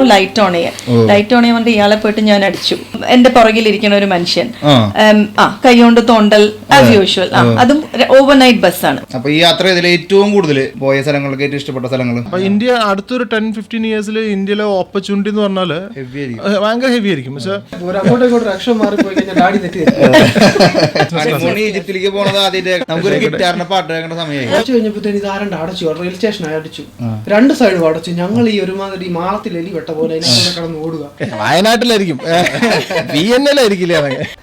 പറഞ്ഞു light on ചെയ്യാൻ. Light on ചെയ്യാൻ പറഞ്ഞിട്ട് ഇയാളെ പോയിട്ട് ഞാൻ അടിച്ചു. എന്റെ പുറകിലിരിക്കുന്ന ഒരു മനുഷ്യൻ കൈകൊണ്ട് തോണ്ടൽ ആസ് യൂഷ്വൽ. അതും ഓവർനൈറ്റ് ബസ്സാണ്. അപ്പൊ ഈ യാത്ര ഇതിൽ ഏറ്റവും കൂടുതൽ പോയ സ്ഥലങ്ങൾക്ക് ഏറ്റവും ഇഷ്ടപ്പെട്ട സ്ഥലങ്ങൾ? ഇന്ത്യ അടുത്തൊരു 10-15 ഇയേഴ്സിൽ ഇന്ത്യയിലെ ഓപ്പർച്യൂണിറ്റി എന്ന് പറഞ്ഞാല് ഭയങ്കര ഹെവി ആയിരിക്കും. പക്ഷെ ഈജിപ്തിലേക്ക് പോണത് ആദ്യമായിട്ട് നമുക്കൊരു ഗിറ്റാറിന്റെ പാട്ട് കേൾക്കേണ്ട സമയമായി. അടച്ചു റെയിൽ സ്റ്റേഷൻ അടച്ചു, രണ്ട് സൈഡും അടച്ചു. ഞങ്ങൾ ഈ ഒരുമാതിരി മാളത്തിൽ എലി വെട്ട പോലെ കടന്ന് ഓടുക. വയനാട്ടിലായിരിക്കും,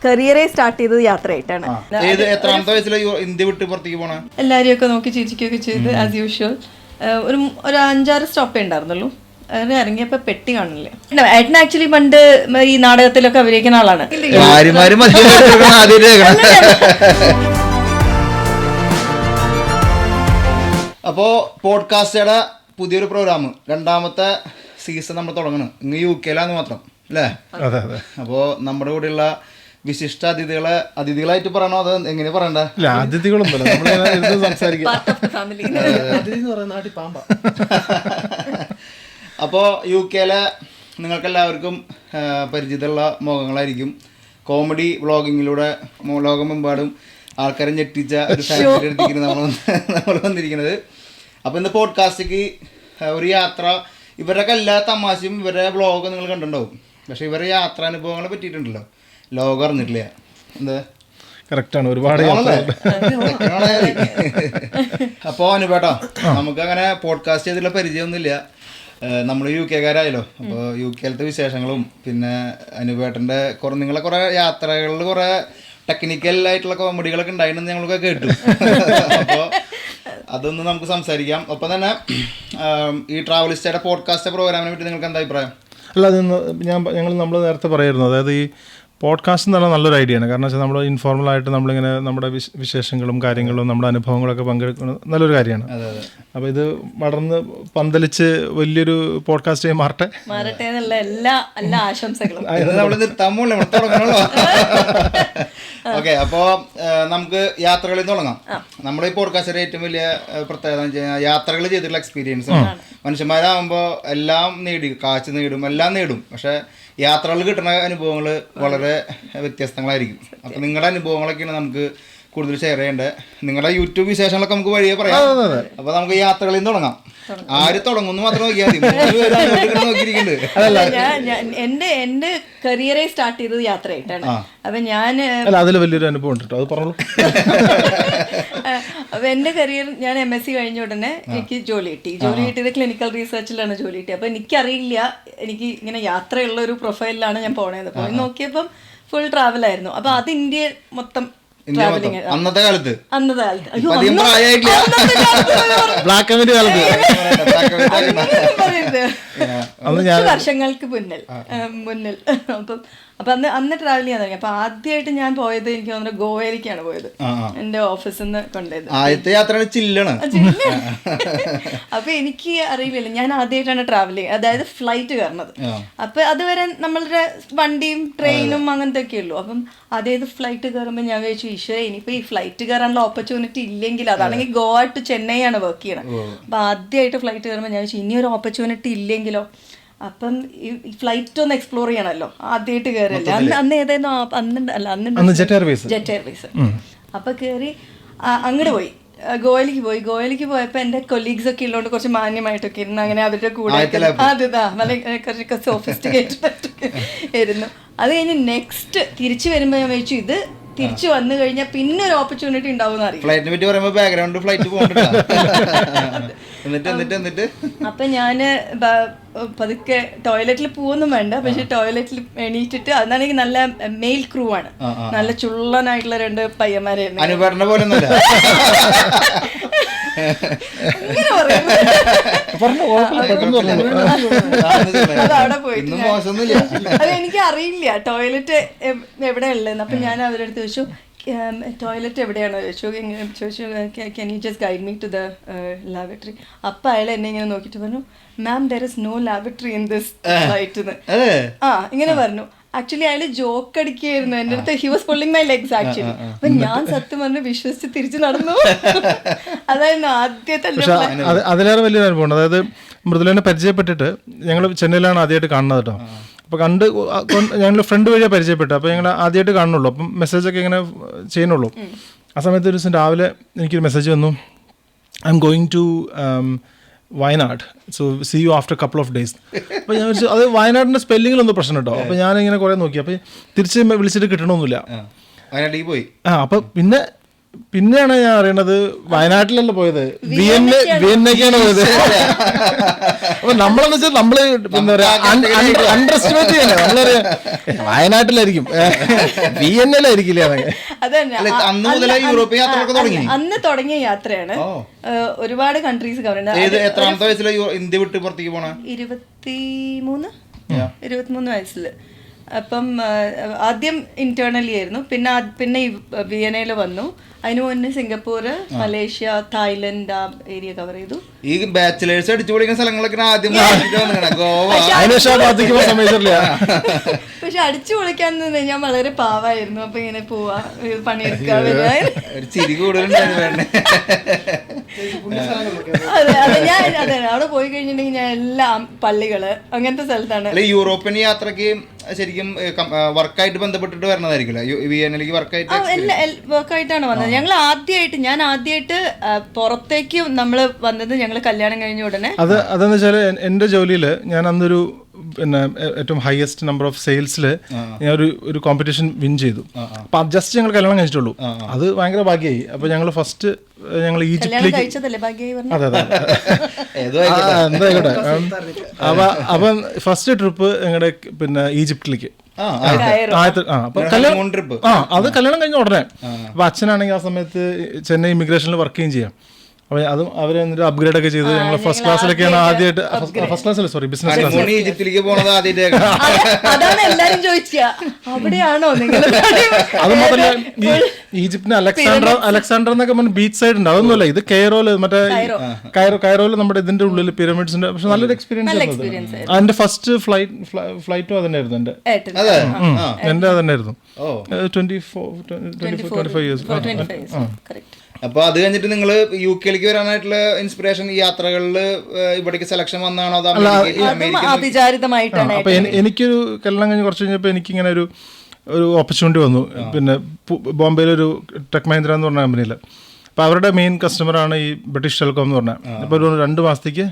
കരിയറെ സ്റ്റാർട്ട് ചെയ്തത് യാത്രയായിട്ടാണ്. എത്രാമത്തെ വയസ്സിൽ ഇന്ത്യ വിട്ട് പുറത്തേക്ക് പോണ? എല്ലാരെയും ഒക്കെ നോക്കി ചിരിക്കുകയൊക്കെ ചെയ്ത് ആസ് യൂഷ്വൽ ഒരു 5-6 സ്റ്റോപ്പേ ഉണ്ടായിരുന്നുള്ളൂ. ഇറങ്ങിയപ്പോ പെട്ടി കാണില്ല. ഏട്ടൻ ആക്ച്വലി പണ്ട് ഈ നാടകത്തിലൊക്കെ അഭിനയിക്കുന്ന ആളാണ്. അപ്പോ പോഡ്കാസ്റ്റുടെ പുതിയൊരു പ്രോഗ്രാം, രണ്ടാമത്തെ സീസൺ നമ്മൾ തുടങ്ങണം. ഇങ്ങ് UK മാത്രം അല്ലേ? അപ്പോ നമ്മുടെ കൂടെയുള്ള വിശിഷ്ട അതിഥികളായിട്ട് പറയണോ അത് എങ്ങനെ പറയണ്ട? അപ്പോൾ UK നിങ്ങൾക്കെല്ലാവർക്കും പരിചിതമുള്ള മുഖങ്ങളായിരിക്കും. കോമഡി വ്ളോഗിങ്ങിലൂടെ ലോകമെമ്പാടും ആൾക്കാരെ ഞെട്ടിച്ച ഒരു ഫാമിലി എടുത്തിരിക്കുന്നത് നമ്മൾ വന്നിരിക്കുന്നത്. അപ്പോൾ ഇന്ന് പോഡ്കാസ്റ്റിക്ക് ഒരു യാത്ര, ഇവരുടെ എല്ലാ തമാശയും ഇവരുടെ വ്ളോഗ് നിങ്ങൾ കണ്ടിട്ടുണ്ടാവും. പക്ഷെ ഇവരുടെ യാത്രാനുഭവങ്ങളെ പറ്റിയിട്ടുണ്ടല്ലോ ലോകം അറിഞ്ഞിട്ടില്ല. എന്താ കറക്റ്റാണ്, ഒരുപാട്. അപ്പോൾ അനുപേട്ടാ, നമുക്ക് അങ്ങനെ പോഡ്കാസ്റ്റ് ചെയ്തിട്ടുള്ള പരിചയമൊന്നുമില്ല. നമ്മൾ UK-കാരായല്ലോ. അപ്പോൾ UK-ലത്തെ വിശേഷങ്ങളും പിന്നെ അനുപേട്ടൻ്റെ നിങ്ങളെ കുറേ യാത്രകളിൽ കുറേ ടെക്നിക്കൽ ആയിട്ടുള്ള കോമഡികളൊക്കെ ഉണ്ടായിരുന്നെന്ന് ഞങ്ങളൊക്കെ കേട്ടു. അപ്പോൾ അതൊന്ന് നമുക്ക് സംസാരിക്കാം. ഒപ്പം തന്നെ ഈ ട്രാവലിസ്റ്റയുടെ പോഡ്കാസ്റ്റ് പ്രോഗ്രാമിനെ പറ്റി നിങ്ങൾക്ക് എന്താ അഭിപ്രായം? അല്ല, അത് നമ്മൾ നേരത്തെ പറയായിരുന്നു, അതായത് ഈ പോഡ്കാസ്റ്റ് എന്ന് പറഞ്ഞാൽ നല്ലൊരു ഐഡിയ ആണ്. കാരണം വെച്ചാൽ നമ്മൾ ഇൻഫോർമലായിട്ട് നമ്മളിങ്ങനെ നമ്മുടെ വിശേഷങ്ങളും കാര്യങ്ങളും നമ്മുടെ അനുഭവങ്ങളൊക്കെ പങ്കെടുക്കുന്നത് നല്ലൊരു കാര്യമാണ്. അപ്പോൾ ഇത് വളർന്ന് പന്തലിച്ച് വലിയൊരു പോഡ്കാസ്റ്റ് മാറട്ടെ എന്നുള്ള എല്ലാ ആശംസകളും. ഓക്കെ, അപ്പോൾ നമുക്ക് യാത്രകളിൽ തുടങ്ങാം. നമ്മുടെ ഈ പോഡ്കാസ്റ്റിന്റെ ഏറ്റവും വലിയ പ്രത്യേകത എന്ന് വെച്ച് കഴിഞ്ഞാൽ യാത്രകൾ ചെയ്തിട്ടുള്ള എക്സ്പീരിയൻസ്. മനുഷ്യന്മാരാകുമ്പോൾ എല്ലാം നേടി, കാശ് നേടും, എല്ലാം നേടും. പക്ഷെ യാത്രകൾ കിട്ടുന്ന അനുഭവങ്ങൾ വളരെ വ്യത്യസ്തങ്ങളായിരിക്കും. അപ്പം നിങ്ങളുടെ അനുഭവങ്ങളൊക്കെയാണ് നമുക്ക് കൂടുതൽ ഷെയർ ചെയ്യേണ്ടത്. നിങ്ങളുടെ യൂട്യൂബ് വിശേഷങ്ങളൊക്കെ നമുക്ക് വഴിയെ പറയാം. അപ്പോൾ നമുക്ക് യാത്രകളിൽ നിന്ന് തുടങ്ങാം. ആര് തുടങ്ങുന്നു മാത്രം നോക്കിയാൽ മതി. നോക്കിയിരിക്കുന്നുണ്ട്. എന്റെ കരിയറെ സ്റ്റാർട്ട് ചെയ്തത് യാത്രയായിട്ടാണ്. അപ്പൊ അതിൽ വലിയൊരു അനുഭവം ഉണ്ട്, അത് പറഞ്ഞു. അപ്പൊ എന്റെ കരിയർ, ഞാൻ MSc കഴിഞ്ഞ ഉടനെ എനിക്ക് ജോലി കിട്ടിയത് ക്ലിനിക്കൽ റിസർച്ചിലാണ് ജോലി കിട്ടി. അപ്പൊ എനിക്കറിയില്ല, എനിക്ക് ഇങ്ങനെ യാത്രയുള്ള ഒരു പ്രൊഫൈലിലാണ് ഞാൻ പോണത്. പോയി നോക്കിയപ്പം ഫുൾ ട്രാവൽ ആയിരുന്നു. അപ്പൊ അത് ഇന്ത്യ മൊത്തം ട്രാവലിംഗ്. അന്നത്തെ കാലത്ത് വർഷങ്ങൾക്ക് മുന്നിൽ അപ്പൊ അന്ന് ട്രാവൽ ചെയ്യാൻ തുടങ്ങി. അപ്പൊ ആദ്യമായിട്ട് ഞാൻ പോയത് എനിക്ക് തോന്നുന്നു ഗോവയിലേക്കാണ് പോയത്. എന്റെ ഓഫീസിൽ നിന്ന് കൊണ്ടുപോയത്. ആദ്യത്തെ യാത്ര ചില്ലാണ്. അപ്പൊ എനിക്ക് അറിയില്ല, ഞാൻ ആദ്യമായിട്ടാണ് ട്രാവൽ ചെയ്യുക, അതായത് ഫ്ലൈറ്റ് കയറുന്നത്. അപ്പൊ അതുവരെ നമ്മളുടെ വണ്ടിയും ട്രെയിനും അങ്ങനത്തെ ഒക്കെ ഉള്ളൂ. അപ്പം അതേത് ഫ്ലൈറ്റ് കയറുമ്പോൾ ഞാൻ വിചാരിച്ചു, ഈശ്വര ഇനിയിപ്പോ ഈ ഫ്ലൈറ്റ് കയറാനുള്ള ഓപ്പർച്യൂണിറ്റി ഇല്ലെങ്കിൽ, അതാണെങ്കിൽ ഗോവ ടു ചെന്നൈ ആണ് വർക്ക് ചെയ്യണത്. അപ്പൊ ആദ്യമായിട്ട് ഫ്ലൈറ്റ് കയറുമ്പോൾ ഞാൻ വിചാരിച്ചു ഇനിയൊരു ഓപ്പർച്യൂണിറ്റി ഇല്ലെങ്കിലോ. അപ്പം ഈ ഫ്ലൈറ്റ് ഒന്ന് എക്സ്പ്ലോർ ചെയ്യണമല്ലോ, ആദ്യമായിട്ട് കയറില്ല. അന്ന് ഏതായിരുന്നു? അന്ന് ജെറ്റ് എയർവേസ്. അപ്പൊ കയറി അങ്ങോട്ട് പോയി, ഗോവയിലേക്ക് പോയപ്പോ എന്റെ കൊളീഗ്സ് ഒക്കെ ഉള്ളതുകൊണ്ട് കുറച്ച് മാന്യമായിട്ടൊക്കെ ഇരുന്നു. അങ്ങനെ അവരുടെ കൂടെ കുറച്ചൊക്കെ സോഫിസ്റ്റിക്കേറ്റഡ് ആയിരുന്നു. അത് കഴിഞ്ഞ് നെക്സ്റ്റ് തിരിച്ചു വരുമ്പോ ഞാൻ വെച്ചു, ഇത് തിരിച്ചു വന്നു കഴിഞ്ഞാൽ പിന്നെ ഒരു ഓപ്പർച്യൂണിറ്റി ഉണ്ടാവും അറിയാം. ഫ്ലൈറ്റിനെ പറ്റി പറയുമ്പോൾ ബാക്ക്ഗ്രൗണ്ട് ഫ്ലൈറ്റ് പോകുന്നുണ്ട്. അപ്പൊ ഞാന് പതുക്കെ ടോയ്ലറ്റിൽ പോകുന്നും വേണ്ട, പക്ഷെ ടോയ്ലറ്റിൽ എണീറ്റിട്ട്, അതാണെങ്കിൽ നല്ല മെയിൽ ക്രൂ ആണ്, നല്ല ചുള്ളനായിട്ടുള്ള 2 പയ്യന്മാരായിരുന്നു. അതവിടെ പോയിട്ട് അത് എനിക്ക് അറിയില്ല ടോയ്ലറ്റ് എവിടെ ഉള്ളതെന്ന്. അപ്പൊ ഞാൻ അവരുടെ അടുത്ത് ചോദിച്ചു, ടോയ്ലറ്റ് എവിടെയാണോ ചോദിച്ചു, can you just guide me to the laboratory. അപ്പം അയാൾ എന്നെ ഇങ്ങനെ നോക്കിയിട്ട് പറഞ്ഞു, ma'am there is no laboratory in this flight എന്ന്. ഇങ്ങനെ പറഞ്ഞു. ആക്ച്വലി അയാൾ ജോക്ക് അടിക്കുകയായിരുന്നു എൻ്റെ അടുത്ത്. He was pulling my legs actually. അപ്പൊ ഞാൻ സത്യം പറഞ്ഞ് വിശ്വസിച്ച് തിരിച്ചു നടന്നു. അതായിരുന്നു ആദ്യത്തെ. അതിലേറെ വലിയൊരു അനുഭവം. അതായത് മൃദുലേനെ പരിചയപ്പെട്ടിട്ട് ഞങ്ങൾ ചെന്നൈയിലാണ് ആദ്യമായിട്ട് കാണുന്നത് കേട്ടോ. അപ്പോൾ ഞങ്ങൾ ഫ്രണ്ട് വഴിയാണ് പരിചയപ്പെട്ടത്. അപ്പോൾ ഞങ്ങൾ ആദ്യമായിട്ട് കാണുന്നുള്ളൂ. അപ്പം മെസ്സേജൊക്കെ ഇങ്ങനെ ചെയ്യുന്നുള്ളൂ. ആ സമയത്ത് ഒരു ദിവസം രാവിലെ എനിക്കൊരു മെസ്സേജ് വന്നു, I am going to Wayanad, so see you after couple of days. അപ്പോൾ ഞാൻ വിളിച്ചു, അത് വയനാടിൻ്റെ സ്പെല്ലിങ്ങിലൊന്നും പ്രശ്നം കേട്ടോ. അപ്പോൾ ഞാനിങ്ങനെ കുറേ നോക്കി, അപ്പോൾ തിരിച്ച് വിളിച്ചിട്ട് കിട്ടണമൊന്നുമില്ല. പോയി. അപ്പോൾ പിന്നെയാണ് ഞാൻ അറിയണത് വയനാട്ടിലല്ല പോയത്, വിയന്നയ്ക്കാണ് പോയത്. അപ്പൊ നമ്മളെന്ന് വെച്ചാൽ നമ്മള് എന്താ പറയാ അണ്ടർ എസ്റ്റിമേറ്റ് ചെയ്യല്ലേ, നമ്മളറിയാം വയനാട്ടിലായിരിക്കും, വിയന്നയിലായിരിക്കില്ലേ. അന്ന് തുടങ്ങിയ യാത്രയാണ്. ഒരുപാട് കൺട്രീസ് കവർ ചെയ്യുന്നത്. എത്രാമത്തെ വയസ്സിൽ ഇന്ത്യ വിട്ട് പുറത്തേക്ക് പോണ? 23 വയസ്സിൽ. അപ്പം ആദ്യം ഇന്റേണലി ആയിരുന്നു, പിന്നെ വിയനയിൽ വന്നു. അതിനു മുന്നേ സിംഗപ്പൂർ, മലേഷ്യ, തായ്ലൻഡ് ആ ഏരിയ കവർ ചെയ്തു. ഈ ബാച്ചിലേഴ്സ് അടിച്ചു പൊളിക്കുന്ന സ്ഥലങ്ങളൊക്കെ ആദ്യം പക്ഷെ അടിച്ചു പൊളിക്കാൻ ഞാൻ വളരെ പാവായിരുന്നു. അപ്പൊ ഇങ്ങനെ പോവാ, പണിയെടുക്കാൻ വരുവാ. അതെ അവിടെ പോയി കഴിഞ്ഞിട്ടുണ്ടെങ്കിൽ ഞാൻ എല്ലാം പള്ളികള് അങ്ങനത്തെ സ്ഥലത്താണ്. യൂറോപ്യൻ യാത്രക്ക് ശരിക്കും വർക്കായിട്ട് ബന്ധപ്പെട്ടിട്ട് വരണതായിരിക്കില്ല, വിയന്നയിലേക്ക് വർക്കായിട്ടാണ് വന്നത്. ഞാൻ ആദ്യമായിട്ട് പുറത്തേക്ക് നമ്മള് വന്നത് ഞങ്ങൾ കല്യാണം കഴിഞ്ഞ ഉടനെ. അതെന്ന് വെച്ചാല് എന്റെ ജോലിയില് ഞാൻ അന്നൊരു പിന്നെ ഏറ്റവും ഹയസ്റ്റ് നമ്പർ ഓഫ് സെയിൽസില് ഞാൻ ഒരു കോമ്പറ്റീഷൻ വിൻ ചെയ്തു. അപ്പൊ ജസ്റ്റ് ഞങ്ങൾ കല്യാണം കഴിച്ചിട്ടുള്ളൂ. അത് ഭയങ്കര ഭാഗ്യമായി. അപ്പൊ ഞങ്ങൾ ഫസ്റ്റ് ഞങ്ങൾ ഈജിപ്തിലേക്ക്, അതെ എന്തായിക്കോട്ടെ. അപ്പൊ ഫസ്റ്റ് ട്രിപ്പ് ഞങ്ങളുടെ പിന്നെ ഈജിപ്തിലേക്ക്. അപ്പൊ അത് കല്യാണം കഴിഞ്ഞ ഉടനെ. അപ്പൊ അച്ഛനാണെങ്കിൽ ആ സമയത്ത് ചെന്നൈ ഇമിഗ്രേഷനിൽ വർക്ക് ചെയ്യുകയും ചെയ്യാം. അപ്പൊ അതും അവര് എന്നിട്ട് അപ്ഗ്രേഡ് ഒക്കെ ചെയ്ത് ഞങ്ങൾ ഫസ്റ്റ് ക്ലാസ്സിലൊക്കെയാണ് ആദ്യമായിട്ട്, ഫസ്റ്റ് ക്ലാസ്സിൽ സോറി ബിസിനസ് ക്ലാസ് ഈജിപ്തിലേക്ക് പോണത് ആദ്യമായിട്ട്. അതാണ് എല്ലാരും ചോദിച്ചാ, അവിടെയാണോ നിങ്ങൾ? അത് മാത്രമല്ല ഈജിപ്തിന് അലക്സാണ്ടർ എന്നൊക്കെ പറഞ്ഞ ബീച്ച് സൈഡ് ഉണ്ട്. അതൊന്നുമല്ല, ഇത് കെയറോയില്, മറ്റേ കൈറോയില് നമ്മുടെ ഇതിന്റെ ഉള്ളിൽ പിരമിഡ്സിന്റെ. പക്ഷെ നല്ലൊരു എക്സ്പീരിയൻസ്. അതിന്റെ ഫസ്റ്റ് ഫ്ലൈറ്റും അതന്നെയായിരുന്നു എന്റെ അതന്നെയായിരുന്നു. 25 years. അപ്പൊ അത് കഴിഞ്ഞിട്ട് നിങ്ങൾ യു കെയിലേക്ക് വരാനായിട്ടുള്ള ഇൻസ്പിറേഷൻ ഈ യാത്രകളിൽ ഇവിടേക്ക് സെലക്ഷൻ വന്നാണോ? അവിചാരിതമായിട്ടാണ്. അപ്പൊ എനിക്കൊരു കല്യാണം കഴിഞ്ഞ് കുറച്ച് കഴിഞ്ഞപ്പോൾ എനിക്കിങ്ങനെ ഒരു ഓപ്പർച്യൂണിറ്റി വന്നു. പിന്നെ ബോംബെയിലൊരു ടെക് മഹീന്ദ്ര എന്ന് പറഞ്ഞ കമ്പനിയിൽ. അപ്പോൾ അവരുടെ മെയിൻ കസ്റ്റമറാണ് ഈ ബ്രിട്ടീഷ് ടെലികോം എന്ന് പറഞ്ഞാൽ. അപ്പോൾ ഒരു 2 മാസത്തേക്ക്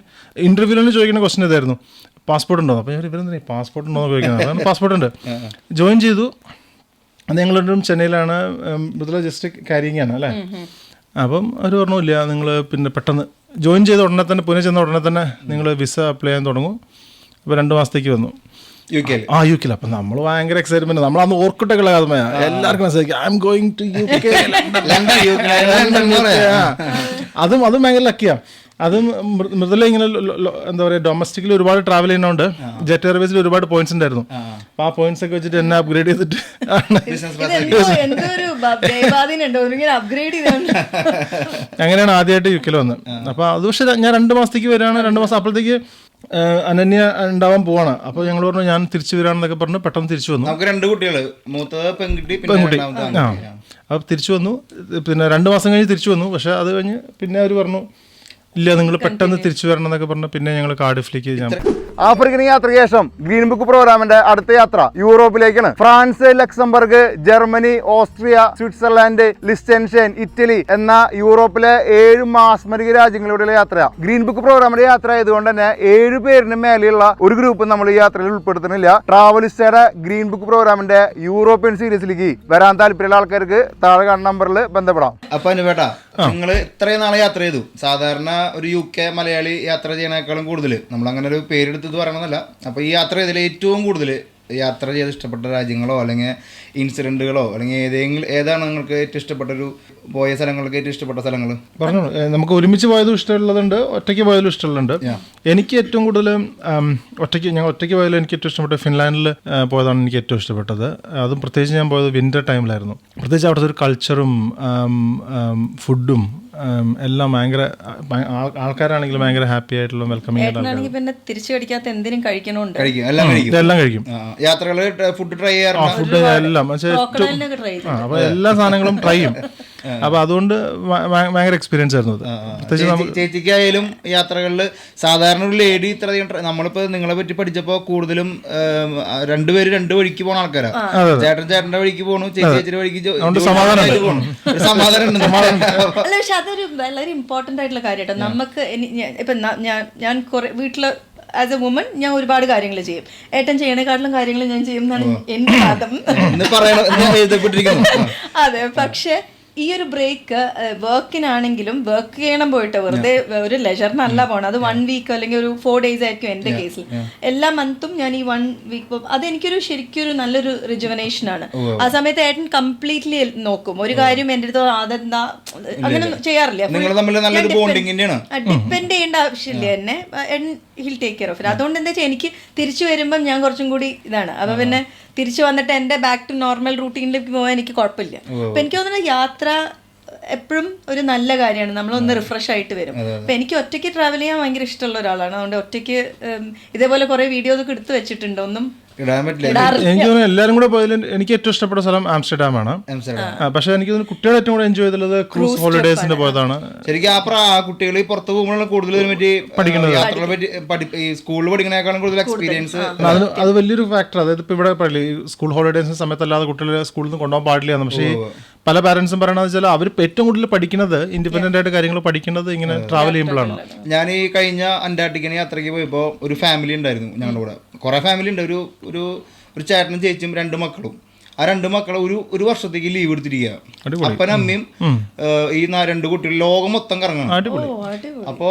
ഇന്റർവ്യൂവിൽ ചോദിക്കുന്ന ക്വസ്റ്റൻ ഇതായിരുന്നു, പാസ്പോർട്ട് ഉണ്ടോ? അപ്പോൾ ഇവരെന്താ പാസ്പോർട്ട് ഉണ്ടോ എന്ന് ചോദിക്കുന്നത്. പാസ്പോർട്ട് ഉണ്ട്. ജോയിൻ ചെയ്തു. അത് ഞങ്ങളൊരു ചെന്നൈയിലാണ്, മൃദുല ജസ്റ്റ് കാരിങ് ആണ് അല്ലേ. അപ്പം അവർ പറഞ്ഞില്ല, നിങ്ങൾ പിന്നെ പെട്ടെന്ന് ജോയിൻ ചെയ്ത ഉടനെ തന്നെ, പുനെ ചെന്ന ഉടനെ തന്നെ നിങ്ങൾ വിസ അപ്ലൈ ചെയ്യാൻ തുടങ്ങും. അപ്പോൾ 2 മാസത്തേക്ക് വന്നു യു കെയിൽ. അപ്പം നമ്മൾ ഭയങ്കര എക്സൈറ്റ്മെന്റ്. നമ്മളന്ന് ഓർക്കിട്ടൊക്കെയുള്ള കാലമായ എല്ലാവർക്കും മനസ്സിലാക്കി I am going to U K. അതും ഭയങ്കര ലക്കിയാണ്. അതും മൃദുല ഇങ്ങനെ എന്താ പറയുക, ഡൊമസ്റ്റിക്കിൽ ഒരുപാട് ട്രാവൽ ചെയ്യുന്നതുകൊണ്ട് ജെറ്റ് എയർവേസിൽ ഒരുപാട് പോയിന്റ്സ് ഉണ്ടായിരുന്നു. അപ്പൊ ആ പോയിന്റ്സ് ഒക്കെ വെച്ചിട്ട് എന്നെ അപ്ഗ്രേഡ് ചെയ്തിട്ട് അങ്ങനെയാണ് ആദ്യമായിട്ട് യു കെയിൽ വന്നത്. അപ്പൊ അത് പക്ഷെ ഞാൻ 2 മാസത്തേക്ക് വരികയാണ്. 2 മാസം അപ്പോഴത്തേക്ക് അനന്യ ഉണ്ടാവാൻ പോവാണ്. അപ്പൊ ഞങ്ങൾ പറഞ്ഞു ഞാൻ തിരിച്ചു വരാണെന്നൊക്കെ പറഞ്ഞു. പെട്ടെന്ന് തിരിച്ചു വന്നു. 2 കുട്ടികൾ, മൂത്തത് പെൺകുട്ടി. അപ്പൊ തിരിച്ചു വന്നു. പിന്നെ 2 മാസം കഴിഞ്ഞ് തിരിച്ചു വന്നു. പക്ഷെ അത് കഴിഞ്ഞ് പിന്നെ അവർ പറഞ്ഞു ഇല്ല, നിങ്ങൾ പെട്ടെന്ന് തിരിച്ചു വരണം എന്നൊക്കെ പറഞ്ഞു. പിന്നെ ഞങ്ങൾ കാർഡിഫിലേക്ക് ആഫ്രിക്കൻ യാത്രയ്ക്ക് ശേഷം ഗ്രീൻ ബുക്ക് പ്രോഗ്രാമിന്റെ അടുത്ത യാത്ര യൂറോപ്പിലേക്കാണ്. France, Luxembourg, Germany, Austria, Switzerland, Liechtenstein, Italy എന്ന യൂറോപ്പിലെ 7 മാസ്മരിക രാജ്യങ്ങളിലൂടെയുള്ള യാത്രയാണ്. ഗ്രീൻ ബുക്ക് പ്രോഗ്രാമിന്റെ യാത്ര ആയതുകൊണ്ട് തന്നെ 7 പേരിന് മേലെയുള്ള ഒരു ഗ്രൂപ്പ് നമ്മൾ ഈ യാത്രയിൽ ഉൾപ്പെടുത്തുന്നില്ല. ട്രാവലിസ്റ്റയുടെ ഗ്രീൻ ബുക്ക് പ്രോഗ്രാമിന്റെ യൂറോപ്യൻ സീരീസിലേക്ക് വരാൻ താല്പര്യമുള്ള ആൾക്കാർക്ക് താഴെ കാണുന്ന നമ്പറിൽ ബന്ധപ്പെടാം. അപ്പൊ അനുവേട്ടാ, നിങ്ങൾ ഇത്രയും നാളെ യാത്ര ചെയ്തു. സാധാരണ ഒരു UK മലയാളി യാത്ര ചെയ്യണേക്കാളും കൂടുതൽ നമ്മൾ അങ്ങനെ ഒരു പേരെടുത്ത് പറയണമെന്നല്ല. അപ്പോൾ ഈ യാത്ര ചെയ്തതിൽ ഏറ്റവും കൂടുതൽ യാത്ര ചെയ്ത് ഇഷ്ടപ്പെട്ട രാജ്യങ്ങളോ അല്ലെങ്കിൽ ഇൻസിഡന്റുകളോ അല്ലെങ്കിൽ ഏതാണ് നിങ്ങൾക്ക് ഏറ്റവും ഇഷ്ടപ്പെട്ടൊരു പോയ സ്ഥലങ്ങൾക്ക് ഏറ്റവും ഇഷ്ടപ്പെട്ട സ്ഥലങ്ങൾ? പറഞ്ഞു. നമുക്ക് ഒരുമിച്ച് പോയതും ഇഷ്ടമുള്ളതുണ്ട്, ഒറ്റയ്ക്ക് പോയതും ഇഷ്ടമുള്ളുണ്ട്. എനിക്ക് ഏറ്റവും കൂടുതൽ ഞങ്ങൾ ഒറ്റയ്ക്ക് പോയാലും എനിക്ക് ഏറ്റവും ഇഷ്ടപ്പെട്ട ഫിൻലാൻഡിൽ പോയതാണ് എനിക്ക് ഏറ്റവും ഇഷ്ടപ്പെട്ടത്. അതും പ്രത്യേകിച്ച് ഞാൻ പോയത് വിന്റർ ടൈമിലായിരുന്നു. പ്രത്യേകിച്ച് അവിടുത്തെ ഒരു കൾച്ചറും ഫുഡും എല്ലാം ഭയങ്കര, ആൾക്കാരാണെങ്കിലും ഭയങ്കര ഹാപ്പി ആയിട്ടുള്ള വെൽക്കമിങ് ആയിട്ടുള്ള. പിന്നെ തിരിച്ചു കടിക്കാത്ത എന്തിനും കഴിക്കണമുണ്ട്. എല്ലാം കഴിക്കും. യാത്രകള് ഫുഡ് ട്രൈ ചെയ്യാറുണ്ട്. ഫുഡ് എല്ലാം, അപ്പൊ എല്ലാ സാധനങ്ങളും ട്രൈ ചെയ്യും. അപ്പൊ അതുകൊണ്ട് ഭയങ്കര എക്സ്പീരിയൻസ് ആയിരുന്നു അത്. പ്രത്യേകിച്ച് ചേച്ചിക്കായാലും യാത്രകളിൽ സാധാരണ ഒരു ലേഡി ഇത്രയധികം നമ്മളിപ്പോ നിങ്ങളെ പറ്റി പഠിച്ചപ്പോ കൂടുതലും രണ്ടുപേര് രണ്ട് വഴിക്ക് പോണ ആൾക്കാരാ. ചേട്ടൻ ചേട്ടന്റെ വഴിക്ക് പോണു, ചേച്ചി ചേച്ചിയുടെ വഴിക്ക് സമാധാനം അല്ല, പക്ഷെ അതൊരു വളരെ ഇമ്പോർട്ടന്റ് ആയിട്ടുള്ള കാര്യട്ടോ. നമുക്ക് ഇപ്പൊ ഞാൻ കുറെ വീട്ടില് ആസ് എ വുമൺ ഞാൻ ഒരുപാട് കാര്യങ്ങൾ ചെയ്യും. ഏട്ടൻ ചെയ്യണേക്കാട്ടിലും കാര്യങ്ങൾ ഞാൻ ചെയ്യും എന്നാണ് എന്റെ വാദം. അതെ, പക്ഷെ ഈ ഒരു ബ്രേക്ക് വർക്കിനാണെങ്കിലും വർക്ക് ചെയ്യണം പോയിട്ട് വെറുതെ ഒരു ലെഷറിനല്ല പോകണം. അത് 1 വീക്ക് അല്ലെങ്കിൽ ഒരു 4 days ആയിരിക്കും എൻ്റെ കേസിൽ. എല്ലാ മന്തും ഞാൻ ഈ 1 വീക്ക് അതെനിക്കൊരു ശരിക്കും ഒരു നല്ലൊരു റിജുവനേഷൻ ആണ്. ആ സമയത്ത് ഏട്ടൻ കംപ്ലീറ്റ്ലി നോക്കും. ഒരു കാര്യം എൻ്റെ അടുത്ത് അതെന്താ അങ്ങനെ ചെയ്യാറില്ല. ഡിപ്പെൻഡ് ചെയ്യേണ്ട ആവശ്യമില്ല എന്നെ. Hill take care of it. അതുകൊണ്ട് എന്താ വെച്ചാൽ എനിക്ക് തിരിച്ചു വരുമ്പം ഞാൻ കുറച്ചും കൂടി ഇതാണ്. അപ്പൊ പിന്നെ തിരിച്ചു വന്നിട്ട് എൻ്റെ ബാക്ക് ടു നോർമൽ റൂട്ടീനിലേക്ക് പോകാൻ എനിക്ക് കുഴപ്പമില്ല. അപ്പൊ എനിക്ക് തോന്നുന്നത് യാത്ര എപ്പോഴും ഒരു നല്ല കാര്യമാണ്. നമ്മളൊന്ന് റിഫ്രഷ് ആയിട്ട് വരും. അപ്പൊ എനിക്ക് ഒറ്റയ്ക്ക് ട്രാവൽ ചെയ്യാൻ ഭയങ്കര ഇഷ്ടമുള്ള ഒരാളാണ്. അതുകൊണ്ട് ഒറ്റയ്ക്ക് ഇതേപോലെ കുറെ വീഡിയോസ് ഒക്കെ എടുത്തു വെച്ചിട്ടുണ്ട്. ഒന്നും എനിക്ക് തോന്നുന്നു എല്ലാവരും കൂടെ പോയതിൽ എനിക്ക് ഏറ്റവും ഇഷ്ടപ്പെട്ട സ്ഥലം ആംസ്റ്റർഡാം ആണ്. പക്ഷെ എനിക്ക് തോന്നുന്നു കുട്ടികൾ ഏറ്റവും കൂടെ എൻജോയ് ചെയ്തുള്ളത് ക്രൂസ് ഹോളിഡേസിന്റെ പോയതാണ്. ശരിക്കും ആ കുട്ടികൾ പുറത്ത് പോകുമ്പോഴാണ് കൂടുതൽ പഠിക്കുന്നത്. സ്കൂളിൽ പഠിക്കുന്നതിനേക്കാളും കൂടുതൽ എക്സ്പീരിയൻസ്. അത് വലിയൊരു ഫാക്ടർ. അതായത് ഇപ്പൊ ഇവിടെ സ്കൂൾ ഹോളിഡേസിന്റെ സമയത്തല്ലാതെ കുട്ടികളെ സ്കൂളിൽ നിന്ന് കൊണ്ടുപോകാൻ പാടില്ല. പക്ഷേ പല പാരന്റ്സും പറയണത് വെച്ചാൽ അവർ ഏറ്റവും കൂടുതൽ പഠിക്കുന്നത് ഇൻഡിപെൻഡന്റ് ആയിട്ട് കാര്യങ്ങൾ പഠിക്കുന്നത് ഇങ്ങനെ ട്രാവൽ ചെയ്യുമ്പോഴാണ്. ഞാൻ ഈ കഴിഞ്ഞ അന്റാർട്ടിക്കിന് യാത്രയ്ക്ക് പോയപ്പോൾ ഒരു ഫാമിലി ഉണ്ടായിരുന്നു ഞങ്ങളുടെ കൂടെ. കുറെ ഫാമിലി ഉണ്ട്. ഒരു ചേട്ടനും ചേച്ചിയും 2 മക്കളും. ആ 2 മക്കളെ ഒരു വർഷത്തേക്ക് ലീവ് എടുത്തിരിക്കുക. അപ്പനും അമ്മയും ഈ 2 കുട്ടികൾ ലോകം മൊത്തം കറങ്ങണം. അപ്പോ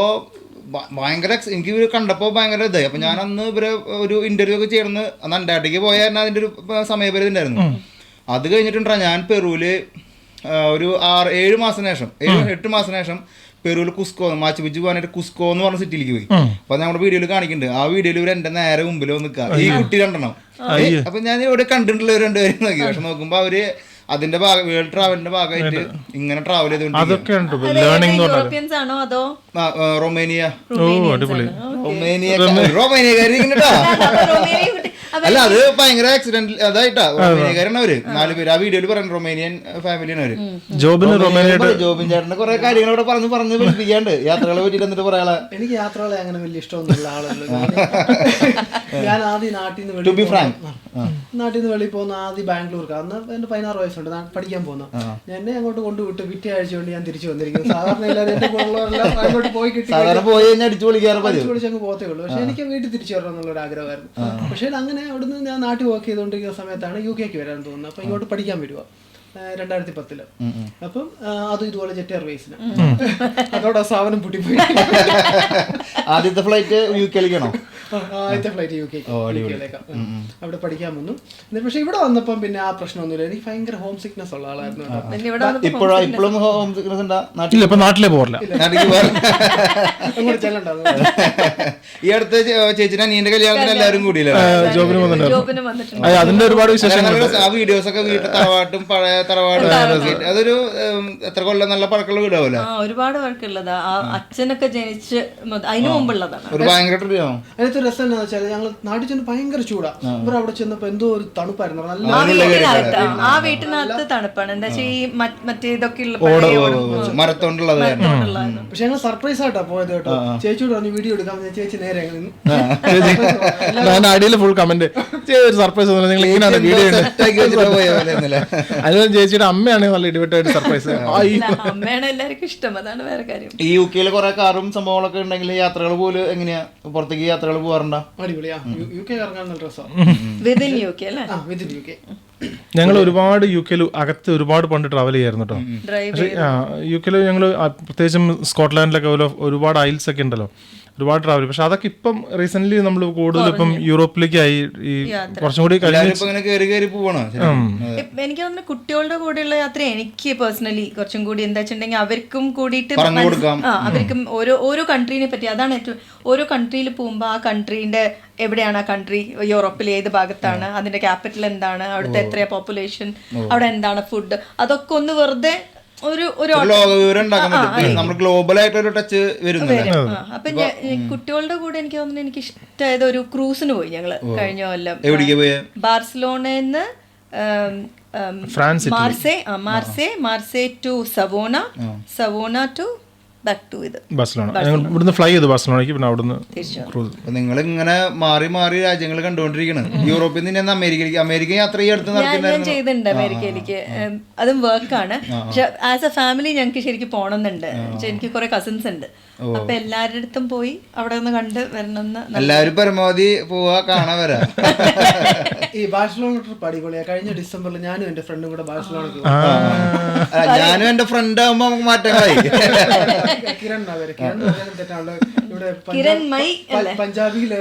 ഭയങ്കര എനിക്ക് ഇവര് കണ്ടപ്പോൾ ഭയങ്കര ഇതായി. അപ്പൊ ഞാൻ അന്ന് ഇവരെ ഒരു ഇന്റർവ്യൂ ഒക്കെ ചേർന്ന് അന്ന് അന്റാർട്ടിക്ക് പോയാൽ അതിന്റെ ഒരു സമയപരിധി ഉണ്ടായിരുന്നു. അത് കഴിഞ്ഞിട്ടുണ്ടാ ഞാൻ പെറുവില് ഒരു 7 മാസത്തിന് ശേഷം 8 മാസത്തിന് ശേഷം പെറുവിൽ കുസ്കോ മാച്ചു പിച്ച് പോകാനായിട്ട് കുസ്കോ എന്ന് പറഞ്ഞ സിറ്റിയിലേക്ക് പോയി. അപ്പൊ നമ്മുടെ വീഡിയോയിൽ കാണിക്കുന്നുണ്ട്. ആ വീഡിയോയിൽ ഇവർ എന്റെ നേരെ മുമ്പിൽ നിൽക്കുക. ഈ കുട്ടി കണ്ടണം. അപ്പൊ ഞാൻ ഇവിടെ കണ്ടിട്ടുള്ള 2 പേരും നോക്കി. പക്ഷെ നോക്കുമ്പോ അവര് അതിന്റെ വേൾഡ് ട്രാവലിന്റെ ഭാഗമായിട്ട് ഇങ്ങനെ ട്രാവൽ ചെയ്തുകൊണ്ട് റൊമേനിയ അല്ല അത് ഭയങ്കര ആക്സിഡന്റ് അതായിട്ടാ. റൊമേനിയക്കാരാണ് അവര് 4 പേര്. ആ വീഡിയോയിൽ പറയുന്നത് റൊമേനിയൻ ഫാമിലിയാണ് അവര്. ജോബിൻ ചേട്ടന്റെ കുറെ കാര്യങ്ങൾ ഇവിടെ പറഞ്ഞ് പഠിപ്പിക്കാണ്ട് യാത്രകളെ പറ്റിട്ട് എന്നിട്ട് പറയാ. എനിക്ക് യാത്രകളെ അങ്ങനെ വലിയ ഇഷ്ടമൊന്നുമില്ല ആളല്ലോ. ഞാൻ ആദ്യം നാട്ടിൽ നിന്ന് വെളിയിൽ പോകുന്ന ആദ്യം ബാംഗ്ലൂർക്ക്. അന്ന് എന്റെ 16 വയസ്സുണ്ട്. പഠിക്കാൻ പോകുന്ന എന്നെ അങ്ങോട്ട് കൊണ്ടുവിട്ട് പിറ്റേ ആഴ്ച കൊണ്ട് ഞാൻ തിരിച്ചു വന്നിരിക്കുന്നു. സാധാരണ എല്ലാവരും എന്റെ കൂടെയുള്ളവരെല്ലാം അങ്ങോട്ട് പോയി അടിച്ചു വിളിച്ചങ്ങ് പോകത്തേ ഉള്ളൂ. പക്ഷെ എനിക്ക് വീട്ടിൽ തിരിച്ചു വരണം എന്നുള്ളൊരു ആഗ്രഹമായിരുന്നു. പക്ഷേ അങ്ങനെ അവിടുന്ന് ഞാൻ നാട്ടിൽ വർക്ക് ചെയ്തുകൊണ്ടിരിക്കുന്ന സമയത്താണ് UK വരാൻ തോന്നുന്നത്. അപ്പൊ ഇങ്ങോട്ട് പഠിക്കാൻ വരുക 2010. അപ്പം അതും ഇതുപോലെ ജെറ്റ് എയർവേസിന്. അതോടെ സാധനം പൊട്ടിപ്പോയി. ആദ്യത്തെ ഫ്ലൈറ്റ് UK-ലേക്കാണോ? ആദ്യത്തെ ഫ്ലൈറ്റ് UK-ലേക്കാ. അവിടെ പഠിക്കാൻ വന്നു. പക്ഷെ ഇവിടെ വന്നപ്പം പിന്നെ ആ പ്രശ്നമൊന്നുമില്ല. എനിക്ക് ഭയങ്കര ഹോം സിക്നെസ് ഉള്ള ആളായിരുന്നു. ഇപ്പോഴും ഹോം സിക്നെസ് ഉണ്ടാ? നാട്ടിലെ പോറില്ല. ഈ അടുത്ത് ചേച്ചിന്റെ അനിയന്റെ കല്യാണത്തിന് എല്ലാവരും കൂടിയില്ല. അതിന്റെ ഒരുപാട് ആ വീഡിയോസ് ഒക്കെ വീട്ടിൽ തറവാട്ടും പഴയ തറവാട് അതൊരു എത്ര കൊല്ലം നല്ല പഴക്കമുള്ള വീടാവൂല. ഒരുപാട് പഴക്കമുള്ളതാ. അച്ഛനൊക്കെ ജനിച്ച് അതിന് മുമ്പുള്ളതാണ്. ഒരു ഭയങ്കര അതിനകത്ത് രസം എന്താ വെച്ചാൽ ഞങ്ങൾ നാട്ടിൽ ചെന്ന് ഭയങ്കര ചൂടാ. ഇവിടെ അവിടെ ചെന്നപ്പോ എന്തോ ഒരു തണുപ്പായിരുന്നു. ആ വീട്ടിനകത്ത് തണുപ്പാണ്. എന്താ വെച്ചാൽ ഈ മറ്റേ ഇതൊക്കെ മരത്തോണ്ടുള്ളത്. പക്ഷെ ഞങ്ങൾ സർപ്രൈസ് ആയിട്ടാ പോയത് കേട്ടോ. ചേച്ചിയോട് പറഞ്ഞു വീഡിയോ എടുക്കാൻ. ചേച്ചി നേരെ അടിയിൽ ഫുൾ കമന്റ് സർപ്രൈസ് അതുപോലെ ചേച്ചിയുടെ അമ്മയാണ് നല്ല ഇടിവെട്ടായിട്ട് സർപ്രൈസ്. അമ്മയാണ് എല്ലാവർക്കും ഇഷ്ടം. അതാണ് വേറെ കാര്യം. ഈ UK-യിൽ കുറെ കാറും സംഭവങ്ങളൊക്കെ ഉണ്ടെങ്കിൽ യാത്രകൾ പോലും എങ്ങനെയാ പുറത്തേക്ക് യാത്രകൾ പോകാറുണ്ടോ? അടിപൊളിയാ. UK ഇറങ്ങാൻ നല്ല രസമാണ്. ഞങ്ങൾ ഒരുപാട് UK-യിൽ അകത്ത് ഒരുപാട് പണ്ട് ട്രാവൽ ചെയ്യായിരുന്നു കേട്ടോ. പക്ഷേ UK-യിൽ ഞങ്ങൾ പ്രത്യേകിച്ചും സ്കോട്ട്ലാൻഡിലൊക്കെ ഒരുപാട് ഐൽസ് ഒക്കെ ഉണ്ടല്ലോ, ഒരുപാട് ട്രാവൽ. പക്ഷെ അതൊക്കെ ഇപ്പം റീസെന്റ് നമ്മൾ കൂടുതൽ ഇപ്പം യൂറോപ്പിലേക്കായി ഈ കുറച്ചും കൂടി എനിക്ക് തോന്നുന്നു കുട്ടികളുടെ കൂടെയുള്ള യാത്ര എനിക്ക് പേഴ്സണലി കുറച്ചും കൂടി എന്താ വെച്ചിട്ടുണ്ടെങ്കിൽ അവർക്കും കൂടിയിട്ട് അവർക്കും ഓരോ കൺട്രീനെ പറ്റി അതാണ് ഏറ്റവും. ഓരോ കൺട്രിയിൽ പോകുമ്പോൾ ആ കൺട്രീന്റെ എവിടെയാണ് ആ കൺട്രി, യൂറോപ്പിൽ ഏത് ഭാഗത്താണ്, അതിന്റെ ക്യാപിറ്റൽ എന്താണ്, അവിടുത്തെ എത്രയാ പോപ്പുലേഷൻ, അവിടെ എന്താണ് ഫുഡ്, അതൊക്കെ ഒന്ന് വെറുതെ അപ്പൊ കുട്ടികളുടെ കൂടെ എനിക്ക് തോന്നുന്നു എനിക്ക് ഇഷ്ടമായത് ഒരു ക്രൂസിന് പോയി ഞങ്ങള് കഴിഞ്ഞ കൊല്ലം. ബാർസലോണന്ന് France, Marseille to Savona to back to ഇത് ബാഴ്സലോണ. ഞങ്ങൾ ഇവിടുന്ന് ഫ്ലൈ ചെയ്തു ബാഴ്സലോണയ്ക്ക്, പിന്നെ അവിടുന്ന് ക്രൂസ്. നിങ്ങൾ ഇങ്ങനെ മാറി മാറി രാജ്യങ്ങൾ കണ്ടുകൊണ്ടിരിക്കണം. യൂറോപ്പിൽ നിന്ന് അമേരിക്ക യാത്ര ഈ അടുത്ത് ഞാൻ ചെയ്തിട്ടുണ്ട് അമേരിക്കയിലേക്ക്. അതും വർക്കാണ്. പക്ഷെ ആസ് എ ഫാമിലി ഞങ്ങൾക്ക് ശരിക്കും പോകണമെന്നുണ്ട്. എനിക്ക് കുറെ കസിൻസ് ഉണ്ട്. അപ്പൊ എല്ലാവരുടെ അടുത്തും പോയി അവിടെ ഒന്ന് കണ്ട് വരണമെന്ന്. എല്ലാവരും പരമാവധി പോവാ കാണാൻ വരാ. ഈ ബാഴ്സലോണ ട്രിപ്പ് അടിപൊളിയാ. കഴിഞ്ഞ ഡിസംബറിൽ ഞാനും എന്റെ ഫ്രണ്ടും കൂടെ ബാഴ്സലോണക്ക് ഞാനും എന്റെ ഫ്രണ്ട് ആവുമ്പോ നമുക്ക് മാറ്റങ്ങളായി. പഞ്ചാബിയില്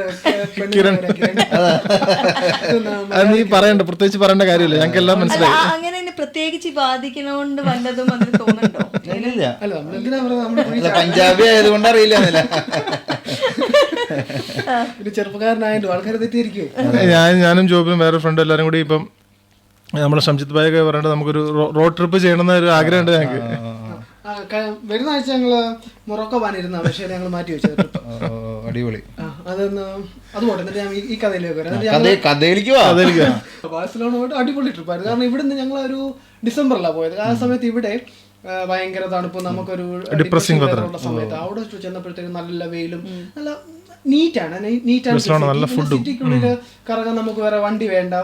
അത് നീ പറയണ്ട, പ്രത്യേകിച്ച് പറയേണ്ട കാര്യമില്ല, ഞങ്ങൾക്ക് എല്ലാം മനസ്സിലായി. അങ്ങനെ പ്രത്യേകിച്ച് ബാധിക്കുന്നോണ്ട് വല്ലതും അതിന് തോന്നുന്നുണ്ടോ? പഞ്ചാബി ആയതുകൊണ്ട് അറിയില്ല. ചെറുപ്പക്കാരനായിട്ട് ആൾക്കാരെ തെറ്റിയിരിക്കും. ഞാനും ജോബിനും വേറെ ഫ്രണ്ട് എല്ലാരും കൂടി ഇപ്പം നമ്മുടെ ഷംജിത് ഭായി ഒക്കെ പറയേണ്ടത് നമുക്കൊരു റോഡ് ട്രിപ്പ് ചെയ്യണമെന്ന ഒരു ആഗ്രഹമുണ്ട് ഞങ്ങൾക്ക്. വരുന്ന ആഴ്ച ഞങ്ങള് മൊറോക്കോ പോകാനിരുന്ന, പക്ഷേ ഞങ്ങൾ മാറ്റി വെച്ചത്. അടിപൊളി. അതൊന്ന് അതുകൊണ്ട് എന്നിട്ട് ഞാൻ ഈ കഥയിലേക്ക് വരാം. ബാഴ്സലോണ പോയിട്ട് അടിപൊളി ട്രിപ്പായിരുന്നു. കാരണം ഇവിടുന്ന് ഞങ്ങളൊരു ഡിസംബറിലാണ് പോയത്. ആ സമയത്ത് ഇവിടെ ഭയങ്കര തണുപ്പ്, നമുക്കൊരു ഡിപ്രസിംഗ് ഉള്ള സമയത്ത്. അവിടെ ചെന്നപ്പോഴത്തേക്കും നല്ല വെയിലും നല്ല നീറ്റാണ്. സിറ്റിക്കുള്ളിൽ കറങ്ങാൻ നമുക്ക് വേറെ വണ്ടി വേണ്ട.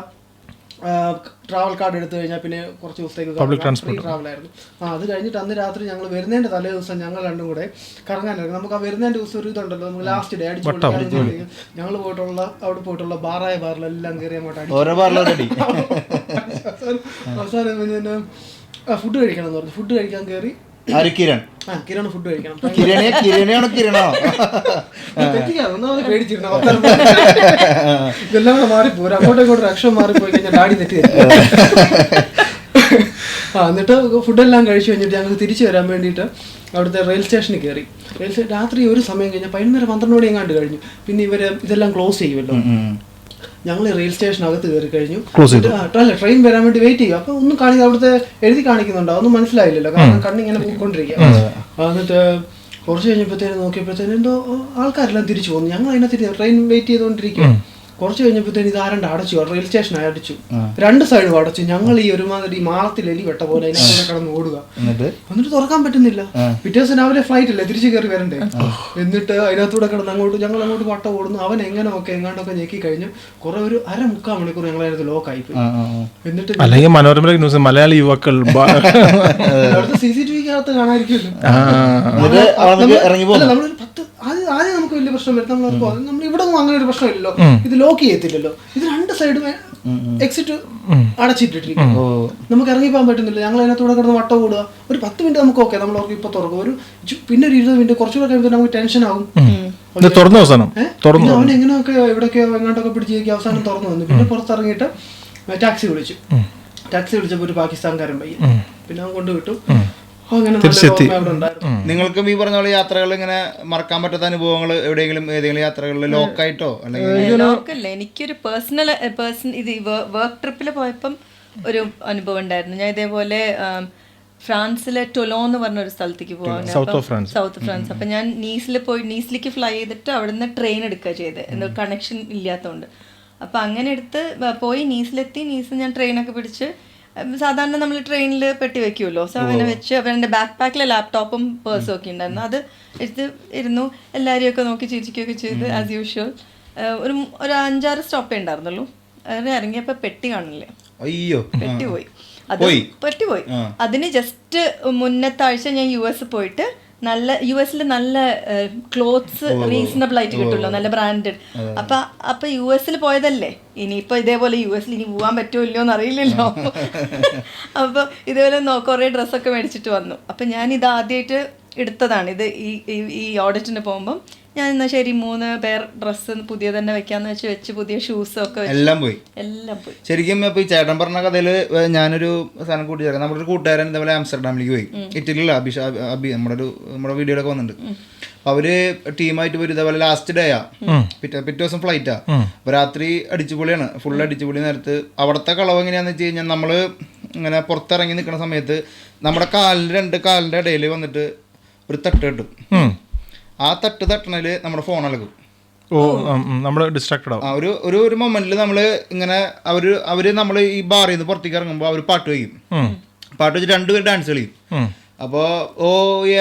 ട്രാവൽ കാർഡ് എടുത്തു കഴിഞ്ഞാൽ പിന്നെ കുറച്ച് ദിവസത്തേക്ക് ഫ്രീ ട്രാവൽ ആയിരുന്നു. അത് കഴിഞ്ഞിട്ട് അന്ന് രാത്രി ഞങ്ങൾ വരുന്നതിന്റെ തലേ ദിവസം ഞങ്ങൾ രണ്ടും കൂടെ കറങ്ങാനായിരുന്നു. നമുക്ക് ആ വരുന്നതിന്റെ ദിവസം ഒരു ഇതുണ്ടല്ലോ, നമുക്ക് ലാസ്റ്റ് ഡേ അടിച്ചു ഞങ്ങൾ അവിടെ പോയിട്ടുള്ള ബാറിലെല്ലാം കയറി അങ്ങോട്ട് അവസാനം പിന്നെ ഫുഡ് കഴിക്കണം എന്ന് പറഞ്ഞു. ഫുഡ് കഴിക്കാൻ കയറി. കിരണ ഫുഡ് കഴിക്കണം. ഇതെല്ലാം കൂടെ മാറിപ്പോരും. അങ്ങോട്ടും ഇങ്ങോട്ടും അക്ഷരം മാറിപ്പോയി കഴിഞ്ഞാൽ ഡാഡി തെറ്റി. എന്നിട്ട് ഫുഡെല്ലാം കഴിച്ചു കഴിഞ്ഞിട്ട് ഞങ്ങൾ തിരിച്ചു വരാൻ വേണ്ടിയിട്ട് അവിടുത്തെ റെയിൽ സ്റ്റേഷനിൽ കയറി. രാത്രി ഒരു സമയം കഴിഞ്ഞാൽ 11-12 മണി എങ്ങാണ്ട് കഴിഞ്ഞു. പിന്നെ ഇതെല്ലാം ക്ലോസ് ചെയ്യുമല്ലോ. ഞങ്ങൾ റെയിൽ സ്റ്റേഷനകത്ത് കയറി കഴിഞ്ഞു. ട്രെയിൻ വരാൻ വേണ്ടി വെയിറ്റ് ചെയ്യും. അപ്പൊ ഒന്നും കാണിക്കുക, അവിടുത്തെ എഴുതി കാണിക്കുന്നുണ്ടോ ഒന്നും മനസ്സിലായില്ലല്ലോ, കാരണം കണ്ണിങ്ങനെ പോയിക്കൊണ്ടിരിക്കുക. എന്നിട്ട് കുറച്ച് കഴിഞ്ഞപ്പോഴത്തേനും നോക്കിയപ്പോഴത്തേനും എന്തോ ആൾക്കാരെല്ലാം തിരിച്ചു പോകുന്നു. ഞങ്ങൾ അതിനകത്ത് ട്രെയിൻ വെയിറ്റ് ചെയ്തുകൊണ്ടിരിക്കുക. കുറച്ച് കഴിഞ്ഞപ്പോഴത്തേനും ഇത് ആരണ്ട് അടച്ചു, റെയിൽ സ്റ്റേഷൻ അടച്ചു. 2 സൈഡും അടച്ചു. ഞങ്ങൾ ഈ ഒരുമാതിരി മാളത്തിൽ എലി വെട്ട പോലെ അതിനകത്ത് കിടന്ന് ഓടുക. എന്നിട്ട് തുറക്കാൻ പറ്റുന്നില്ല. പിറ്റേ ദിവസം രാവിലെ ഫ്ലൈറ്റ് അല്ലേ, തിരിച്ചു കയറി വരണ്ടേ. എന്നിട്ട് അതിനകത്തൂടെ കിടന്ന് ഞങ്ങൾ അങ്ങോട്ട് വട്ട ഓടുന്നു. അവൻ എങ്ങാണ്ടൊക്കെ ഞെക്കി കഴിഞ്ഞു. കുറെ ഒരു 1/2-3/4 മണിക്കൂർ ഞങ്ങൾ അതിനകത്ത് ലോക്കായി പോയി. എന്നിട്ട് അല്ലെങ്കിൽ മനോരമ ന്യൂസ് മലയാളി യുവാക്കൾ അവിടുത്തെ CCTV-ക്കകത്ത് കാണാതിരിക്കുമല്ലോ. നമ്മളൊരു 10 ആദ്യം നമുക്ക് വലിയ പ്രശ്നം വരും. നമ്മൾ ഇവിടെ ഒന്നും അങ്ങനെ ഒരു പ്രശ്നമില്ലല്ലോ, ഇത് ലോക്ക് ചെയ്യത്തില്ലല്ലോ. ഇത് 2 സൈഡും എക്സിറ്റ് അടച്ചിട്ടിരിക്കും. നമുക്ക് ഇറങ്ങിപ്പോകാൻ പറ്റുന്നില്ല. ഞങ്ങൾ അതിനകത്തൂടെ കിടന്ന് വട്ടം കൂടുക. ഒരു 10 മിനിറ്റ് നമുക്ക് ഓക്കെ, നമ്മൾ ഇപ്പൊ തുറക്കും. പിന്നെ ഒരു 20 മിനിറ്റ് കുറച്ചുകൂടെ കഴിയുമ്പോൾ നമുക്ക് ടെൻഷൻ ആവും. അവൻ എങ്ങനെയൊക്കെ എവിടെയൊക്കെയോ എങ്ങോട്ടൊക്കെ പിടിച്ചേക്ക് അവസാനം തുറന്നു വന്നു. പിന്നെ പുറത്തിറങ്ങിയിട്ട് ടാക്സി വിളിച്ചപ്പോൾ ഒരു പാകിസ്ഥാൻകാരൻ പയ്യൻ. പിന്നെ അവൻ കൊണ്ടുവിട്ടു. നിങ്ങൾക്കും ഈ പറഞ്ഞ പോലെ യാത്രകൾ ഇങ്ങനെ മറക്കാൻ പറ്റാത്ത അനുഭവങ്ങൾ എവിടെയെങ്കിലും ഏതെങ്കിലും യാത്രകളിൽ ലോക്കായിട്ടോ അല്ലെങ്കിൽ? ലോക്കല്ല, എനിക്കൊരു പേഴ്സണൽ ഇത് വർക്ക് ട്രിപ്പിൽ പോയപ്പം ഒരു അനുഭവം ഉണ്ടായിരുന്നു. ഞാൻ ഇതേപോലെ ഫ്രാൻസിലെ ടൊലോ എന്ന് പറഞ്ഞ ഒരു സ്ഥലത്തേക്ക് പോകാൻ, സൗത്ത് ഫ്രാൻസ്. അപ്പം ഞാൻ നീസിലേക്ക് ഫ്ലൈ ചെയ്തിട്ട് അവിടുന്ന് ട്രെയിൻ എടുക്കുക ചെയ്തത്, എന്തോ കണക്ഷൻ ഇല്ലാത്തതുകൊണ്ട്. അപ്പം അങ്ങനെ എടുത്ത് പോയി നീസിലെത്തി. ഞാൻ ട്രെയിനൊക്കെ പിടിച്ച്, സാധാരണ നമ്മൾ ട്രെയിനിൽ പെട്ടി വെക്കുമല്ലോ, സോ അങ്ങനെ വെച്ച് അവരുടെ ബാക്ക് പാക്കിലെ ലാപ്ടോപ്പും പേഴ്സും ഒക്കെ ഉണ്ടായിരുന്നു. അത് എടുത്ത് ഇരുന്നു, എല്ലാവരെയൊക്കെ നോക്കി ചിരിക്കുകയൊക്കെ ചെയ്ത് ആസ് യൂഷ്വൽ. ഒരു 5-6 സ്റ്റോപ്പേ ഉണ്ടായിരുന്നുള്ളൂ. അങ്ങനെ ഇറങ്ങിയപ്പോൾ പെട്ടി കാണില്ല. പെട്ടി പോയി. അതിന് ജസ്റ്റ് മുന്നത്തെ ആഴ്ച ഞാൻ US പോയിട്ട് യുഎസിൽ നല്ല ക്ലോത്ത്സ് റീസണബിൾ ആയിട്ട് കിട്ടുമല്ലോ, നല്ല ബ്രാൻഡഡ്. അപ്പൊ US പോയതല്ലേ, ഇനിയിപ്പോ ഇതേപോലെ US ഇനി പോകാൻ പറ്റുമോ ഇല്ലയോ എന്ന് അറിയില്ലല്ലോ. അപ്പൊ ഇതേപോലെ കുറെ ഡ്രസ്സൊക്കെ മേടിച്ചിട്ട് വന്നു. അപ്പൊ ഞാൻ ഇത് ആദ്യമായിട്ട് എടുത്തതാണ്. ഇത് ഈ ഓഡിറ്റിന് പോകുമ്പം ഞാൻ എന്നാൽ ശരി 3 പേർ ഡ്രസ്സ് പുതിയ തന്നെ വെക്കാന്ന് വെച്ച് പുതിയ ഷൂസും ഒക്കെ എല്ലാം പോയി. ശരിക്കും ഇപ്പൊ ഈ ചേട്ടൻ പറഞ്ഞ കഥയില് ഞാനൊരു സാധനം കൂട്ടി ചേർക്കാം. നമ്മുടെ ഒരു കൂട്ടുകാരൻ ഇതേപോലെ ആംസ്റ്റർഡാമിലേക്ക് പോയി. ഇറ്റലിയിലെ നമ്മുടെ വീഡിയോയിലൊക്കെ വന്നിട്ടുണ്ട്. അവര് ടീമായിട്ട് പോയി. ഇതേപോലെ ലാസ്റ്റ് ഡേയാ, പിറ്റേ ദിവസം ഫ്ലൈറ്റാ. അപ്പൊ രാത്രി അടിച്ചുപൊളിയാണ്, ഫുൾ അടിച്ചുപൊളി. നേരത്ത് അവിടുത്തെ കളവ് എങ്ങനെയാന്ന് വെച്ച് കഴിഞ്ഞാൽ നമ്മള് ഇങ്ങനെ പുറത്തിറങ്ങി നിൽക്കുന്ന സമയത്ത് നമ്മുടെ 2 കാലിന്റെ ഇടയിൽ വന്നിട്ട് ഒരു തട്ട് കിട്ടും. ആ തട്ടണല് നമ്മുടെ ഫോൺ അലക്കും. നമ്മള് ഡിസ്ട്രാക്റ്റഡ് ആവും. ഒരു മൊമെന്റിൽ നമ്മള് ഇങ്ങനെ അവര് നമ്മൾ ഈ ബാറിൽ നിന്ന് പുറത്തേക്ക് ഇറങ്ങുമ്പോൾ അവർ പാട്ട് വയ്ക്കും. പാട്ട് വെച്ച് രണ്ടുപേർ ഡാൻസ് കളിക്കും. അപ്പോൾ ഓ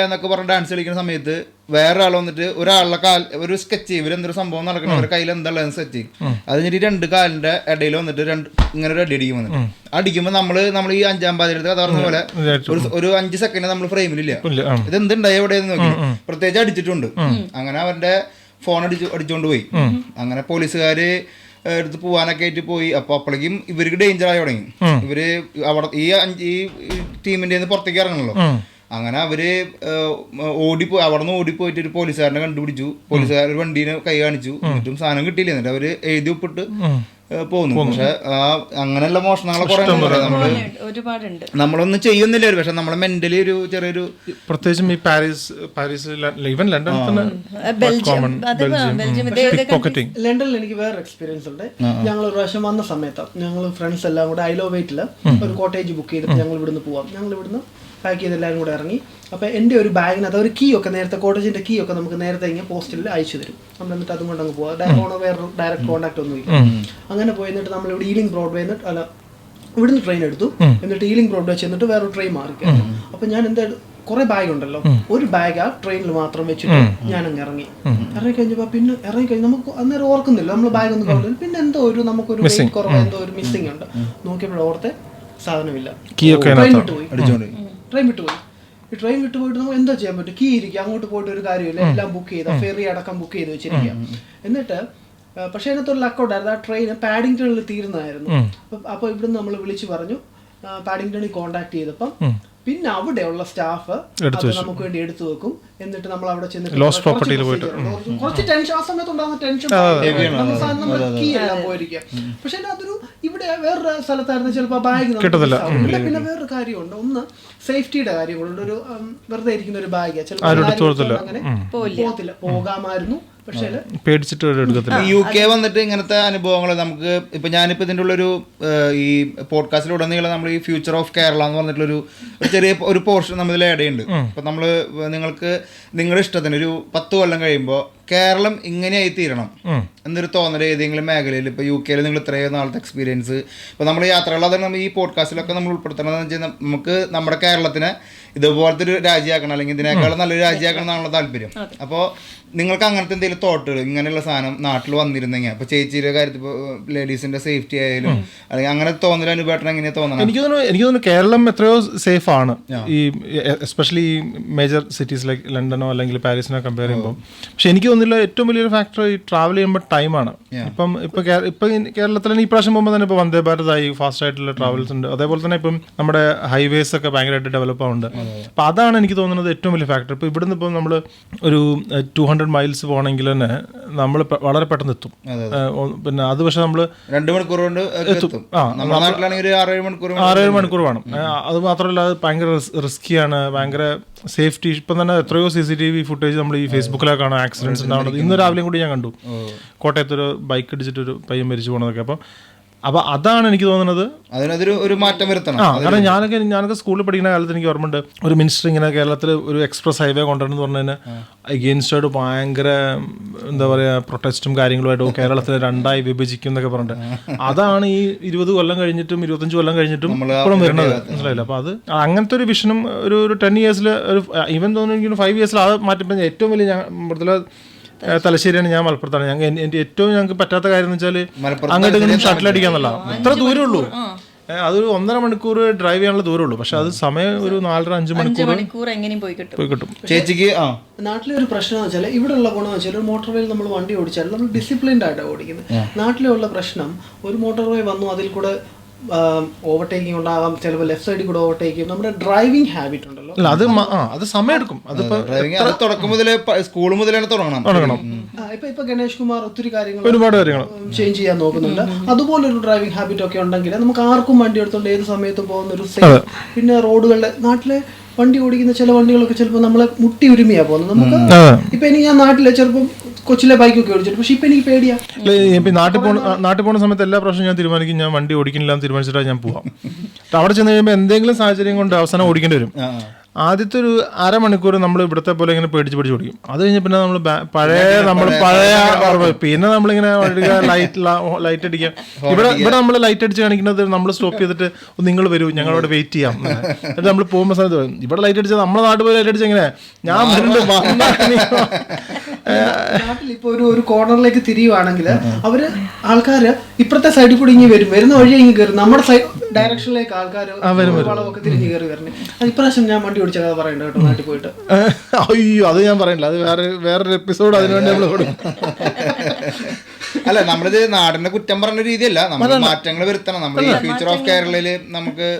എന്നൊക്കെ പറഞ്ഞ് ഡാൻസ് കളിക്കുന്ന സമയത്ത് വേറെ ആൾ വന്നിട്ട് ഒരാളുടെ ഒരു സ്കെച്ച് ചെയ്യും. ഇവരെന്തൊരു സംഭവം നടക്കണം, അവരുടെ കയ്യിൽ എന്താ ഉള്ളത് സ്കെച്ച് ചെയ്യും. അത് കഴിഞ്ഞിട്ട് രണ്ട് കാലിന്റെ ഇടയിൽ വന്നിട്ട് ഇങ്ങനെ ഒരു അടിക്കും. വന്നിട്ട് അടിക്കുമ്പോൾ നമ്മൾ ഈ 5-ാം പാതിരത്തെ കഥ പറഞ്ഞ പോലെ ഒരു 5 സെക്കൻഡ് നമ്മൾ ഫ്രെയിമിലില്ല, ഇത് എന്തുണ്ടായി എവിടെയെന്ന് നോക്കി. പ്രത്യേകിച്ച് അടിച്ചിട്ടുണ്ട്. അങ്ങനെ അവരുടെ ഫോൺ അടിച്ചുകൊണ്ട് പോയി. അങ്ങനെ പോലീസുകാര് എടുത്ത് പോവാനൊക്കെ ആയിട്ട് പോയി. അപ്പൊ അപ്പോഴേക്കും ഇവർക്ക് ഡേഞ്ചർ ആയി തുടങ്ങി. ഇവര് അവിടെ ഈ ടീമിന്റെ പുറത്തേക്ക് ഇറങ്ങണല്ലോ. അങ്ങനെ അവര് ഓടിപ്പോയി. അവിടെ നിന്ന് ഓടിപ്പോയിട്ട് ഒരു പോലീസുകാരനെ കണ്ടുപിടിച്ചു. പോലീസുകാർ ഒരു വണ്ടീനെ കൈ കാണിച്ചു. എന്നിട്ടും സാധനം കിട്ടിയില്ല. എന്നിട്ട് അവര് എഴുതി ഒപ്പിട്ട് പോകുന്നു. പക്ഷെ അങ്ങനെയുള്ള മോഷണങ്ങളെ കുറെ നമ്മളൊന്നും ചെയ്യുന്നില്ല. പക്ഷെ നമ്മളെ മെന്റലി ഒരു ചെറിയൊരു, പ്രത്യേകിച്ചും ഈ പാരീസ് ഈവൻ ലണ്ടൻ ലണ്ടനിൽ എനിക്ക് വേറെ എക്സ്പീരിയൻസ് ഉണ്ട്. ഞങ്ങൾ ഒരു പ്രാവശ്യം വന്ന സമയത്ത് ഞങ്ങൾ ഫ്രണ്ട്സ് എല്ലാം കൂടെ ഐലോവേറ്റിൽ ഒരു കോട്ടേജ് ബുക്ക് ചെയ്തിട്ട് ഞങ്ങൾ ഇവിടുന്ന് പോവാം. ഞങ്ങൾ ഇവിടുന്ന് പാക്ക് ചെയ്ത് എല്ലാവരും കൂടെ ഇറങ്ങി. അപ്പോൾ എൻ്റെ ഒരു ബാഗിനകത്ത് ഒരു കീ ഒക്കെ നേരത്തെ കോട്ടേജിൻ്റെ കീ ഒക്കെ നമുക്ക് നേരത്തെ ഇങ്ങനെ പോസ്റ്റിൽ അയച്ചു തരും. നമ്മൾ എന്നിട്ട് അതും കൊണ്ട് അങ്ങ് പോവാം. വേറെ ഡയറക്റ്റ് കോൺടാക്ട് ഒന്നും ഇല്ല. അങ്ങനെ പോയി എന്നിട്ട് നമ്മൾ ഇവിടെ ഈലിംഗ് ബ്രോഡ്വേ ഇവിടുന്ന് ട്രെയിൻ എടുത്തു. എന്നിട്ട് ഈലിംഗ് ബ്രോഡ്വേ ചെന്നിട്ട് വേറെ ട്രെയിൻ മാറി. അപ്പോൾ ഞാൻ എന്താ കുറെ ബാഗ് ഉണ്ടല്ലോ, ഒരു ബാഗ് ആ ട്രെയിനിൽ മാത്രം വെച്ചിട്ട് ഞാൻ അങ്ങ് ഇറങ്ങിക്കഴിഞ്ഞപ്പോൾ പിന്നെ ഇറങ്ങിക്കഴിഞ്ഞ് നമുക്ക് അന്നേരം ഓർക്കുന്നില്ല നമ്മൾ ബാഗ് ഒന്നും കണ്ടില്ല. പിന്നെ എന്തോ ഒരു നമുക്കൊരു വെയിറ്റ് കുറവ്, എന്തോ ഒരു മിസ്സിംഗ് ഉണ്ട്. നോക്കിയപ്പോൾ ഓർത്തെ സാധനമില്ല. ട്രെയിൻ വിട്ടുപോയി. ഈ ട്രെയിൻ വിട്ടുപോയിട്ട് നമുക്ക് എന്താ ചെയ്യാൻ പറ്റും? കീ ഇരിക്കുക, അങ്ങോട്ട് പോയിട്ട് ഒരു കാര്യമില്ല. എല്ലാം ബുക്ക് ചെയ്ത ഫെറി അടക്കം ബുക്ക് ചെയ്ത് വെച്ചിരിക്കുക. എന്നിട്ട് പക്ഷെ അതിനകത്തൊരു ലക്കൗട്ടായിരുന്നു. ആ ട്രെയിൻ പാഡിങ്ടണിൽ തീരുന്നതായിരുന്നു. അപ്പോൾ ഇവിടുന്ന് നമ്മൾ വിളിച്ചു പറഞ്ഞു. പാഡിങ്ടണിൽ കോൺടാക്ട് ചെയ്തപ്പം പിന്നെ അവിടെയുള്ള സ്റ്റാഫ് നമുക്ക് വേണ്ടി എടുത്തു വെക്കും. എന്നിട്ട് നമ്മൾ അവിടെ ചെന്നിട്ട് കുറച്ച് ടെൻഷൻ, ആ സമയത്ത് ഉണ്ടാകുന്ന ടെൻഷൻ കീ എല്ലാം പോയിരിക്കുക. പക്ഷെ അതൊരു ഇവിടെ വേറൊരു സ്ഥലത്തായിരുന്നു ചിലപ്പോൾ ബാഗ് കിട്ടത്തില്ല. പിന്നെ വേറൊരു കാര്യമുണ്ട്, ഒന്ന് സേഫ്റ്റിയുടെ കാര്യങ്ങളുണ്ട്. ഒരു വെറുതെ ഇരിക്കുന്ന ഒരു ബാഗ് ചിലപ്പോൾ അങ്ങനെ പോകത്തില്ല, പോകാമായിരുന്നു. പേടിച്ചിട്ട് UK വന്നിട്ട് ഇങ്ങനത്തെ അനുഭവങ്ങൾ നമുക്ക് ഇപ്പൊ ഞാനിപ്പോ ഇതിൻ്റെ ഉള്ളൊരു ഈ പോഡ്കാസ്റ്റിലുടനീളം നമ്മൾ ഈ ഫ്യൂച്ചർ ഓഫ് കേരള എന്ന് പറഞ്ഞിട്ടുള്ളൊരു ചെറിയ ഒരു പോർഷൻ നമ്മൾ ആഡ് ചെയ്യുന്നുണ്ട്. അപ്പൊ നമ്മള് നിങ്ങൾക്ക് നിങ്ങളുടെ ഇഷ്ടത്തിന് ഒരു 10 കൊല്ലം കഴിയുമ്പോൾ കേരളം ഇങ്ങനെയായി തീരണം എന്നൊരു തോന്നൽ ഏതെങ്കിലും മേഖലയിൽ, ഇപ്പോൾ UK നിങ്ങൾ ഇത്രയും നാളത്തെ എക്സ്പീരിയൻസ്, ഇപ്പോൾ നമ്മൾ യാത്രകൾ അതാണ് നമ്മൾ ഈ പോഡ്കാസ്റ്റിലൊക്കെ നമ്മൾ ഉൾപ്പെടുത്തണമെന്ന് വെച്ചാൽ നമുക്ക് നമ്മുടെ കേരളത്തിനെ ഇതുപോലത്തെ ഒരു രാജ്യമാക്കണം, അല്ലെങ്കിൽ ഇതിനേക്കാളും നല്ലൊരു രാജ്യമാക്കണം എന്നാണല്ലോ താല്പര്യം. അപ്പോൾ നിങ്ങൾക്ക് അങ്ങനത്തെ എന്തെങ്കിലും തോട്ടുകൾ ഇങ്ങനെയുള്ള സാധനം നാട്ടിൽ വന്നിരുന്നെങ്കിൽ, ഇപ്പോൾ ചേച്ചിയുടെ കാര്യത്തിൽ ഇപ്പോൾ ലേഡീസിൻ്റെ സേഫ്റ്റി ആയാലും അല്ലെങ്കിൽ അങ്ങനെ തോന്നൽ അനുഭവം എങ്ങനെയാണ് തോന്നണം? എനിക്ക് തോന്നുന്നു കേരളം എത്രയോ സേഫ് ആണ്, ഈ എസ്പെഷ്യലി ഈ മേജർ സിറ്റീസ് ലൈക്ക് ലണ്ടനോ അല്ലെങ്കിൽ പാരീസിനോ കമ്പയർ ചെയ്യുമ്പോൾ. പക്ഷെ എനിക്ക് തോന്നുന്നില്ല ഏറ്റവും വലിയൊരു ഫാക്ടർ ഈ ട്രാവൽ ചെയ്യുമ്പോൾ ടൈമാണ്. ഇപ്പം കേരളത്തിൽ ഈ പ്രാവശ്യം പോകുമ്പോൾ തന്നെ ഇപ്പോൾ വന്ദേ ഭാരതായി, ഫാസ്റ്റ് ആയിട്ടുള്ള ട്രാവൽസ് ഉണ്ട്. അതേപോലെ തന്നെ ഇപ്പം നമ്മുടെ ഹൈവേസ് ഒക്കെ ഭയങ്കരമായിട്ട് ഡെവലപ്പ് ആവുന്നുണ്ട്. അപ്പം അതാണ് എനിക്ക് തോന്നുന്നത് ഏറ്റവും വലിയ ഫാക്ടർ. ഇപ്പോൾ ഇവിടുന്ന് ഇപ്പോൾ നമ്മൾ ഒരു 200 മൈൽസ് പോകണമെങ്കിൽ തന്നെ നമ്മൾ വളരെ പെട്ടെന്ന് എത്തും. പിന്നെ അത് പക്ഷെ നമ്മൾ 2 മണിക്കൂർ കൊണ്ട് എത്തും. 6-7 മണിക്കൂർ വേണം. അത് മാത്രമല്ല അത് ഭയങ്കര റിസ്കിയാണ്, ഭയങ്കര സേഫ്റ്റി. ഇപ്പം തന്നെ എത്രയോ CCTV ഫുട്ടേജ് നമ്മൾ ഈ ഫേസ്ബുക്കിലൊക്കെ കാണാം ആക്സിഡൻസ് ഉണ്ടാവുന്നത്. ഇന്ന് രാവിലെയും കൂടി ഞാൻ കണ്ടു കോട്ടയത്തൊരു ബൈക്ക് ഇടിച്ചിട്ടൊരു പയ്യൻ മരിച്ചു പോകണതൊക്കെ. അപ്പം അതാണ് എനിക്ക് തോന്നുന്നത് അതിനൊരു മാറ്റം വരുത്തണം. കാരണം ഞാനൊക്കെ സ്കൂളിൽ പഠിക്കുന്ന കാലത്ത് എനിക്ക് ഓർമ്മയുണ്ട്, ഒരു മിനിസ്റ്റർ ഇങ്ങനെ കേരളത്തിൽ ഒരു എക്സ്പ്രസ് ഹൈവേ കൊണ്ടുവരണമെന്ന് പറഞ്ഞതിന് അഗെയിൻസ്റ്റായിട്ട് ഭയങ്കര എന്താ പറയുക പ്രൊട്ടസ്റ്റും കാര്യങ്ങളുമായിട്ട് കേരളത്തിൽ 2ആയി വിഭജിക്കും എന്നൊക്കെ പറഞ്ഞിട്ട്. അതാണ് ഈ 20 കൊല്ലം കഴിഞ്ഞിട്ടും 25 കൊല്ലം കഴിഞ്ഞിട്ടും ഇപ്പോഴും വരുന്നത്, മനസ്സിലായില്ല. അപ്പോൾ അത് അങ്ങനത്തെ ഒരു വിഷനും ഒരു 10 ഇയേഴ്സിൽ ഒരു ഈവൻ തോന്നുന്നു 5 ഇയേഴ്സിൽ അത് മാറ്റിപ്പോൾ ഏറ്റവും വലിയ മൃദുല തലശ്ശേരിയാണ്, ഞാൻ മലപ്പുറത്താണ്. എൻ്റെ ഏറ്റവും ഞങ്ങൾക്ക് പറ്റാത്ത കാര്യം എന്ന് വെച്ചാൽ അങ്ങോട്ട് ഇങ്ങോട്ടും ഷട്ടിൽ അടിക്കാന്നല്ല, ഇത്ര ദൂരമേ ഉള്ളൂ. അതൊരു 1.5 മണിക്കൂർ ഡ്രൈവ് ചെയ്യാനുള്ള ദൂരമുള്ളൂ. പക്ഷെ അത് സമയം ഒരു 4-5 മണിക്കൂർ എങ്ങനെയും പോയി കിട്ടും. ചേച്ചിക്ക് നാട്ടിലെ ഒരു പ്രശ്നം എന്ന് വെച്ചാൽ ഇവിടെയുള്ള ഗുണം വെച്ചാൽ ഒരു മോട്ടോർ വേയിൽ നമ്മൾ വണ്ടി ഓടിച്ചാൽ നമ്മൾ ഡിസിപ്ലിൻഡ് ആയിട്ടാണ് ഓടിക്കുന്നത്. നാട്ടിലെ ഉള്ള പ്രശ്നം ഒരു മോട്ടോർ വേ വന്നു, അതിൽ കൂടെ ഓവർടേക്കിംഗ് ഉണ്ടാകാം, ചിലപ്പോൾ ലെഫ്റ്റ് സൈഡിൽ കൂടെ ഓവർടേക്ക് ചെയ്യും. നമ്മുടെ ഡ്രൈവിംഗ് ഹാബിറ്റ് ഉണ്ടല്ലോ, അത് സമയം എടുക്കും. തുടക്കം മുതലേ സ്കൂൾ മുതലേ തുടങ്ങണം. ഇപ്പൊ ഗണേഷ് കുമാർ ഒത്തിരി ഒരുപാട് കാര്യങ്ങൾ ചേഞ്ച് ചെയ്യാൻ നോക്കുന്നുണ്ട്. അതുപോലൊരു ഡ്രൈവിംഗ് ഹാബിറ്റ് ഒക്കെ ഉണ്ടെങ്കിൽ നമുക്ക് ആർക്കും വണ്ടി എടുത്തോണ്ട് ഏത് സമയത്തും പോകുന്ന ഒരു സേഫ്. പിന്നെ റോഡുകളിലെ നാട്ടിലെ വണ്ടി ഓടിക്കുന്ന ചില വണ്ടികളൊക്കെ ചിലപ്പോൾ നമ്മളെ മുട്ടി ഉരുമിയാ പോകുന്നത്. നമുക്ക് ഇപ്പൊ എനിക്ക് ഞാൻ നാട്ടിലെ ചിലപ്പം കൊച്ചിലെ ബൈക്കൊക്കെ ഓടിച്ചിട്ട്, പക്ഷെ ഇപ്പൊ എനിക്ക് പേടിയാ. നാട്ടിൽ പോകുന്ന സമയത്ത് എല്ലാ പ്രാവശ്യം ഞാൻ തീരുമാനിക്കും ഞാൻ വണ്ടി ഓടിക്കുന്നില്ല എന്ന് തീരുമാനിച്ചിട്ടാണ് ഞാൻ പോവാം. അവിടെ ചെന്ന് കഴിയുമ്പോൾ എന്തെങ്കിലും സാഹചര്യം കൊണ്ട് അവസാനം ഓടിക്കേണ്ടി വരും. ആദ്യത്തെ ഒരു അരമണിക്കൂർ നമ്മൾ ഇവിടുത്തെ പോലെ ഇങ്ങനെ പേടിച്ച് പിടിച്ച് ഓടിക്കും. അത് കഴിഞ്ഞ പിന്നെ നമ്മൾ പഴയ പിന്നെ നമ്മളിങ്ങനെ ലൈറ്റ് അടിക്കാം. ഇവിടെ നമ്മൾ ലൈറ്റ് അടിച്ച് കാണിക്കുന്നത് നമ്മൾ സ്റ്റോപ്പ് ചെയ്തിട്ട് നിങ്ങൾ വരൂ ഞങ്ങളവിടെ വെയിറ്റ് ചെയ്യാം എന്നിട്ട് നമ്മൾ പോകുമ്പോൾ സമയത്ത് ഇവിടെ ലൈറ്റ് അടിച്ചാൽ നമ്മളെ നാട്ടിൽ പോയി ലൈറ്റ് അടിച്ച് എങ്ങനെ ഞാൻ നാട്ടിൽ ഇപ്പൊ ഒരു കോർണറിലേക്ക് തിരിയുവാണെങ്കിൽ അവര് ആൾക്കാര് ഇപ്പുറത്തെ സൈഡിൽ കൂടി ഇങ്ങനെ വരുന്ന വഴി ഇങ്ങനെ കയറും, നമ്മുടെ സൈഡ് ഡയറക്ഷനിലേക്ക് ആൾക്കാർ വളവൊക്കെ തിരിഞ്ഞ് കയറി വരണേ. അത് ഇപ്രാവശ്യം ഞാൻ വണ്ടി ഓടിച്ച കഥ പറയണ്ട കേട്ടോ നാട്ടിൽ പോയിട്ട്. അയ്യോ അത് ഞാൻ പറയണില്ല, അത് വേറൊരു എപ്പിസോഡ് അതിനുവേണ്ടി നമ്മൾ കൊടുക്കും. അല്ല, നമ്മളിത് നാടിന്റെ കുറ്റം പറഞ്ഞ രീതിയല്ല, നമ്മൾ മാറ്റങ്ങൾ വരുത്തണം. നമ്മൾ ഈ ഫ്യൂച്ചർ ഓഫ് കേരളയില് നമുക്ക്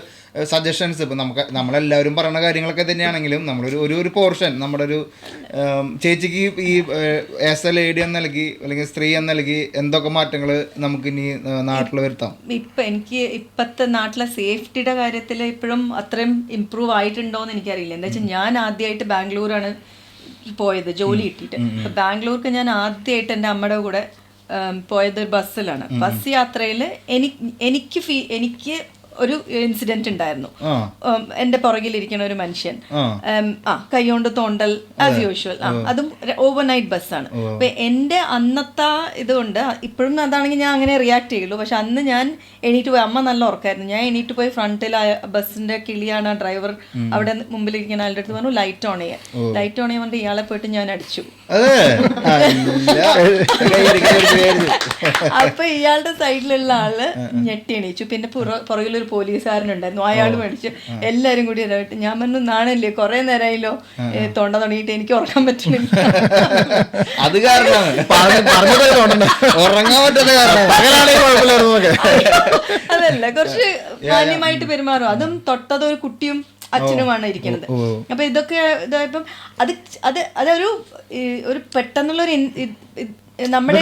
സജഷൻസ് ഇപ്പം നമ്മളെല്ലാവരും പറയുന്ന കാര്യങ്ങളൊക്കെ തന്നെയാണെങ്കിലും നമ്മളൊരു പോർഷൻ നമ്മുടെ ഒരു ചേച്ചിക്ക് ഈ ആസ് എ ലേഡി എന്ന് നൽകി അല്ലെങ്കിൽ സ്ത്രീ എന്ന് നൽകി എന്തൊക്കെ മാറ്റങ്ങൾ നമുക്ക് ഇനി നാട്ടിൽ വരുത്താം? ഇപ്പം എനിക്ക് ഇപ്പോഴത്തെ നാട്ടിലെ സേഫ്റ്റിയുടെ കാര്യത്തിൽ ഇപ്പോഴും അത്രയും ഇമ്പ്രൂവ് ആയിട്ടുണ്ടോ എന്ന് എനിക്കറിയില്ല. എന്താ വെച്ചാൽ ഞാൻ ആദ്യമായിട്ട് ബാംഗ്ലൂരാണ് പോയത് ജോലി കിട്ടിയിട്ട്. അപ്പം ബാംഗ്ലൂർക്ക് ഞാൻ ആദ്യമായിട്ട് എൻ്റെ അമ്മയുടെ കൂടെ പോയത് ബസ്സിലാണ്. ബസ് യാത്രയിൽ എനിക്ക് ഒരു ഇൻസിഡന്റ് ഉണ്ടായിരുന്നു. എന്റെ പുറകിലിരിക്കുന്ന ഒരു മനുഷ്യൻ കൈകൊണ്ട് തോണ്ടൽ ആസ് യൂഷ്വൽ, അതും ഓവർനൈറ്റ് ബസ്സാണ്. അപ്പൊ എന്റെ അന്നത്തെ ഇതുകൊണ്ട് ഇപ്പോഴും അതാണെങ്കിൽ ഞാൻ അങ്ങനെ റിയാക്ട് ചെയ്യുള്ളൂ. പക്ഷെ അന്ന് ഞാൻ എണീറ്റ് പോയി, അമ്മ നല്ല ഉറക്കായിരുന്നു, ഞാൻ എണീറ്റ് പോയി ഫ്രണ്ടിൽ ബസ്സിന്റെ കിളിയാണ് ഡ്രൈവർ അവിടെ മുമ്പിലിരിക്കുന്ന ആളുടെ അടുത്ത് പറഞ്ഞു ലൈറ്റ് ഓൺ ചെയ്യാൻ. ലൈറ്റ് ഓൺ ചെയ്യാൻ പറഞ്ഞിട്ട് ഇയാളെ പോയിട്ട് ഞാൻ അടിച്ചു. അപ്പൊ ഇയാളുടെ സൈഡിലുള്ള ആള് ഞെട്ടി എണീച്ചു. പിന്നെ പുറകിലൊരു പോലീസുകാരനുണ്ടായിരുന്നു, അയാൾ മേടിച്ചു. എല്ലാരും കൂടി ഇതായിട്ട് ഞാൻ പറഞ്ഞു നാണല്ലേ കുറെ നേരമായില്ലോ തൊണ്ട തുടങ്ങിയിട്ട് എനിക്ക് ഉറക്കാൻ പറ്റുന്നില്ല. അത് കാരണം അതല്ല, കുറച്ച് മാന്യമായിട്ട് പെരുമാറും. അതും തൊട്ടതൊരു കുട്ടിയും അച്ഛനുമാണ് ഇരിക്കുന്നത്. അപ്പൊ ഇതൊക്കെ ഇതായപ്പം അതൊരു പെട്ടെന്നുള്ളൊരു നമ്മുടെ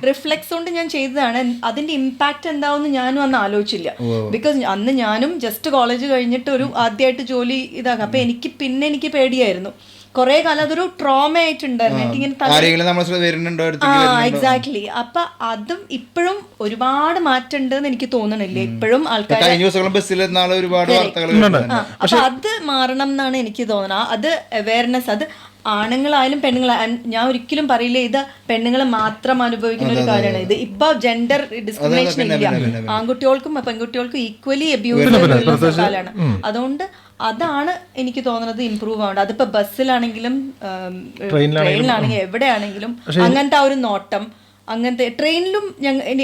റിഫ്ലെക്സ് കൊണ്ട് ഞാൻ ചെയ്തതാണ്. അതിന്റെ ഇമ്പാക്ട് എന്താവെന്ന് ഞാനും അന്ന് ആലോചിച്ചില്ല. ബിക്കോസ് അന്ന് ഞാനും ജസ്റ്റ് കോളേജ് കഴിഞ്ഞിട്ട് ഒരു ആദ്യമായിട്ട് ജോലി ഇതാക്കാം. അപ്പൊ എനിക്ക് പേടിയായിരുന്നു കൊറേ കാലം. അതൊരു ട്രോമ ആയിട്ടുണ്ടായിരുന്നു എനിക്കിങ്ങനെ. എക്സാക്ട്ലി. അപ്പൊ അതും ഇപ്പോഴും ഒരുപാട് മാറ്റം ഉണ്ടെന്ന് എനിക്ക് തോന്നണില്ലേ. ഇപ്പോഴും ആൾക്കാർ അപ്പൊ അത് മാറണം എന്നാണ് എനിക്ക് തോന്നുന്നത്. അത് അവയർനെസ്, അത് ആണുങ്ങളായാലും പെണ്ണുങ്ങളായാലും ഞാൻ ഒരിക്കലും പറയില്ല ഇത് പെണ്ണുങ്ങൾ മാത്രം അനുഭവിക്കുന്ന ഒരു കാര്യമാണ്. ഇത് ഇപ്പൊ ജെൻഡർ ഡിസ്ക്രിമിനേഷൻ ഇല്ല, ആൺകുട്ടികൾക്കും പെൺകുട്ടികൾക്കും ഈക്വലി അബ്യൂസ് കാലാണ്. അതുകൊണ്ട് അതാണ് എനിക്ക് തോന്നുന്നത് ഇമ്പ്രൂവ് ആവേണ്ടത്. അതിപ്പോ ബസ്സിലാണെങ്കിലും ട്രെയിനിലാണെങ്കിലും എവിടെയാണെങ്കിലും അങ്ങനത്തെ ആ ഒരു നോട്ടം. അങ്ങനത്തെ ട്രെയിനിലും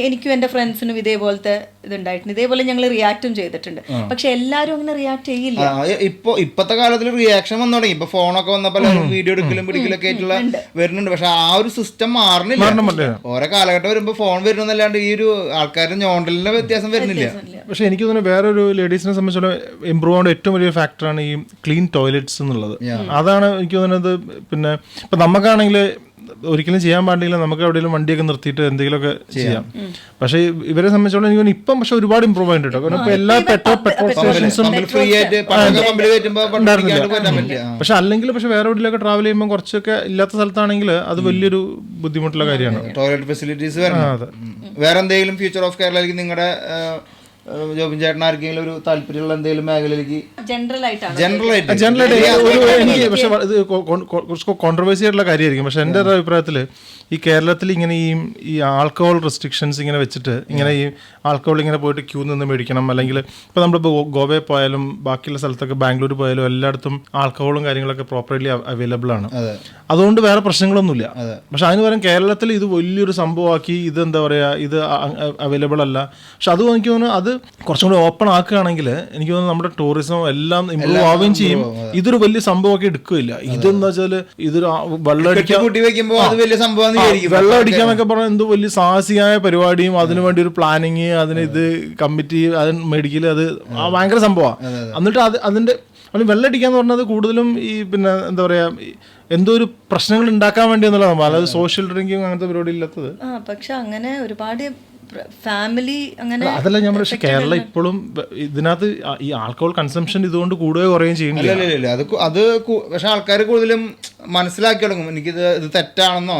എനിക്കും എൻ്റെ ഫ്രണ്ട്സിനും ഇതേപോലത്തെ ഇതുണ്ടായിട്ടുണ്ട്. ഇതേപോലെ ഞങ്ങൾ റിയാക്റ്റും ചെയ്തിട്ടുണ്ട്. പക്ഷെ എല്ലാരും അങ്ങനെ റിയാക്ട് ചെയ്യില്ല. ഇപ്പത്തെ കാലത്തിൽ റിയാക്ഷൻ വന്നു തുടങ്ങി. ഇപ്പൊ ഫോണൊക്കെ വന്നപ്പോൾ വീഡിയോ എടുക്കലും പിടിക്കലൊക്കെ ആയിട്ടുള്ള വരുന്നുണ്ട്. പക്ഷെ ആ ഒരു സിസ്റ്റം മാറണില്ല. ഓരോ കാലഘട്ടം വരുമ്പോ ഫോൺ വരുന്നല്ലാണ്ട് ഈ ഒരു ആൾക്കാരുടെ ഞോണ്ടലിന്റെ വ്യത്യാസം വരുന്നില്ല. പക്ഷെ എനിക്ക് തോന്നുന്നു വേറൊരു ലേഡീസിനെ സംബന്ധിച്ചിടത്തോളം ഇമ്പ്രൂവ് ആവേണ്ട ഏറ്റവും വലിയ ഫാക്ടറാണ് ഈ ക്ലീൻ ടോയ്ലറ്റ്സ് എന്നുള്ളത്. അതാണ് എനിക്ക് തോന്നുന്നത്. പിന്നെ ഇപ്പൊ നമുക്കാണെങ്കിൽ ഒരിക്കലും ചെയ്യാൻ പാടില്ല, നമുക്ക് എവിടെയെങ്കിലും വണ്ടിയൊക്കെ നിർത്തിയിട്ട് എന്തെങ്കിലുമൊക്കെ ചെയ്യാം. പക്ഷെ ഇവരെ സംബന്ധിച്ചോളം എനിക്ക് ഇപ്പം പക്ഷെ ഒരുപാട് ഇമ്പ്രൂവ് ആയിട്ടുണ്ട്. കാരണം ഇപ്പൊ എല്ലാ പെട്രോൾ സ്റ്റേഷൻസും പക്ഷെ അല്ലെങ്കിൽ വേറെ എവിടെയൊക്കെ ട്രാവൽ ചെയ്യുമ്പോൾ കുറച്ചൊക്കെ ഇല്ലാത്ത സ്ഥലത്താണെങ്കിൽ അത് വലിയൊരു ബുദ്ധിമുട്ടുള്ള കാര്യമാണ്. ടോയ്ലറ്റ് ഫെസിലിറ്റീസ് വേറെ എന്തെങ്കിലും ഫ്യൂച്ചർ ഓഫ് കേരളയിലേക്ക് നിങ്ങളുടെ ജോബിൻ ചേട്ടൻ ആർക്കെങ്കിലും ഒരു താല്പര്യമുള്ള എന്തെങ്കിലും മേഖലയിലേക്ക് ജനറലായിട്ട് എനിക്ക് പക്ഷെ ഇത് കുറച്ച് കോൺട്രവേഴ്സി ആയിട്ടുള്ള കാര്യമായിരിക്കും. പക്ഷെ എൻ്റെ ഒരു അഭിപ്രായത്തിൽ ഈ കേരളത്തിൽ ഇങ്ങനെ ഈ ആൽക്കഹോൾ റെസ്ട്രിക്ഷൻസ് ഇങ്ങനെ വെച്ചിട്ട് ഇങ്ങനെ ഈ ആൽക്കഹോൾ ഇങ്ങനെ പോയിട്ട് ക്യൂ നിന്ന് മേടിക്കണം, അല്ലെങ്കിൽ ഇപ്പോൾ നമ്മളിപ്പോൾ ഗോവയിൽ പോയാലും ബാക്കിയുള്ള സ്ഥലത്തൊക്കെ ബാംഗ്ലൂർ പോയാലും എല്ലായിടത്തും ആൽക്കഹോളും കാര്യങ്ങളൊക്കെ പ്രോപ്പർലി അവൈലബിൾ ആണ്. അതുകൊണ്ട് വേറെ പ്രശ്നങ്ങളൊന്നുമില്ല. പക്ഷെ അതിന് പകരം കേരളത്തിൽ ഇത് വലിയൊരു സംഭവമാക്കി ഇത് എന്താ പറയുക ഇത് അവൈലബിൾ അല്ല. പക്ഷെ അത് എനിക്ക് തോന്നുന്നു അത് കുറച്ചും കൂടി ഓപ്പൺ ആക്കുകയാണെങ്കിൽ എനിക്ക് തോന്നുന്നു നമ്മുടെ ടൂറിസം എല്ലാം ഇമ്പ്രൂവ് ആവുകയും ചെയ്യും. ഇതൊരു വലിയ സംഭവമാക്കി എടുക്കുകയില്ല. ഇതെന്താ വെച്ചാല് ഇതൊരു വെള്ളം അടിക്കാന്നൊക്കെ പറഞ്ഞാൽ എന്തോ വലിയ സാഹസികമായ പരിപാടിയും അതിനു വേണ്ടി ഒരു പ്ലാനിങ്, അതിന് ഇത് കമ്മിറ്റി, അതിന് മെഡിക്കൽ, അത് ഭയങ്കര സംഭവമാണ്. എന്നിട്ട് അതിന്റെ വെള്ളടിക്കാന്ന് പറഞ്ഞത് കൂടുതലും ഈ പിന്നെ എന്താ പറയാ എന്തോ ഒരു പ്രശ്നങ്ങൾ ഉണ്ടാക്കാൻ വേണ്ടി എന്നുള്ളതാണ്. അല്ലാതെ സോഷ്യൽ ഡ്രിങ്കിങ് അങ്ങനത്തെ പരിപാടി ഇല്ലാത്തത്. പക്ഷെ അങ്ങനെ ഒരുപാട് ഫാമിലി അങ്ങനെ അതല്ല ഞാൻ പക്ഷെ കേരളം ഇപ്പോഴും ഇതിനകത്ത് ഈ ആൽക്കഹോൾ കൺസംഷൻ ഇതുകൊണ്ട് കൂടുകയോ കുറയുകയും ചെയ്യുന്നില്ല. അത് പക്ഷെ ആൾക്കാർ കൂടുതലും മനസ്സിലാക്കി തുടങ്ങും എനിക്കിത് തെറ്റാണെന്നോ.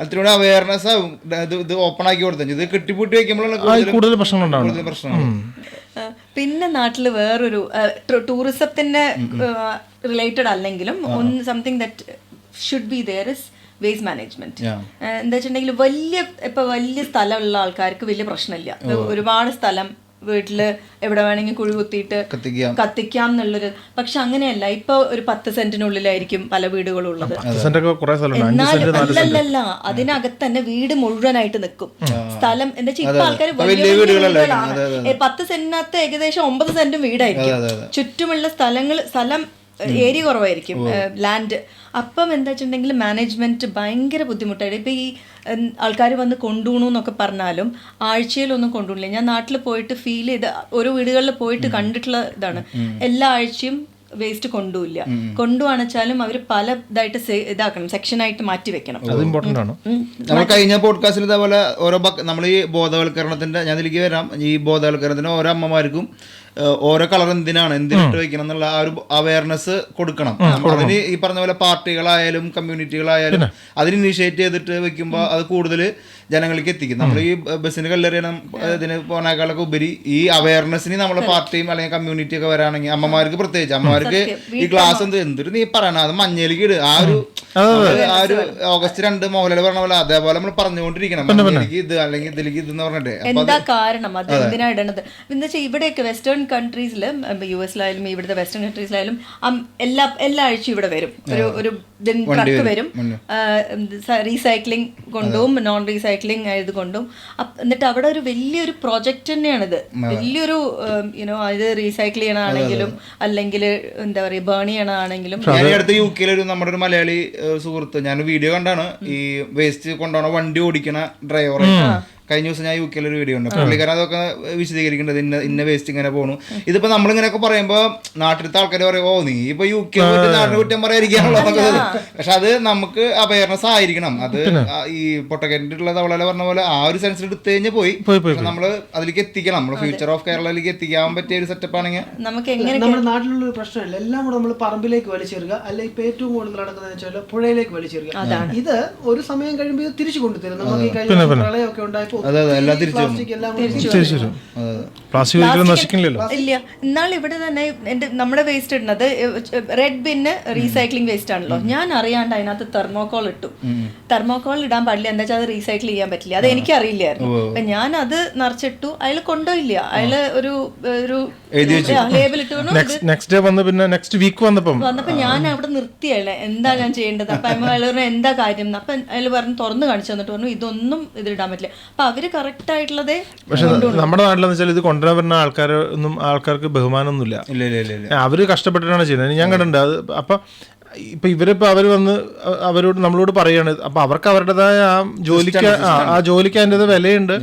അതിലൂടെ അവയർനെസ് ആവും. ഇത് ഓപ്പൺ ആക്കി കൊടുത്തു ഇത് കെട്ടിപ്പൂട്ടി വെക്കുമ്പോഴാണ് കൂടുതൽ പ്രശ്നങ്ങളുണ്ടാവും. പിന്നെ നാട്ടിൽ വേറൊരു ടൂറിസത്തിന്റെ റിലേറ്റഡ് അല്ലെങ്കിലും something that should be there is waste management. എന്താ വെച്ചിട്ടുണ്ടെങ്കിൽ വലിയ സ്ഥലമുള്ള ആൾക്കാർക്ക് വലിയ പ്രശ്നമില്ല. ഒരുപാട് സ്ഥലം വീട്ടില് എവിടെ വേണമെങ്കിൽ കുഴി കുത്തിയിട്ട് കത്തിക്കാം എന്നുള്ളൊരു. പക്ഷെ അങ്ങനെയല്ല, ഇപ്പൊ ഒരു 10 സെന്റിനുള്ളിലായിരിക്കും പല വീടുകളും ഉള്ളത്. അല്ലല്ല, അതിനകത്ത് തന്നെ വീട് മുഴുവനായിട്ട് നിൽക്കും. സ്ഥലം എന്താ വെച്ചാൽ ഇപ്പൊ ആൾക്കാർ വലിയ വീടുകളാണ്. 10 സെന്റിനകത്ത് ഏകദേശം 9 സെന്റും വീടായിരിക്കും. ചുറ്റുമുള്ള സ്ഥലം ഏരിയ കുറവായിരിക്കും, ലാൻഡ്. അപ്പം എന്താ വെച്ചിട്ടുണ്ടെങ്കിൽ മാനേജ്മെന്റ് ഭയങ്കര ബുദ്ധിമുട്ടായിട്ട്. ഇപ്പം ഈ ആൾക്കാർ വന്ന് കൊണ്ടുപോകണു എന്നൊക്കെ പറഞ്ഞാലും ആഴ്ചയിലൊന്നും കൊണ്ടുപോകില്ല. ഞാൻ നാട്ടിൽ പോയിട്ട് ഫീൽ ചെയ്ത് ഓരോ വീടുകളിൽ പോയിട്ട് കണ്ടിട്ടുള്ള ഇതാണ്. എല്ലാ ആഴ്ചയും വേസ്റ്റ് കൊണ്ടുപോയില്ല. കൊണ്ടുപോകാണെച്ചാലും അവർ പല ഇതായിട്ട് ഇതാക്കണം, സെക്ഷനായിട്ട് മാറ്റി വെക്കണം. അത് ഇമ്പോർട്ടൻ്റ് ആണ്. നമ്മൾ കഴിഞ്ഞ പോഡ്കാസ്റ്റിൽ ഇതേപോലെ ഓരോ നമ്മൾ ഈ ബോധവൽക്കരണത്തിന്റെ, ഞാൻ ഇതിലേക്ക് വരാം, ഈ ബോധവൽക്കരണത്തിന് ഓരോ അമ്മമാർക്കും ഓരോ കളർ എന്തിനിട്ട് വെക്കണം എന്നുള്ള ആ ഒരു അവയർനെസ് കൊടുക്കണം. അതിന് ഈ പറഞ്ഞ പോലെ പാർട്ടികളായാലും കമ്മ്യൂണിറ്റികളായാലും അതിന് ഇനിഷ്യേറ്റ് ചെയ്തിട്ട് വെക്കുമ്പോൾ അത് കൂടുതൽ ജനങ്ങളിലേക്ക് എത്തിക്കും. നമ്മൾ ഈ ബസ്സിന് കല്ലെറിയണം ഇതിന് പോണേക്കാളൊക്കെ ഉപരി ഈ അവയർനെസ്സിന് നമ്മളെ പാർട്ടിയും അല്ലെങ്കിൽ കമ്മ്യൂണിറ്റി ഒക്കെ വരാണെങ്കിൽ അമ്മമാർക്ക്, പ്രത്യേകിച്ച് അമ്മമാർക്ക് ഈ ക്ലാസ് എന്തൊരു നീ പറയണം, അത് മഞ്ഞയിലേക്ക് ഇട്. ആ ഒരു ഓഗസ്റ്റ് 2 മോഹൻലാൽ പറഞ്ഞ പോലെ അതേപോലെ നമ്മൾ പറഞ്ഞുകൊണ്ടിരിക്കണം, മഞ്ഞയിലേക്ക് ഇത് അല്ലെങ്കിൽ ഇതിലേക്ക് ഇതെന്ന് പറഞ്ഞിട്ട്. എന്താ കാരണം, അത് എന്തിനാ ഇടണത്? എന്താ വെച്ചാൽ ഇവിടെയൊക്കെ വെസ്റ്റേൺ കൺട്രീസിലും US-ലായാലും ഇവിടുത്തെ വെസ്റ്റേൺ കൺട്രീസിലായാലും എല്ലാ ആഴ്ചയും ഇവിടെ വരും ഒരു ട്രക്ക് വരും. റീസൈക്ലിംഗ് കൊണ്ടും നോൺ റീസൈക്ലിംഗ് ആയത് കൊണ്ടും. എന്നിട്ട് അവിടെ ഒരു വലിയൊരു പ്രോജക്റ്റ് തന്നെയാണിത്. വലിയൊരു ഇത് റീസൈക്കിൾ ചെയ്യണമാണെങ്കിലും അല്ലെങ്കിൽ എന്താ പറയുക ബേൺ ചെയ്യണമാണെങ്കിലും. അടുത്ത് UK ഒരു നമ്മുടെ ഒരു മലയാളി സുഹൃത്ത്, ഞാൻ വീഡിയോ കണ്ടാണ്, ഈ വേസ്റ്റ് കൊണ്ടുപോകണ വണ്ടി ഓടിക്കണ ഡ്രൈവർ. കഴിഞ്ഞ ദിവസം ഞാൻ UK ഒരു വീഡിയോ ഉണ്ട്. പുള്ളിക്കാരൻ അതൊക്കെ വിശദീകരിക്കേണ്ടത് ഇന്ന വേസ്റ്റ് ഇങ്ങനെ പോകണു. ഇതിപ്പോ നമ്മളിങ്ങനെയൊക്കെ പറയുമ്പോ നാട്ടിലത്തെ ആൾക്കാർ പറയും, ഓ നീ ഇപ്പൊ UK നാടിനെ കുറ്റം പറയാതിരിക്കാനുള്ള. പക്ഷെ അത് നമുക്ക് അവയർനെസ് ആയിരിക്കണം. അത് ഈ പൊട്ടക്കേറ്റിട്ടുള്ള തവള പറഞ്ഞ പോലെ ആ ഒരു സെൻസിൽ എടുത്തു കഴിഞ്ഞാൽ പോയി നമ്മള് അതിലേക്ക് എത്തിക്കണം. നമ്മള് ഫ്യൂച്ചർ ഓഫ് കേരളയിലേക്ക് എത്തിക്കാൻ പറ്റിയ ഒരു സെറ്റപ്പ് ആണെങ്കിൽ നമുക്ക് എങ്ങനെ. നമ്മുടെ നാട്ടിലുള്ള ഒരു പ്രശ്നമില്ല, എല്ലാം കൂടെ നമ്മൾ പറമ്പിലേക്ക് വലിച്ചെറുക, അല്ലെ ഇപ്പൊ ഏറ്റവും കൂടുതൽ നടക്കുന്നത് വെച്ചാൽ പുഴയിലേക്ക് വലിച്ചെറുക. ഇത് ഒരു സമയം കഴിയുമ്പോൾ ഇത് തിരിച്ചു കൊണ്ടുതരും. നമുക്ക് ഈ കഴിഞ്ഞ പ്രളയമൊക്കെ ഉണ്ടായപ്പോ ഇല്ല. ഇന്നാൾ ഇവിടെ തന്നെ നമ്മുടെ വേസ്റ്റ് ഇടുന്നത് റെഡ് ബിന്ന് റീസൈക്ലിംഗ് വേസ്റ്റ് ആണല്ലോ. ഞാൻ അറിയാണ്ട് അതിനകത്ത് തെർമോകോൾ ഇട്ടു. തെർമോകോൾ ഇടാൻ പാടില്ല, എന്താ വെച്ചാൽ അത് റീസൈക്കിൾ ചെയ്യാൻ പറ്റില്ല. അത് എനിക്ക് അറിയില്ലായിരുന്നു. അപ്പൊ ഞാൻ അത് നിറച്ചിട്ടു. അയാൾ കൊണ്ടുപോയില്ല. അയാള് ഒരു ലേബിൾ ഇട്ടു. നെക്സ്റ്റ് ഡേ വന്ന് പിന്നെ നെക്സ്റ്റ് വീക്ക് വന്നപ്പോ ഞാൻ അവിടെ നിർത്തിയല്ലേ എന്താ ഞാൻ ചെയ്യേണ്ടത്. അപ്പൊ അയാൾ പറഞ്ഞു എന്താ കാര്യം. അപ്പൊ അയാൾ പറഞ്ഞു തുറന്നു കാണിച്ചു തന്നിട്ട് പറഞ്ഞു ഇതൊന്നും ഇതിടാൻ പറ്റില്ല. അപ്പൊ അവര് കറക്റ്റ് ആയിട്ടുള്ളതേ. പക്ഷെ നമ്മുടെ നാട്ടിലെന്ന് വെച്ചാൽ ഇത് കൊണ്ടുവരാൻ വരുന്ന ആൾക്കാർക്ക് ബഹുമാനമൊന്നുമില്ല. അവര് കഷ്ടപ്പെട്ടിട്ടാണ് ചെയ്യുന്നത്. ഞാൻ കണ്ടിട്ടുണ്ട് അത്. ഇപ്പൊ ഇവരിപ്പോ അവര് വന്ന് നമ്മളോട് പറയാണ്. അപ്പൊ അവർക്ക് അവരുടേതായ ആ ജോലിക്ക് അതിൻ്റെ വിലയുണ്ട്.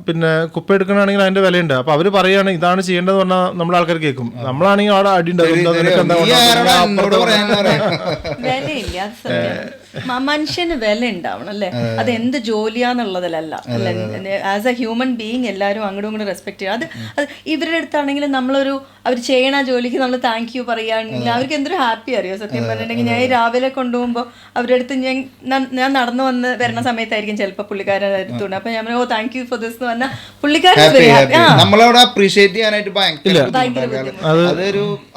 പിന്നെ കുപ്പ എടുക്കണമെങ്കിൽ അതിന്റെ വിലയുണ്ട്. അപ്പൊ അവര് പറയാണ് ഇതാണ് ചെയ്യേണ്ടത് പറഞ്ഞാൽ നമ്മുടെ ആൾക്കാർ കേൾക്കും. നമ്മളാണെങ്കിൽ അവിടെ അടിയുണ്ടാവും. മനുഷ്യന് വില ഉണ്ടാവണം അല്ലേ. അത് എന്ത് ജോലിയാന്നുള്ളതിലല്ല. ആസ് എ ഹ്യൂമൻ ബീങ് എല്ലാവരും അങ്ങോട്ടും ഇങ്ങോട്ടും റെസ്പെക്ട് ചെയ്യും. അത് ഇവരുടെ അടുത്താണെങ്കിലും നമ്മളൊരു അവർ ചെയ്യണ ജോലിക്ക് നമ്മൾ താങ്ക് യു പറയുകയാണെങ്കിൽ അവർക്ക് എന്തൊരു ഹാപ്പി അറിയോ. സത്യം പറഞ്ഞിട്ടുണ്ടെങ്കിൽ ഞാൻ രാവിലെ കൊണ്ടുപോകുമ്പോൾ അവരുടെ അടുത്ത് ഞാൻ നടന്നു വരുന്ന സമയത്തായിരിക്കും ചിലപ്പോൾ പുള്ളിക്കാരൻ എടുത്തുകൊണ്ട്. അപ്പൊ ഞാൻ ഓ താങ്ക് യു ഫോർ ദിസ് എന്ന് പറഞ്ഞാൽ പുള്ളിക്കാരൻ നമ്മളവിടെ അപ്രീഷിയേറ്റ് ചെയ്യാനായിട്ട്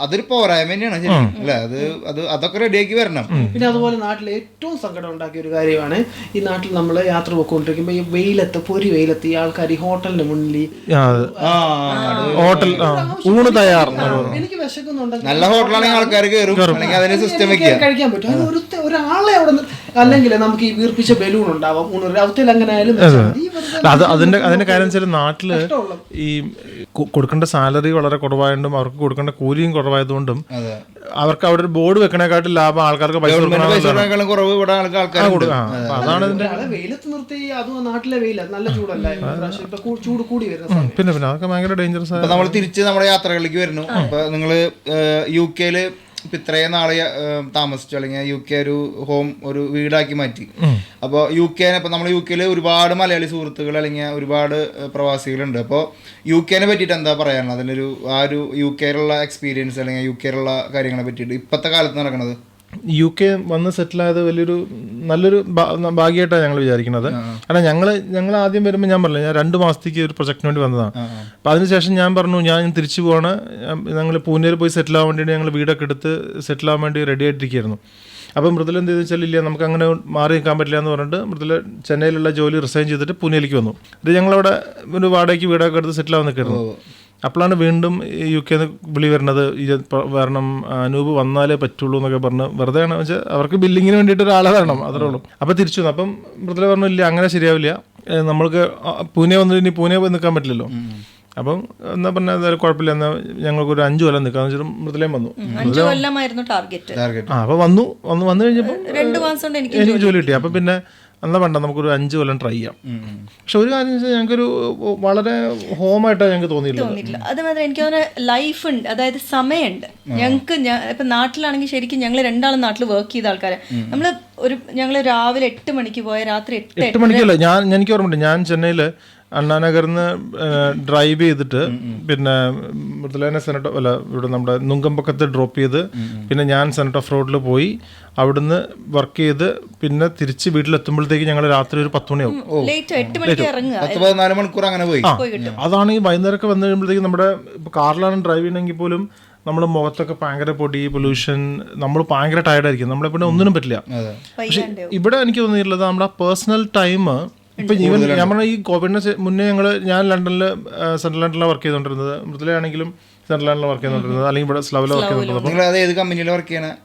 അതൊരു പോരായ്മ തന്നെയാണ് അല്ലേ. അതൊക്കെ റെഡിയാക്കി വരണം. പിന്നെ അതുപോലെ നാട്ടിൽ ഏറ്റവും സങ്കടം ഉണ്ടാക്കിയ ഒരു കാര്യമാണ് ഈ നാട്ടിൽ നമ്മൾ യാത്ര പോയിക്കൊണ്ടിരിക്കുമ്പോൾ ഈ വെയിലത്ത് ഈ ആൾക്കാർ ഈ ഹോട്ടലിന്റെ മുന്നിൽ എനിക്ക് വിശക്കുന്നുണ്ടെങ്കിൽ നല്ല ഹോട്ടലാണെങ്കിൽ ആൾക്കാർ കഴിക്കാൻ പറ്റും. അത് ഒരാളെ അവിടെ അല്ലെങ്കിൽ നമുക്ക് ഈ വീർപ്പിച്ച ബലൂൺ ഉണ്ടാവാം അവത്തിൽ അങ്ങനെ ആയാലും. അതിന്റെ കാര്യം വെച്ചാൽ നാട്ടില് ഈ കൊടുക്കേണ്ട സാലറി വളരെ കുറവായതുകൊണ്ടും അവർക്ക് കൊടുക്കേണ്ട കൂലിയും കുറവായതുകൊണ്ടും അവർക്ക് അവിടെ ഒരു ബോർഡ് വെക്കണേക്കാട്ടിൽ ലാഭം ആൾക്കാർക്ക് പൈസ അതാണ് വെയിലത്ത് നിർത്തി. അതും നാട്ടിലെ വെയില നല്ല ചൂടല്ല, ചൂട് കൂടി വരുന്ന. പിന്നെ അതൊക്കെ ഭയങ്കര ഡേഞ്ചറസ് ആണ്. നമ്മൾ തിരിച്ച് നമ്മുടെ യാത്രകളിലേക്ക് വരുന്നു. അപ്പൊ നിങ്ങള് UK ഇപ്പം ഇത്രയും നാളെ താമസിച്ചു അല്ലെങ്കിൽ UK ഒരു വീടാക്കി മാറ്റി. അപ്പോൾ UK ഇപ്പം നമ്മൾ UK ഒരുപാട് മലയാളി സുഹൃത്തുക്കൾ അല്ലെങ്കിൽ ഒരുപാട് പ്രവാസികളുണ്ട്. അപ്പോൾ UK പറ്റിയിട്ട് എന്താ പറയാനുള്ളത്? അതിനൊരു UK എക്സ്പീരിയൻസ് അല്ലെങ്കിൽ UK കാര്യങ്ങളെ പറ്റിയിട്ട് ഇപ്പോഴത്തെ കാലത്ത് നടക്കുന്നത്? UK വന്ന് സെറ്റിലായത് വലിയൊരു നല്ലൊരു ഭാഗ്യമായിട്ടാണ് ഞങ്ങൾ വിചാരിക്കുന്നത്. കാരണം ഞങ്ങൾ ആദ്യം വരുമ്പോൾ ഞാൻ പറഞ്ഞില്ല, ഞാൻ 2 മാസത്തേക്ക് ഒരു പ്രൊജക്റ്റിന് വേണ്ടി വന്നതാണ്. അപ്പം അതിനുശേഷം ഞാൻ പറഞ്ഞു ഞാൻ തിരിച്ചു പോവാണ്, ഞങ്ങൾ പൂനെയിൽ പോയി സെറ്റിലാവാൻ വേണ്ടിയിട്ട് ഞങ്ങൾ വീടൊക്കെ എടുത്ത് സെറ്റിലാവാൻ വേണ്ടി റെഡി ആയിട്ടിരിക്കുകയായിരുന്നു. അപ്പം മൃദുല എന്ത് ചെയ്തെന്ന് വെച്ചാൽ, ഇല്ല നമുക്ക് അങ്ങനെ മാറി നിൽക്കാൻ പറ്റില്ല എന്ന് പറഞ്ഞിട്ട് മൃദുല ചെന്നൈയിലുള്ള ജോലി റിസൈൻ ചെയ്തിട്ട് പൂനെയിലേക്ക് വന്നു. ഇത് ഞങ്ങളവിടെ ഒരു വാടകയ്ക്ക് വീടൊക്കെ എടുത്ത് സെറ്റിലാവാൻ നിൽക്കായിരുന്നു. അപ്പോഴാണ് വീണ്ടും UK വിളി വരുന്നത്, വരണം അനൂപ് വന്നാലേ പറ്റുള്ളൂ എന്നൊക്കെ പറഞ്ഞ് വെറുതെ ആണ് വെച്ചാൽ അവർക്ക് ബില്ലിങ്ങിന് വേണ്ടിയിട്ട് ഒരാളെ വേണം, അത്രേ ഉള്ളൂ. അപ്പോൾ തിരിച്ചു വന്നു. അപ്പം മൃദുല പറഞ്ഞു ഇല്ല അങ്ങനെ ശരിയാവില്ല, നമ്മൾക്ക് പൂനെ വന്നിട്ട് ഇനി പൂനെ പോയി നിൽക്കാൻ പറ്റില്ലല്ലോ. അപ്പം എന്നാ പറഞ്ഞാൽ എന്തായാലും കുഴപ്പമില്ല, എന്നാൽ ഞങ്ങൾക്ക് ഒരു 5 കൊല്ലം നിൽക്കാന്ന് വെച്ചിട്ട് മൃദുലയും വന്നു. 5 കൊല്ലമായിരുന്നു ടാർഗറ്റ്. അപ്പോൾ വന്നു കഴിഞ്ഞപ്പോൾ 2 മാസം കൊണ്ട് എനിക്ക് ജോലി കിട്ടി. അപ്പം പിന്നെ എന്നാ വേണ്ട നമുക്കൊരു 5 കൊല്ലം ട്രൈ ചെയ്യാം. പക്ഷെ ഒരു കാര്യം വെച്ചാൽ ഞങ്ങൾക്കൊരു വളരെ ഹോമായിട്ടാണ് ഞങ്ങൾക്ക് തോന്നിയിട്ടില്ല. അത് മാത്രമേ എനിക്ക് തോന്നുന്ന ലൈഫ് ഉണ്ട്, അതായത് സമയമുണ്ട് ഞങ്ങൾക്ക്. ഇപ്പം നാട്ടിലാണെങ്കിൽ ശരിക്കും ഞങ്ങൾ 2 നാട്ടിൽ വർക്ക് ചെയ്ത ആൾക്കാരെ. ഞങ്ങൾ രാവിലെ 8 മണിക്ക് പോയ രാത്രി 8 മണിക്കല്ല. എനിക്ക് ഓർമ്മയുണ്ട്, ഞാൻ ചെന്നൈയിൽ അണ്ണാനഗറിന്ന് ഡ്രൈവ് ചെയ്തിട്ട് പിന്നെ മൃദുലേനെ ഇവിടെ നമ്മുടെ നുങ്കമ്പക്കത്ത് ഡ്രോപ്പ് ചെയ്ത് പിന്നെ ഞാൻ സെനറ്റ് ഓഫ് റോഡിൽ പോയി അവിടുന്ന് വർക്ക് ചെയ്ത് പിന്നെ തിരിച്ച് വീട്ടിലെത്തുമ്പോഴത്തേക്ക് ഞങ്ങൾ രാത്രി ഒരു 10 മണിയാവും. അതാണ് ഈ വൈകുന്നേരമൊക്കെ വന്നു കഴിയുമ്പോഴത്തേക്ക് നമ്മുടെ കാറിലാണ് ഡ്രൈവ് ചെയ്യണമെങ്കിൽ പോലും നമ്മുടെ മുഖത്തൊക്കെ ഭയങ്കര പൊടി, പൊല്യൂഷൻ, നമ്മൾ ഭയങ്കര ടയർഡായിരിക്കും, നമ്മളെ പിന്നെ ഒന്നിനും പറ്റില്ല. പക്ഷെ ഇവിടെ എനിക്ക് തോന്നിയിട്ടുള്ളത് നമ്മുടെ പേഴ്സണൽ ടൈം ഇപ്പം ഈവൻ ഞാൻ പറഞ്ഞ ഈ കോവിഡിന് മുന്നേ ഞാൻ ലണ്ടനിൽ സെൻട്രൽ ലണ്ടനിലാണ് വർക്ക് ചെയ്തുകൊണ്ടിരുന്നത്, മൃദുലയാണെങ്കിലും സെൻട്രൽ ലണ്ടനിൽ വർക്ക് ചെയ്തുകൊണ്ടിരുന്നത്, അല്ലെങ്കിൽ ഇവിടെ സ്ലവിൽ വർക്ക് ചെയ്തുകൊണ്ടിരുന്നത്.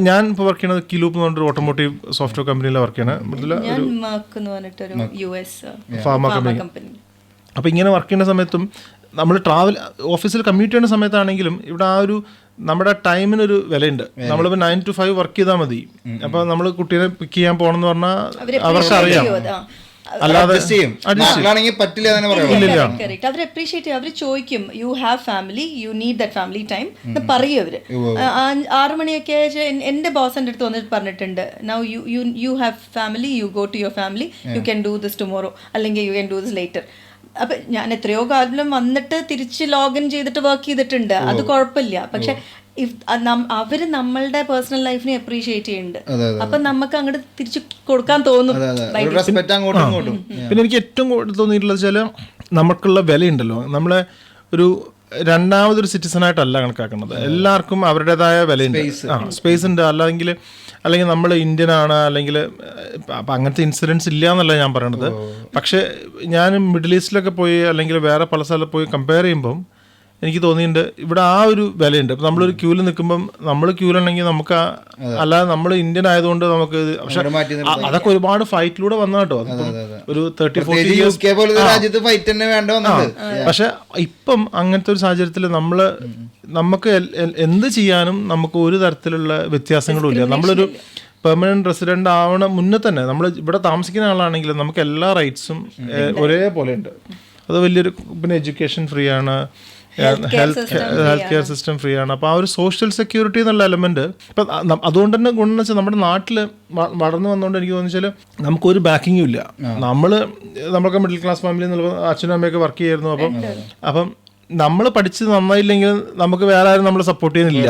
ഞാൻ ഇപ്പോൾ വർക്ക് ചെയ്യുന്നത് കിലൂപ്പ് എന്ന് പറഞ്ഞൊരു ഓട്ടോമോട്ടീവ് സോഫ്റ്റ്വെയർ കമ്പനിയിലാണ് വർക്ക് ചെയ്യണത്. Mridula pharma company. അപ്പോൾ ഇങ്ങനെ വർക്ക് ചെയ്യുന്ന സമയത്തും നമ്മൾ ഓഫീസിൽ കമ്മ്യൂട്ട് ചെയ്യുന്ന സമയത്താണെങ്കിലും ഇവിടെ ആ ഒരു നമ്മുടെ ടൈമിനൊരു വിലയുണ്ട്. നമ്മളിപ്പോൾ 9 to 5 വർക്ക് ചെയ്താൽ മതി. അപ്പോൾ നമ്മൾ കുട്ടീനെ പിക്ക് ചെയ്യാൻ പോകണമെന്ന് പറഞ്ഞാൽ അവർക്ക് അറിയാം, അല്ലാതെ പറ്റില്ല. അവർ അപ്രീഷിയേറ്റ് ചെയ്യും, അവർ ചോദിക്കും U have family, you need that family time എന്ന് പറയും അവര്. 6 മണിയൊക്കെ എന്റെ ബോസ് എൻ്റെ അടുത്ത് വന്നിട്ട് പറഞ്ഞിട്ടുണ്ട്, now you have family, you go to your family, you can do this tomorrow, അല്ലെങ്കിൽ you can do this later. അപ്പൊ ഞാൻ എത്രയോ കാലം വന്നിട്ട് തിരിച്ച് ലോഗിൻ ചെയ്തിട്ട് വർക്ക് ചെയ്തിട്ടുണ്ട്, അത് കുഴപ്പമില്ല. പക്ഷെ അവര് നമ്മളുടെ പേഴ്സണൽ ലൈഫിനെ അപ്രീഷിയേറ്റ് ചെയ്യുന്നുണ്ട്, അപ്പൊ നമുക്ക് അങ്ങോട്ട് തിരിച്ചു കൊടുക്കാൻ തോന്നും. പിന്നെ എനിക്ക് ഏറ്റവും തോന്നിയിട്ടുള്ളത് വെച്ചാല് നമുക്കുള്ള വിലയുണ്ടല്ലോ, നമ്മളെ ഒരു രണ്ടാമതൊരു സിറ്റിസണായിട്ടല്ല കണക്കാക്കുന്നത്. എല്ലാവർക്കും അവരുടേതായ വിലയുണ്ട്, സ്പേസ് ഉണ്ട്. അല്ലെങ്കിൽ നമ്മൾ ഇന്ത്യൻ ആണ്, അല്ലെങ്കിൽ അപ്പം അങ്ങനത്തെ ഇൻസിഡൻസ് ഇല്ല എന്നല്ല ഞാൻ പറയണത്. പക്ഷേ ഞാൻ മിഡിൽ ഈസ്റ്റിലൊക്കെ പോയി അല്ലെങ്കിൽ വേറെ പല സ്ഥലത്ത് പോയി കമ്പയർ ചെയ്യുമ്പം എനിക്ക് തോന്നിയിട്ടുണ്ട് ഇവിടെ ആ ഒരു വിലയുണ്ട്. ഇപ്പം നമ്മളൊരു ക്യൂവിൽ നിൽക്കുമ്പം നമ്മൾ ക്യൂവിലുണ്ടെങ്കിൽ നമുക്ക് അല്ലാതെ നമ്മൾ ഇന്ത്യൻ ആയതുകൊണ്ട് നമുക്ക്, പക്ഷെ അതൊക്കെ ഒരുപാട് ഫൈറ്റിലൂടെ വന്ന കേട്ടോ. ഒരു 30-40 years. പക്ഷെ ഇപ്പം അങ്ങനത്തെ ഒരു സാഹചര്യത്തിൽ നമുക്ക് എന്ത് ചെയ്യാനും നമുക്ക് ഒരു തരത്തിലുള്ള വ്യത്യാസങ്ങളും ഇല്ല. നമ്മളൊരു പെർമനന്റ് റെസിഡന്റ് ആവണ മുന്നേ തന്നെ നമ്മൾ ഇവിടെ താമസിക്കുന്ന ആളാണെങ്കിലും നമുക്ക് എല്ലാ റൈറ്റ്സും ഒരേപോലെ ഉണ്ട്. അത് വലിയൊരു, പിന്നെ എഡ്യൂക്കേഷൻ ഫ്രീ ആണ്, ഹെൽത്ത് കെയർ സിസ്റ്റം ഫ്രീ ആണ്. അപ്പോൾ ആ ഒരു സോഷ്യൽ സെക്യൂരിറ്റി എന്നുള്ള എലമെന്റ് ഇപ്പം അതുകൊണ്ട് തന്നെ ഗുണം എന്ന് വെച്ചാൽ നമ്മുടെ നാട്ടിൽ വളർന്നു വന്നുകൊണ്ട് എനിക്ക് തോന്നിച്ചാൽ നമുക്കൊരു ബാക്കിങ്ങും ഇല്ല. നമ്മളൊക്കെ മിഡിൽ ക്ലാസ് ഫാമിലി എന്നുള്ള അച്ഛനും അമ്മയൊക്കെ വർക്ക് ചെയ്യായിരുന്നു. അപ്പം നമ്മൾ പഠിച്ച് നന്നായില്ലെങ്കിൽ നമുക്ക് വേറെ ആരും നമ്മളെ സപ്പോർട്ട് ചെയ്യുന്നില്ല.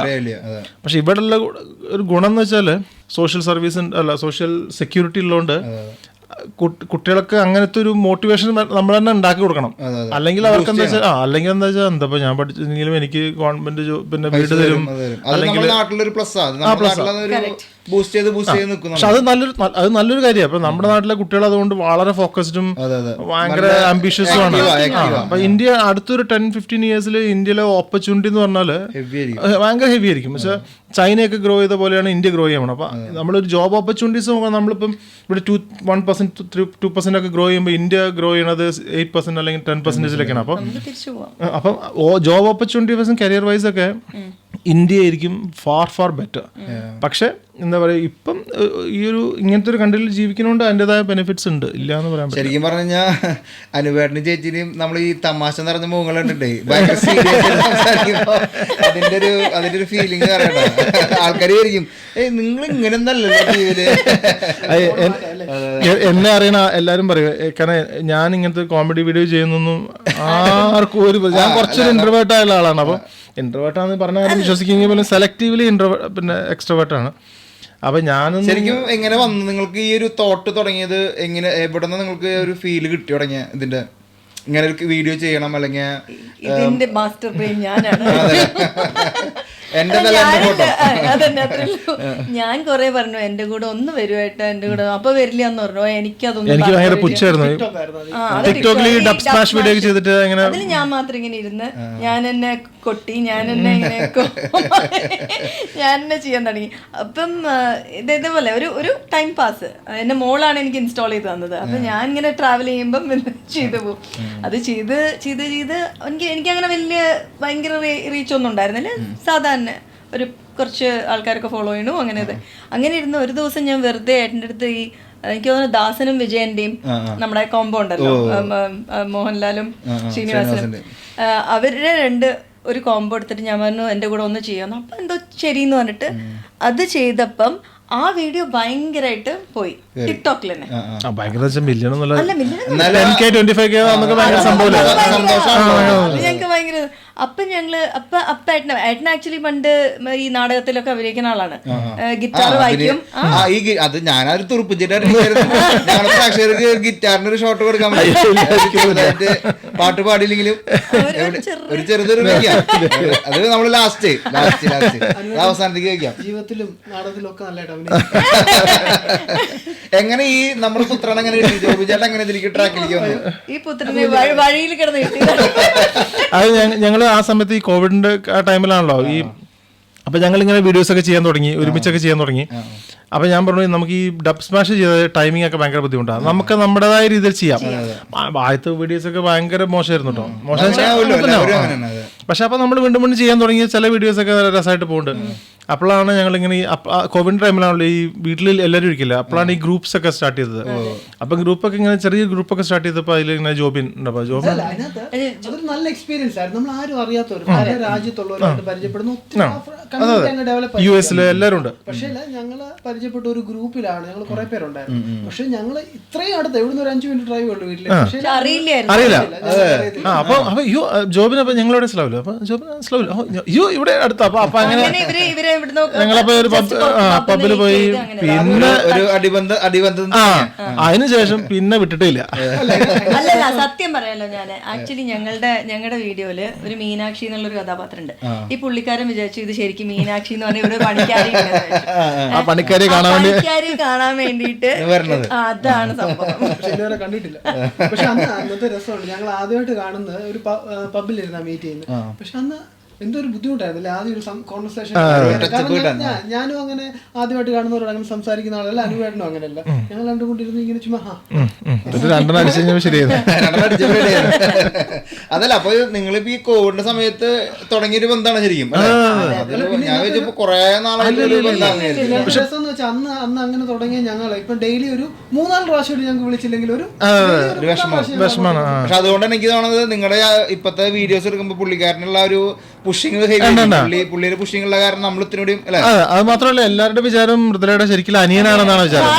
പക്ഷെ ഇവിടെയുള്ള ഒരു ഗുണം എന്ന് വെച്ചാൽ സോഷ്യൽ സർവീസ് സോഷ്യൽ സെക്യൂരിറ്റി ഉള്ളതുകൊണ്ട് കുട്ടികൾക്ക് അങ്ങനത്തെ ഒരു മോട്ടിവേഷൻ നമ്മൾ തന്നെ ഉണ്ടാക്കി കൊടുക്കണം. അല്ലെങ്കിൽ അവർക്ക് എന്താ വെച്ചാൽ എന്താ ഞാൻ പഠിച്ചെങ്കിലും എനിക്ക് ഗവൺമെന്റ് പിന്നെ വീട് തരും, അല്ലെങ്കിൽ പക്ഷെ അത് നല്ലൊരു കാര്യമാണ്. അപ്പൊ നമ്മുടെ നാട്ടിലെ കുട്ടികൾ അതുകൊണ്ട് വളരെ ഫോക്കസ്ഡും ഭയങ്കര ആംബിഷ്യസും ആണ്. അപ്പൊ ഇന്ത്യ അടുത്തൊരു 10-15 yearsൽ ഇന്ത്യയിലെ ഓപ്പർച്യൂണിറ്റി എന്ന് പറഞ്ഞാല് ഭയങ്കര ഹെവി ആയിരിക്കും. പക്ഷെ ചൈനയൊക്കെ ഗ്രോ ചെയ്ത പോലെയാണ് ഇന്ത്യ ഗ്രോ ചെയ്യണം. അപ്പൊ നമ്മളൊരു ജോബ് ഓപ്പർച്യൂണിറ്റീസ് നോക്കാം. നമ്മളിപ്പം ഇവിടെ 1%-2% ഒക്കെ ഗ്രോ ചെയ്യുമ്പോൾ ഇന്ത്യ ഗ്രോ ചെയ്യണത് 8% അല്ലെങ്കിൽ 10%-ലേക്കാണ്. അപ്പം ജോബ് ഓപ്പർച്യൂണിറ്റി വൈസും കരിയർ വൈസ് ഒക്കെ ഇന്ത്യ ആയിരിക്കും ഫാർ ബെറ്റർ. പക്ഷെ എന്താ പറയുക, ഇപ്പം ഈ ഒരു ഇങ്ങനത്തെ ഒരു കൺട്രിയിൽ ജീവിക്കുന്നതുകൊണ്ട് അതിൻ്റെതായ ബെനിഫിറ്റ്സ് ഉണ്ട്, ഇല്ല എന്ന് പറയാൻ പറ്റും. ശരിക്കും പറഞ്ഞു കഴിഞ്ഞാൽ അനുവേട്ടനും ചേച്ചിനെയും നമ്മൾ ഈ തമാശ നിറഞ്ഞ മുഖങ്ങളുണ്ടേ, അതിന്റെ ഒരു ഫീലിംഗ് അറിയണ്ട. ആൾക്കാർ ആയിരിക്കും നിങ്ങൾ ഇങ്ങനെ എന്നെ അറിയണ എല്ലാരും പറയും, കാരണം ഞാൻ ഇങ്ങനത്തെ കോമഡി വീഡിയോ ചെയ്യുന്നൊന്നും ആർക്കും ഞാൻ കുറച്ചൊരു ഇൻട്രോവേർട്ട് ആയുള്ള ആളാണ്. അപ്പം ഇൻട്രോവേർട്ടാന്ന് പറഞ്ഞാൽ വിശ്വസിക്കുമെങ്കിൽ പോലും സെലക്റ്റീവ്ലി പിന്നെ എക്സ്ട്രോവേർട്ടാണ്. അപ്പൊ ഞാനും ശരിക്കും എങ്ങനെ വന്നു നിങ്ങൾക്ക് ഈ ഒരു തോട്ട് തുടങ്ങിയത്? എങ്ങനെ, എവിടെ നിന്ന് നിങ്ങൾക്ക് ഒരു ഫീല് കിട്ടി തുടങ്ങിയ ഇതിന്റെ ഇങ്ങനെ ഒരു വീഡിയോ ചെയ്യണം അല്ലെങ്കിൽ ഇതിന്റെ മാസ്റ്റർ ബ്രെയിൻ ഞാനാണ്. എന്റെ അതന്നെ അത്രയുള്ളൂ. ഞാൻ കൊറേ പറഞ്ഞു എന്റെ കൂടെ ഒന്ന് വരുവായിട്ട് എന്റെ കൂടെ, അപ്പൊ വരില്ല എന്ന് പറഞ്ഞു. എനിക്ക് ഭയങ്കര പുച്ഛമായിരുന്നു. ടിക്ടോക്കിൽ ഡബ് സ്മാഷ് വീഡിയോ ഒക്കെ ചെയ്തിട്ട് ഇങ്ങനെ അതിൽ ഞാൻ മാത്രം ഇങ്ങനെ ഇരുന്ന് ഞാൻ എന്നെ കൊട്ടി, ഞാൻ എന്നെ ഇങ്ങനെ ഞാൻ എന്നെ ചെയ്യാൻ തുടങ്ങി. അപ്പം ഇതേപോലെ ഒരു ടൈം പാസ്. എന്റെ മോളാണ് എനിക്ക് ഇൻസ്റ്റാൾ ചെയ്ത് തന്നത്. അപ്പൊ ഞാൻ ഇങ്ങനെ ട്രാവൽ ചെയ്യുമ്പം ചെയ്തു പോകും. അത് ചെയ്ത് എനിക്ക് അങ്ങനെ വലിയ ഭയങ്കര റീച്ച് ഒന്നും ഉണ്ടായിരുന്നില്ല. സാധാരണ ഒരു കുറച്ച് ആൾക്കാരൊക്കെ ഫോളോ ചെയ്യണു അങ്ങനെ ഇരുന്ന് ഒരു ദിവസം ഞാൻ വെറുതെ ഏട്ടൻ്റെ അടുത്ത് ഈ എനിക്ക് തോന്നുന്നു ദാസനും വിജയന്റെയും നമ്മുടെ കോംബോ ഉണ്ടല്ലോ, മോഹൻലാലും ശ്രീനിവാസനും, അവരുടെ ഒരു കോംബോ എടുത്തിട്ട് ഞാൻ പറഞ്ഞു എൻ്റെ കൂടെ ഒന്ന് ചെയ്യാമെന്ന്. അപ്പം എന്തോ ശരിയെന്ന് പറഞ്ഞിട്ട് അത് ചെയ്തപ്പം ആ വീഡിയോ ഭയങ്കരമായിട്ട് പോയി ടിക്ടോക്കിൽ തന്നെ. ഞങ്ങൾക്ക് ഭയങ്കര ഏട്ടൻ ആക്ച്വലി പണ്ട് ഈ നാടകത്തിലൊക്കെ അഭിനയിക്കുന്ന ആളാണ്. ഗിറ്റാർ വായിക്കും. അത് ഞാനൊരു തുറുപ്പിച്ചിട്ട് ഗിറ്റാറിന് ഒരു ഷോട്ട് കൊടുക്കാൻ പാട്ട് പാടിയില്ലെങ്കിലും ഒരു ചെറുതൊരു അത് നമ്മള് ലാസ്റ്റ് അവസാനത്തേക്ക് വയ്ക്കാം. ജീവിതത്തിലും നാടകത്തിലും ഒക്കെ നല്ലതായിട്ട് എങ്ങനെ ഈ നമ്മുടെ പുത്രൻ എങ്ങനെ ജോബിചേട്ടൻ എങ്ങനെ ഇതിലേക്ക് ട്രാക്കിലേക്ക് വന്നു? ഈ പുത്രന് വഴിയിൽ കിടന്ന് കിട്ടി. അത് ഞങ്ങള് ആ സമയത്ത് ഈ കോവിഡിന്റെ ടൈമിലാണല്ലോ ഈ, അപ്പൊ ഞങ്ങൾ ഇങ്ങനെ വീഡിയോസ് ഒക്കെ ചെയ്യാൻ തുടങ്ങി, ഒരുമിച്ചൊക്കെ ചെയ്യാൻ തുടങ്ങി. അപ്പൊ ഞാൻ പറഞ്ഞു നമുക്ക് ഈ ഡബ് സ്മാഷ് ചെയ്ത ടൈമിംഗ് ഒക്കെ ഭയങ്കര ബുദ്ധിമുട്ടാണ്, നമുക്ക് നമ്മുടേതായ രീതിയിൽ ചെയ്യാം. ആദ്യത്തെ വീഡിയോസ് ഒക്കെ ഭയങ്കര മോശമായിരുന്നു കേട്ടോ, പക്ഷെ അപ്പൊ നമ്മൾ വീണ്ടും ചെയ്യാൻ തുടങ്ങിയ ചില വീഡിയോസ് ഒക്കെ രസമായിട്ട് പോകുന്നുണ്ട്. അപ്പോഴാണ് ഞങ്ങൾ ഇങ്ങനെ ഈ കോവിഡ് ടൈമിലാണല്ലോ ഈ വീട്ടിൽ എല്ലാവരും ഇരിക്കില്ല, അപ്പോഴാണ് ഈ ഗ്രൂപ്പ്സ് ഒക്കെ സ്റ്റാർട്ട് ചെയ്തത്. അപ്പൊ ഗ്രൂപ്പൊക്കെ ഇങ്ങനെ ചെറിയ ഗ്രൂപ്പൊക്കെ സ്റ്റാർട്ട് ചെയ്തപ്പോൾ അതിൽ ഇങ്ങനെ ജോബിൻ അതൊരു നല്ല എക്സ്പീരിയൻസ് ആയിരുന്നു. നമ്മൾ ആരും അറിയാത്തവർ പല രാജ്യത്തുള്ളവരായിട്ട് പരിചയപ്പെടുന്നു, US എല്ലാവരും ഉണ്ട്. പക്ഷേ ഞങ്ങള് പരിചയപ്പെട്ട ഒരു ഗ്രൂപ്പിലാണ് ഞങ്ങൾ കുറെ പേരുണ്ടായിരുന്നു. പക്ഷെ ഞങ്ങൾ ഇത്രയും അടുത്ത് എവിടുന്ന് ഒരു 5 മിനിറ്റ് ഡ്രൈവ് ഉള്ളു വീട്ടില്, അറിയില്ല. അപ്പൊ ജോബിന് അപ്പൊ ഞങ്ങളവിടെ സ്ലൗല്, അപ്പൊ ജോബിന് സ്ലൗല് ഇവിടെ അടുത്ത അപ്പൊ അങ്ങനെ ഞങ്ങളപ്പോ ഒരു പബ്ബിൽ പോയി. പിന്നെ ഒരു അടിബന്ധം അതിനുശേഷം പിന്നെ വിട്ടിട്ടില്ല. അല്ലല്ല, സത്യം പറയാലോ, ഞാൻ ആക്ച്വലി ഞങ്ങളുടെ വീഡിയോയില് ഒരു മീനാക്ഷി എന്നുള്ളൊരു കഥാപാത്രം ഉണ്ട്. ഈ പുള്ളിക്കാരൻ വിചാരിച്ചു ഇത് ശരിക്കും മീനാക്ഷി എന്ന് പറഞ്ഞ ഒരു പണിക്കാരി കാണാൻ വേണ്ടിട്ട് അതാണ് സംഭവം. കണ്ടിട്ടില്ല. പക്ഷെ അന്നത്തെ രസമുണ്ട്. ഞങ്ങൾ ആദ്യമായിട്ട് കാണുന്നത് ഒരു പബ്ബിലിരുന്നാ മീറ്റ് ചെയ്യുന്നത്. പക്ഷെ അന്ന് എന്തോ ഒരു ബുദ്ധിമുട്ടായിരുന്നില്ല ആദ്യം ഒരു കോൺവെർസേഷൻ. ഞാനും അങ്ങനെ ആദ്യമായിട്ട് കാണുന്നവരോട് അങ്ങനെ സംസാരിക്കുന്ന ആളല്ല, അനുവേട്ടനും അങ്ങനെയല്ല. ഞങ്ങൾ രണ്ടുകൊണ്ടിരുന്ന് ഇങ്ങനെ ചുമ്മാ അതല്ല. അപ്പൊ നിങ്ങളിപ്പോ ഈ കോവിഡിന്റെ സമയത്ത് തുടങ്ങിയൊരു ബന്ധമാണ് ശരിക്കും. ഞാൻ വെച്ചപ്പോ കൊറേ നാളായിട്ട് അന്ന് അങ്ങനെ തുടങ്ങിയ ഞങ്ങൾ ഇപ്പൊ ഡെയിലി ഒരു 3-4 പ്രാവശ്യം ഞങ്ങൾക്ക് വിളിച്ചില്ലെങ്കിൽ ഒരു വിഷമമാണ്. പക്ഷെ അതുകൊണ്ട് എനിക്ക് തോന്നുന്നത് നിങ്ങളുടെ ഇപ്പത്തെ വീഡിയോസ് എടുക്കുമ്പോ പുള്ളിക്കാരനുള്ള ഒരു പുഷിങ് പുള്ളിയുടെ പുഷിങ് ഉള്ള കാരണം നമ്മൾ ഇത്തിരി അല്ലെ. അത് മാത്രമല്ല എല്ലാവരുടെ വിചാരം മൃദുലയുടെ ശരിക്കും അനിയനാണെന്നാണ് വിചാരം.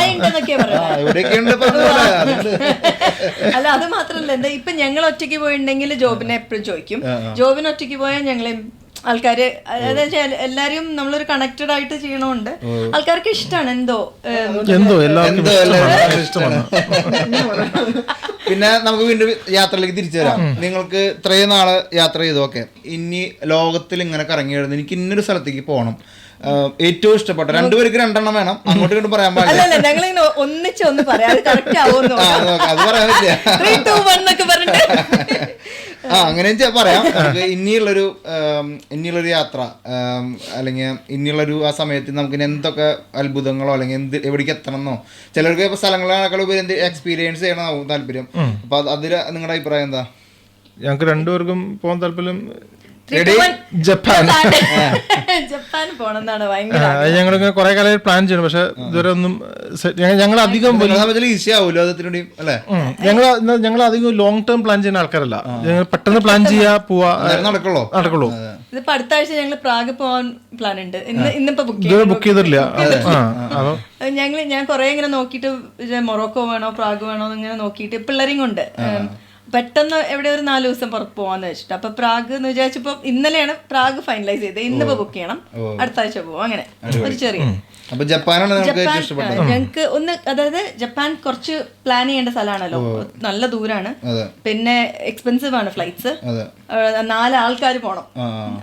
അല്ല, അത് മാത്രല്ല, എന്താ ഇപ്പൊ ഞങ്ങൾ ഒറ്റയ്ക്ക് പോയിട്ടുണ്ടെങ്കിൽ ജോബിനെ എപ്പോഴും ചോദിക്കും. ജോബിന് ഒറ്റയ്ക്ക് പോയാൽ ഞങ്ങളെ ആൾക്കാര്, അതായത് എല്ലാരും നമ്മളൊരു കണക്റ്റഡ് ആയിട്ട് ചെയ്യണോണ്ട് ആൾക്കാർക്ക് ഇഷ്ടമാണ്. എന്തോ ഇഷ്ടമാണ്. പിന്നെ നമുക്ക് വീണ്ടും യാത്രയിലേക്ക് തിരിച്ചു വരാം. നിങ്ങൾക്ക് ഇത്രയും നാള് യാത്ര ചെയ്തൊക്കെ ഇനി ലോകത്തിൽ ഇങ്ങനെ കറങ്ങി എഴുതുന്നത് എനിക്ക് ഇന്നൊരു സ്ഥലത്തേക്ക് പോകണം, ഏറ്റവും ഇഷ്ടപ്പെട്ട 2 പേർക്ക് 2 എണ്ണം വേണം, അങ്ങോട്ടും ഇങ്ങോട്ടും പറയാൻ പാടില്ല. ഒന്നിച്ചൊന്ന് പറയാം, അത് പറയാൻ പറ്റില്ല. അങ്ങനെ പറയാം. ഇനിയുള്ളൊരു യാത്ര അല്ലെങ്കിൽ ഇനിയുള്ളൊരു ആ സമയത്ത് നമുക്ക് എന്തൊക്കെ അത്ഭുതങ്ങളോ അല്ലെങ്കിൽ എവിടേക്ക് എത്തണമെന്നോ, ചിലർക്ക് ഇപ്പൊ സ്ഥലങ്ങളെക്കാൾ ഉപരി എക്സ്പീരിയൻസ് ചെയ്യണമെന്നാവും താല്പര്യം. അപ്പൊ അതിൽ നിങ്ങളുടെ അഭിപ്രായം എന്താ? ഞങ്ങൾക്ക് 2 പേർക്കും പോകാൻ താല്പര്യം ജപ്പാൻ പോണെന്നാണ് ഭയങ്കര. ഞങ്ങളിങ്ങനെ കുറെ കാലം പ്ലാൻ ചെയ്യണം, പക്ഷെ ഇതുവരെ ഒന്നും ഞങ്ങൾ അധികം ഈസി ആവുമല്ലോ അതിലൂടെയും അല്ലേ. ഞങ്ങൾ അധികം ലോങ് ടേം പ്ലാൻ ചെയ്യുന്ന ആൾക്കാരല്ല. ഞങ്ങൾ പെട്ടെന്ന് പ്ലാൻ ചെയ്യാ പോവാ നടക്കുള്ളൂ. ഇതിപ്പോ അടുത്ത ആഴ്ച ഞങ്ങൾ പ്രാഗ് പോവാൻ പ്ലാൻ ഉണ്ട്. ഇന്നിപ്പോ ബുക്ക് ചെയ്തിട്ടില്ല. ഞാൻ കൊറേ ഇങ്ങനെ നോക്കിയിട്ട് മൊറോക്കോ വേണോ പ്രാഗ് വേണോ ഇങ്ങനെ നോക്കിയിട്ട് പിള്ളേരെയും കൊണ്ട് പെട്ടെന്ന് എവിടെ ഒരു 4 ദിവസം പുറത്ത് പോവാന്ന് വെച്ചിട്ട്. അപ്പൊ പ്രാഗ് എന്ന് വിചാരിച്ചപ്പോ ഇന്നലെയാണ് പ്രാഗ് ഫൈനലൈസ് ചെയ്തത്. ഇന്നിപ്പോ ബുക്ക് ചെയ്യണം, അടുത്ത ആഴ്ച പോവാം. അങ്ങനെ ഒരു ചെറിയ അപ്പൊ ജപ്പാനാണ് നമുക്ക് ഏറ്റവും ഇഷ്ടപ്പെട്ടത്. ഞങ്ങൾക്ക് ഒന്ന്, അതായത് ജപ്പാൻ കുറച്ച് പ്ലാൻ ചെയ്യേണ്ട സ്ഥലമാണല്ലോ, നല്ല ദൂരാണ്, പിന്നെ എക്സ്പെൻസീവ് ആണ് ഫ്ലൈറ്റ്സ്, 4 ആൾക്കാർ പോണം,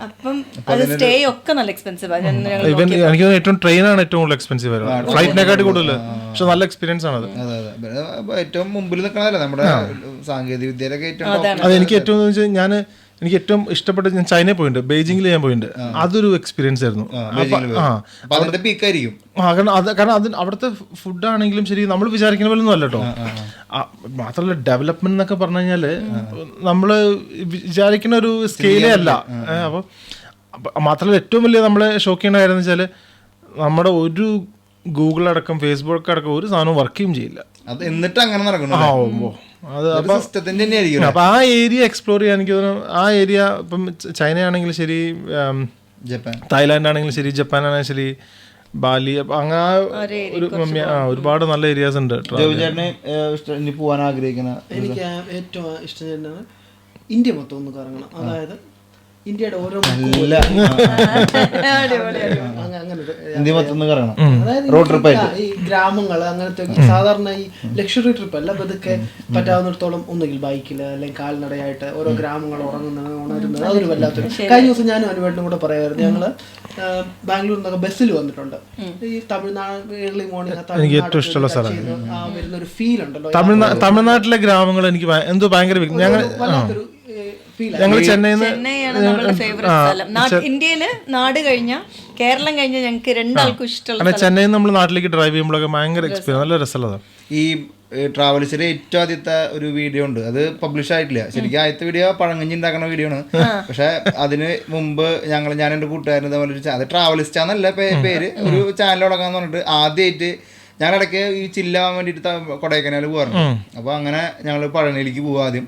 അപ്പം അത് സ്റ്റേ ഒക്കെ നല്ല എക്സ്പെൻസീവ് ആണ്. എനിക്ക് ഏറ്റവും ട്രെയിനാണ് ഏറ്റവും കൂടുതൽ എക്സ്പെൻസീവ് ആയിരുന്നു, ഫ്ലൈറ്റിനെക്കാട്ടി കൂടുതൽ, പക്ഷെ നല്ല എക്സ്പീരിയൻസ് ആണ് അത്. ഏറ്റവും മുമ്പിൽ നിൽക്കണതല്ലേ നമ്മുടെ സാങ്കേതിക വിദ്യയിലൊക്കെ ഏറ്റവും. അത് എനിക്ക് ഏറ്റവും എനിക്ക് ഏറ്റവും ഇഷ്ടപ്പെട്ട, ഞാൻ ചൈനയിൽ പോയിട്ടുണ്ട്, ബെയ്ജിങ്ങിൽ ഞാൻ പോയിട്ടുണ്ട്, അതൊരു എക്സ്പീരിയൻസ് ആയിരുന്നു. കാരണം അത് അവിടുത്തെ ഫുഡാണെങ്കിലും ശരി, നമ്മൾ വിചാരിക്കുന്ന പോലെ ഒന്നും അല്ല കേട്ടോ. മാത്രമല്ല ഡെവലപ്മെന്റ് എന്നൊക്കെ പറഞ്ഞു കഴിഞ്ഞാല് നമ്മള് വിചാരിക്കുന്ന ഒരു സ്കെയിലേ അല്ല. അപ്പൊ മാത്രമല്ല ഏറ്റവും വലിയ നമ്മളെ ഷോക്ക് ചെയ്യുന്ന കാര്യം എന്ന് വെച്ചാല് നമ്മുടെ ഒരു ഗൂഗിൾ അടക്കം ഫേസ്ബുക്ക് അടക്കം ഒരു സാധനവും വർക്ക് ചെയ്യും ചെയ്യില്ല. അത് എന്നിട്ട് അങ്ങനെ നടക്കണം. അപ്പൊ ആ ഏരിയ എക്സ്പ്ലോർ ചെയ്യാൻ എനിക്ക് തോന്നുന്നു. ആ ഏരിയ ഇപ്പം ചൈനയാണെങ്കിലും ശരി, തായ്ലാൻഡ് ആണെങ്കിലും ശരി, ജപ്പാൻ ആണെങ്കിലും ശരി, ബാലി, അപ്പൊ അങ്ങനെ ഒരു ഒരുപാട് നല്ല ഏരിയാസ് ഉണ്ട്. പോവാൻ ആഗ്രഹിക്കുന്ന എനിക്ക് ഏറ്റവും ഇഷ്ടം ഇന്ത്യ മൊത്തം ഒന്ന് കറങ്ങണം. അതായത് ഇന്ത്യയുടെ ഓരോ ഈ ഗ്രാമങ്ങൾ അങ്ങനത്തെ സാധാരണ ഈ ലക്ഷറി ട്രിപ്പ് അല്ല, ഇതൊക്കെ പറ്റാവുന്നിടത്തോളം ഒന്നുകിൽ ബൈക്കിൽ അല്ലെങ്കിൽ കാൽനടയായിട്ട് ഓരോ ഗ്രാമങ്ങൾ ഉണരുന്നത് അതൊരു വല്ലാത്തൊരു. കഴിഞ്ഞ ദിവസം ഞാനും അനുവേട്ടനും കൂടെ പറയായിരുന്നു, ഞങ്ങള് ബാംഗ്ലൂരിൽ നിന്നൊക്കെ ബസ്സിൽ വന്നിട്ടുണ്ട്. ഈ തമിഴ്നാട് ഏർലി മോർണിംഗ് വരുന്നൊരു ഫീൽ ഉണ്ടല്ലോ. തമിഴ്നാട്ടിലെ ഗ്രാമങ്ങൾ എനിക്ക് എന്തോ ഭയങ്കര വല്ലാത്തൊരു ചെന്നൈയാണ് നമ്മുടെ ഫേവറേറ്റ് സ്ഥലം. ഇന്ത്യയില് നാട് കഴിഞ്ഞ കേരളം കഴിഞ്ഞ ഞങ്ങൾക്ക് രണ്ടാൾക്കും ഇഷ്ടമുള്ള. ചെന്നൈയിൽ നമ്മൾ നാട്ടിലേക്ക് ഡ്രൈവ് ചെയ്യുമ്പോഴൊക്കെ ഭയങ്കര എക്സ്പീരിയൻസ്, നല്ല രസമുള്ളതാണ്. ഈ ട്രാവൽസിലെ ഏറ്റവും ആദ്യത്തെ ഒരു വീഡിയോ ഉണ്ട്, അത് പബ്ലിഷ് ആയിട്ടില്ല. ശരിക്കും ആദ്യത്തെ വീഡിയോ പഴങ്കഞ്ഞി ഉണ്ടാക്കുന്ന വീഡിയോ ആണ്. പക്ഷെ അതിന് മുമ്പ് ഞാൻ എൻ്റെ കൂട്ടുകാരൻ ഇതേപോലെ അത് ട്രാവലിസ്റ്റാന്നല്ല പേര്, ഒരു ചാനൽ തുടങ്ങാന്ന് പറഞ്ഞിട്ട് ആദ്യമായിട്ട് ഞാൻ ഇടയ്ക്ക് ഈ ചില്ലാൻ വേണ്ടിയിട്ട് കൊടൈക്കനാൽ പോകാറുണ്ട്. അപ്പൊ അങ്ങനെ ഞങ്ങൾ പഴനിയിലേക്ക് പോകും ആദ്യം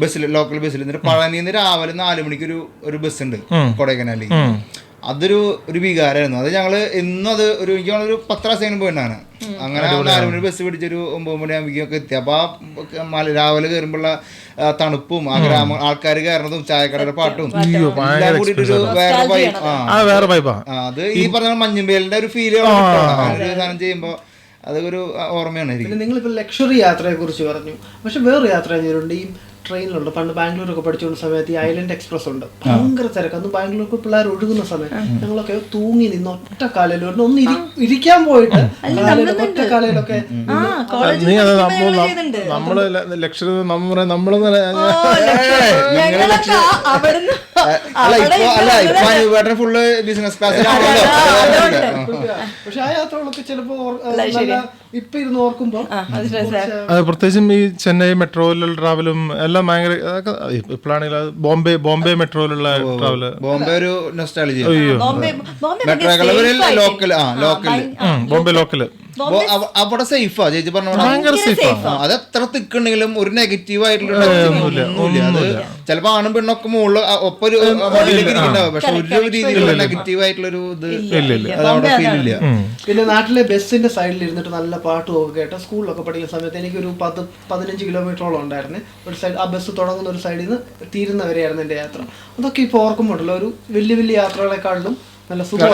ബസ്സിൽ, ലോക്കൽ ബസ്സിൽ. എന്നിട്ട് പഴനിയിൽ നിന്ന് രാവിലെ 4 മണിക്ക് ഒരു ബസ് ഉണ്ട് കൊടൈക്കനാലിലേക്ക്. അതൊരു വികാരമായിരുന്നു. അത് ഞങ്ങള് എന്നും അത് എനിക്ക് ഒരു 10 പ്രാവശ്യം പോയിട്ടാണ്. അങ്ങനെ 4 മണി ബസ് പിടിച്ചൊരു 9 മണിയാകുമ്പോഴേക്കൊക്കെ എത്തി. അപ്പൊ ആ രാവിലെ കയറുമ്പോഴുള്ള തണുപ്പും ആ ആൾക്കാർ കയറുന്നതും ചായക്കടയുടെ പാട്ടും എല്ലാം കൂടിയിട്ടൊരു വേറെ വൈബ്. അത് ഈ പറഞ്ഞ മഞ്ഞുമ്പേലിന്റെ ഒരു ഫീല് സാധനം ചെയ്യുമ്പോ അതൊരു ഓർമ്മയാണ്. പിന്നെ നിങ്ങളിപ്പോൾ ലക്ഷറി യാത്രയെ കുറിച്ച് പറഞ്ഞു, പക്ഷെ വേറൊരു യാത്ര ചെയ്തിട്ടുണ്ട് ഈ ട്രെയിനിലുണ്ട്. പണ്ട് ബാംഗ്ലൂരൊക്കെ പഠിച്ചുകൊണ്ട സമയത്ത് ഈ ഐലൻഡ് എക്സ്പ്രസ് ഉണ്ട്, ഭയങ്കര തിരക്ക്. അന്ന് ബാംഗ്ലൂർക്ക് പിള്ളേർ ഒഴുകുന്ന സമയം ഞങ്ങളൊക്കെ തൂങ്ങി നിന്ന് ഒറ്റ കാലയിൽ ഒന്ന് ഇരിക്കാൻ പോയിട്ട് ഒറ്റ കാലയിലൊക്കെ. നമ്മള് ലക്ഷറി നമ്മള് ഫുള്ള് ബിസിനസ് ക്ലാസ്. പക്ഷെ ആ യാത്രകളൊക്കെ ചിലപ്പോ ഇപ്പൊ ഇരുന്ന് ഓർക്കുമ്പോ, പ്രത്യേകിച്ചും ഈ ചെന്നൈ മെട്രോയിലുള്ള ട്രാവലും എല്ലാം ഭയങ്കര. ഇപ്പോഴാണെങ്കിൽ ബോംബെ മെട്രോയിലുള്ള ട്രാവല്, ബോംബെ ഒരു നൊസ്റ്റാൾജിയ. ബോംബെ ലോക്കല് അവിടെ സേഫാ, ചേച്ചി പറഞ്ഞ അത് എത്ര തിക്കുണ്ടെങ്കിലും ഒരു നെഗറ്റീവ് ആയിട്ടുള്ള അത് ചിലപ്പോ ആണും പെണ്ണൊക്കെ മുകളിൽ ഒപ്പം ഇരിക്കുന്നുണ്ടാവും, പക്ഷെ ഒരു രീതിയിലുള്ള നെഗറ്റീവ് ആയിട്ടുള്ളൊരു ഇത് അവിടെ ഫീൽ ഇല്ല. പിന്നെ നാട്ടിലെ ബസ്സിന്റെ സൈഡിൽ ഇരുന്നിട്ട് നല്ല പാട്ടും ഒക്കെ കേട്ടോ. സ്കൂളിലൊക്കെ പഠിക്കുന്ന സമയത്ത് എനിക്കൊരു 10-15 കിലോമീറ്ററോളം ഉണ്ടായിരുന്നു. ഒരു സൈഡ് ആ ബസ് തുടങ്ങുന്ന ഒരു സൈഡിൽ നിന്ന് തീരുന്നവരെയായിരുന്നു എൻ്റെ യാത്ര. അതൊക്കെ ഇപ്പോൾ ഓർക്കുമ്പോഴല്ലോ ഒരു വലിയ യാത്രകളെക്കാളും നല്ല സുഖം.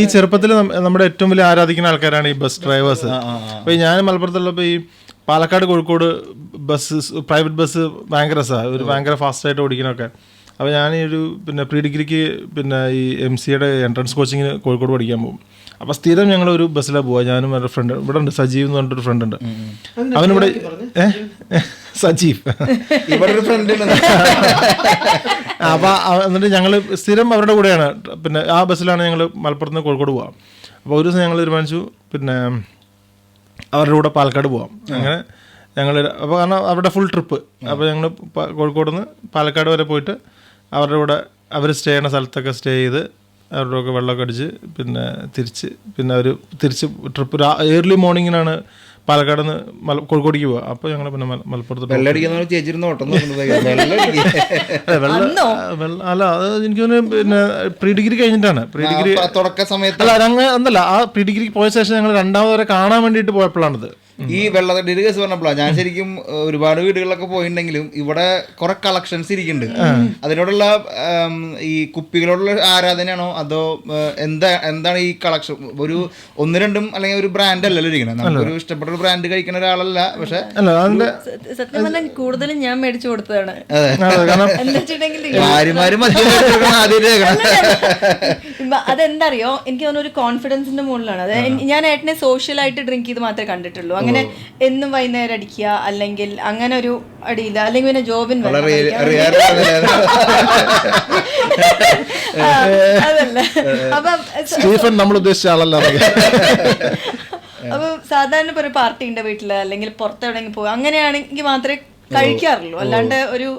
ഈ ചെറുപ്പത്തിൽ നമ്മുടെ ഏറ്റവും വലിയ ആരാധിക്കുന്ന ആൾക്കാരാണ് ഈ ബസ് ഡ്രൈവേഴ്സ്. അപ്പൊ ഞാൻ മലപ്പുറത്തുള്ളപ്പോ ഈ Palakkad Kozhikode bus, private bus ഭയങ്കര രസമാണ്, ഒരു ഭയങ്കര ഫാസ്റ്റായിട്ട് ഓടിക്കണൊക്കെ. അപ്പോൾ ഞാൻ ഈ പിന്നെ പ്രീ ഡിഗ്രിക്ക് ഈ MCAയുടെ എൻട്രൻസ് കോച്ചിങ്ങിന് കോഴിക്കോട് പഠിക്കാൻ പോകും. അപ്പോൾ സ്ഥിരം ഞങ്ങൾ ഒരു ബസ്സിലാണ് പോവുക. ഞാനും എൻ്റെ ഫ്രണ്ട് ഇവിടെ ഉണ്ട്, സജീവ് എന്ന് പറഞ്ഞിട്ടൊരു ഫ്രണ്ട് ഉണ്ട്. അവനിവിടെ സജീവ് ഇവിടെ ഒരു ഫ്രണ്ട്. അപ്പോൾ എന്നിട്ട് ഞങ്ങൾ സ്ഥിരം അവരുടെ കൂടെയാണ്. പിന്നെ ആ ബസ്സിലാണ് ഞങ്ങൾ മലപ്പുറത്ത് നിന്ന് കോഴിക്കോട് പോവാം. അപ്പോൾ ഒരു ദിവസം ഞങ്ങൾ തീരുമാനിച്ചു പിന്നെ അവരുടെ കൂടെ പാലക്കാട് പോവാം. അങ്ങനെ ഞങ്ങൾ അപ്പോൾ കാരണം അവരുടെ ഫുൾ ട്രിപ്പ്. അപ്പോൾ ഞങ്ങൾ കോഴിക്കോട് നിന്ന് പാലക്കാട് വരെ പോയിട്ട് അവരുടെ കൂടെ അവർ സ്റ്റേ ചെയ്യുന്ന സ്ഥലത്തൊക്കെ സ്റ്റേ ചെയ്ത് അവരുടെ ഒക്കെ വെള്ളമൊക്കെ അടിച്ച് പിന്നെ തിരിച്ച് ട്രിപ്പ് ഏർലി മോർണിംഗിനാണ് പാലക്കാട് നിന്ന് കോഴിക്കോടേക്ക് പോവുക. അപ്പോൾ ഞങ്ങൾ പിന്നെ മലപ്പുറത്ത് അല്ല അത് എനിക്ക് പിന്നെ പ്രീ ഡിഗ്രി കഴിഞ്ഞിട്ടാണ്. പ്രീ ഡിഗ്രി തുടക്ക സമയത്ത് അല്ല, ഞങ്ങൾ എന്നല്ല ആ പ്രീ ഡിഗ്രിക്ക് പോയ ശേഷം ഞങ്ങൾ രണ്ടാമത് വരെ കാണാൻ വേണ്ടിയിട്ട് പോയപ്പോഴാണിത്. ഈ വെള്ളത്തടിയുടെ കേസ് പറഞ്ഞപ്പോഴാണ് ഞാൻ ശരിക്കും ഒരുപാട് വീടുകളിലൊക്കെ പോയിട്ടുണ്ടെങ്കിലും ഇവിടെ കുറെ കളക്ഷൻസ് ഇരിക്കുന്നുണ്ട്. അതിനോടുള്ള ഈ കുപ്പികളോടുള്ള ആരാധനയാണോ അതോ എന്താണ് ഈ കളക്ഷൻ? ഒരു 1-2 അല്ലെങ്കിൽ ഒരു ബ്രാൻഡ് അല്ലല്ലോ ഇരിക്കണം. നമുക്കൊരു ഇഷ്ടപ്പെട്ട ഒരു ബ്രാൻഡ് കഴിക്കുന്ന ഒരാളല്ല. പക്ഷെ സത്യം പറഞ്ഞാൽ കൂടുതലും ഞാൻ മേടിച്ചു കൊടുത്തതാണ്. അതെന്താ അറിയോ, എനിക്ക് തോന്നുന്നു ഒരു കോൺഫിഡൻസിന്റെ മുകളിലാണ്. അത് ഞാൻ ഏട്ടനെ സോഷ്യലായിട്ട് ഡ്രിങ്ക് ചെയ്ത് മാത്രമേ കണ്ടിട്ടുള്ളൂ. അങ്ങനെ എന്നും വൈകുന്നേരം അടിക്കുക അല്ലെങ്കിൽ അങ്ങനെ ഒരു അടിയില്ല. അല്ലെങ്കിൽ പിന്നെ ജോബിൻ അതല്ല. അപ്പം നമ്മൾ ഉദ്ദേശിച്ച ആളല്ല. അപ്പൊ സാധാരണ ഒരു പാർട്ടിന്റെ വീട്ടില് അല്ലെങ്കിൽ പുറത്തെവിടെയെങ്കിലും പോകും അങ്ങനെയാണെങ്കിൽ മാത്രമേ കഴിക്കാറുള്ളൂ. അല്ലാണ്ട് ഒരു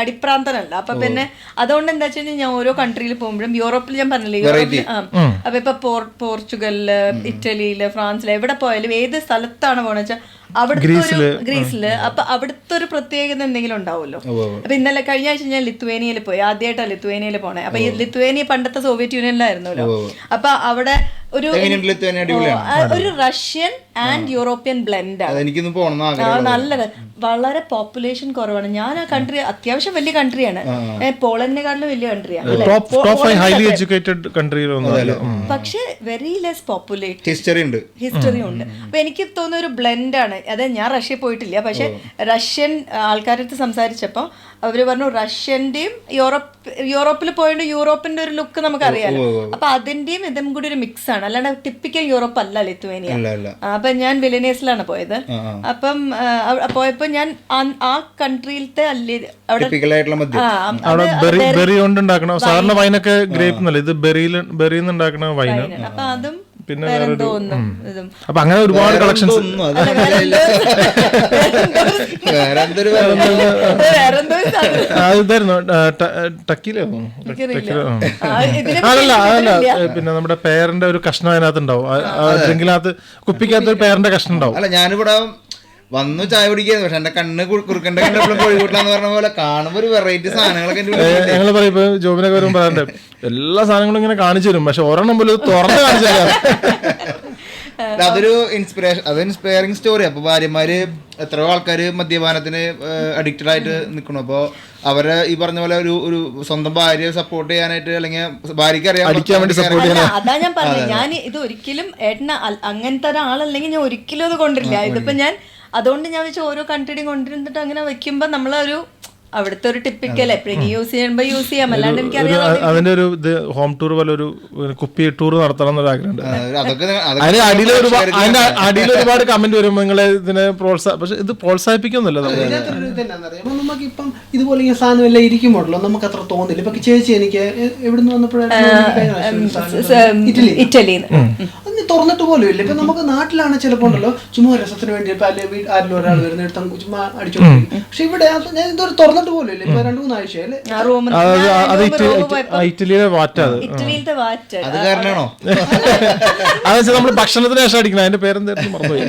അടിപ്രാന്തനല്ല. അപ്പൊ പിന്നെ അതുകൊണ്ട് എന്താ വെച്ച് കഴിഞ്ഞാൽ ഞാൻ ഓരോ കൺട്രിയിൽ പോകുമ്പോഴും യൂറോപ്പിൽ ഞാൻ പറഞ്ഞില്ലേ, യൂറോപ്പിൽ അപ്പൊ ഇപ്പൊ പോർച്ചുഗലില്, ഇറ്റലിയില്, ഫ്രാൻസില് എവിടെ പോയാലും ഏത് സ്ഥലത്താണ് പോണെന്ന് വെച്ചാൽ ഗ്രീസില് അപ്പൊ അവിടുത്തെ ഒരു പ്രത്യേകത എന്തെങ്കിലും ഉണ്ടാവുമല്ലോ. അപ്പൊ ഇന്നലെ കഴിഞ്ഞ ആഴ്ച ഞാൻ ലിത്വേനിയയിൽ പോയി. ആദ്യമായിട്ടാണ് ലിത്വേനിയയിൽ പോണേ. അപ്പൊ ഈ ലിത്വേനിയ പണ്ടത്തെ സോവിയറ്റ് യൂണിയനിലായിരുന്നല്ലോ. അപ്പൊ അവിടെ ഒരു റഷ്യൻ ആൻഡ് യൂറോപ്യൻ ബ്ലെൻഡ് ആണ്. നല്ലത്. വളരെ പോപ്പുലേഷൻ കുറവാണ്. ഞാൻ ആ കൺട്രി അത്യാവശ്യം വലിയ കൺട്രിയാണ്. പോളണ്ടിനെക്കാട്ടിലും വലിയ കൺട്രിയാണ്. പക്ഷെ വെരി ലെസ് പോപ്പുലേറ്റ്, ഹിസ്റ്ററി ഉണ്ട്. അപ്പൊ എനിക്ക് തോന്നുന്ന ഒരു ബ്ലെൻഡ് ആണ്. അതായത് ഞാൻ റഷ്യയിൽ പോയിട്ടില്ല, പക്ഷെ റഷ്യൻ ആൾക്കാരടുത്ത് സംസാരിച്ചപ്പോൾ അവര് പറഞ്ഞു റഷ്യന്റെയും യൂറോപ്പിൽ പോയിട്ട് യൂറോപ്പിന്റെ ഒരു ലുക്ക് നമുക്കറിയാലോ. അപ്പൊ അതിന്റെയും ഇതും കൂടി ഒരു മിക്സ് ആണ്. അല്ലാണ്ട് ടിപ്പിക്കൽ യൂറോപ്പ് അല്ല ലിത്വേനിയ. അപ്പൊ ഞാൻ വിലിനിയസിലാണ് പോയത്. അപ്പം പോയപ്പോ ഞാൻ ആ കൺട്രിയിലത്തെ സാധാരണ വൈനൊക്കെ ഗ്രേപ്പ് എന്നല്ല, ഇത് ബെറിയിൽ ഉണ്ടാക്കുന്ന വൈൻ. അപ്പൊ അതും പിന്നെ അപ്പൊ അങ്ങനെ ഒരുപാട് കളക്ഷൻസ്. ഇതായിരുന്നു ടക്കിലോ അതല്ല പിന്നെ നമ്മുടെ പേരന്റെ ഒരു കഷ്ണം അതിനകത്ത് ഉണ്ടാവും. ഡ്രിങ്കിനകത്ത് കുപ്പിക്കകത്ത് ഒരു പേരന്റെ കഷ്ണം ഉണ്ടാവും. അല്ല ഞാനിവിടെ വന്നു ചായ കുടിക്കായിരുന്നു. പക്ഷെ എന്റെ കണ്ണ് കുറുക്കണ്ട കണ്ടപ്പോഴും കോഴിക്കോട്ടിലാന്ന് പറഞ്ഞ പോലെ കാണുമ്പോ ഒരു വെറൈറ്റി സാധനങ്ങളൊക്കെ ഞങ്ങൾ പറയും. ഇപ്പൊ ജോബിനൊക്കെ വരും പറയാറുണ്ട് എല്ലാ സാധനങ്ങളും ഇങ്ങനെ കാണിച്ചു തരും, പക്ഷെ ഒരെണ്ണം പോലും തുറന്ന് കാണിച്ചു തരാം. അതൊരു ഇൻസ്പയറിംഗ് സ്റ്റോറി. അപ്പൊ ഭാര്യമാര് എത്രയോ ആൾക്കാര് മദ്യപാനത്തിന് അഡിക്റ്റഡ് ആയിട്ട് നിൽക്കണം. അപ്പൊ അവരെ ഈ പറഞ്ഞ പോലെ ഒരു സ്വന്തം ഭാര്യയെ സപ്പോർട്ട് ചെയ്യാനായിട്ട് അല്ലെങ്കിൽ ഭാര്യക്ക് അറിയാൻ അടിക്കാൻ വേണ്ടി സപ്പോർട്ട് ചെയ്യാൻ. അതാ ഞാൻ പറഞ്ഞത്, ഞാൻ ഇത് ഒരിക്കലും ഏട്ടന അങ്ങനത്തെ ഒരാളല്ലെങ്കിൽ ഞാൻ ഒരിക്കലും അത് കൊണ്ടിരില്ല. ഇതിപ്പോ ഞാൻ അതുകൊണ്ട് ഞാൻ വെച്ചാൽ ഓരോ കൺട്രിയും കൊണ്ടിരുന്നിട്ട് അങ്ങനെ വെക്കുമ്പോ നമ്മളൊരു അവിടുത്തെ ഒരു ടിപ്പിക്കൽ എപ്പോഴെങ്കിലും യൂസ് ചെയ്യുമ്പോ യൂസ് ചെയ്യാം. അല്ലാണ്ട് എനിക്കറിയാം അതിന്റെ ഒരു ഹോം ടൂർ പോലെ ഒരു കുപ്പി ടൂർ നടത്തണം എന്നൊരു ആഗ്രഹമുണ്ട്. അതിന്റെ അടിയിൽ ഒരുപാട് കമന്റ് വരുമ്പോൾ നിങ്ങളെ ഇതിനെ പക്ഷെ ഇത് പ്രോത്സാഹിപ്പിക്കുന്നില്ല. നമുക്ക് ഇപ്പം ഇതുപോലെ ഈ സാധനം എല്ലാം ഇരിക്കുമ്പോഴല്ലോ നമുക്ക് അത്ര തോന്നില്ല. ഇപ്പൊ ചേച്ചി എനിക്ക് എവിടുന്ന് വന്നപ്പോഴാണ് ഇറ്റലിയിൽ തുറന്നിട്ട് പോലും ഇല്ല. ഇപ്പൊ നമുക്ക് നാട്ടിലാണ് ചിലപ്പോ ഉണ്ടല്ലോ ചുമ്മാ രസത്തിന് വേണ്ടി ആരിലും ഒരാൾ വരുന്ന എടുത്ത ചുമ്മാ അടിച്ചു. പക്ഷെ ഇവിടെ ഞാൻ ഇതൊരു തുറന്നിട്ട് പോലും ഇല്ല. ഇപ്പൊ 2-3 ആഴ്ചയല്ലേ ഇറ്റലിയിലെ വാറ്റ്. ഇറ്റലിയിലത്തെ വാറ്റ് അത് കാരണമാണോ അത് നമ്മൾ ഭക്ഷണത്തിന് ശേഷം അടിക്കണം. അതിന്റെ പേരെന്തായിരുന്നു മറന്നുപോയി.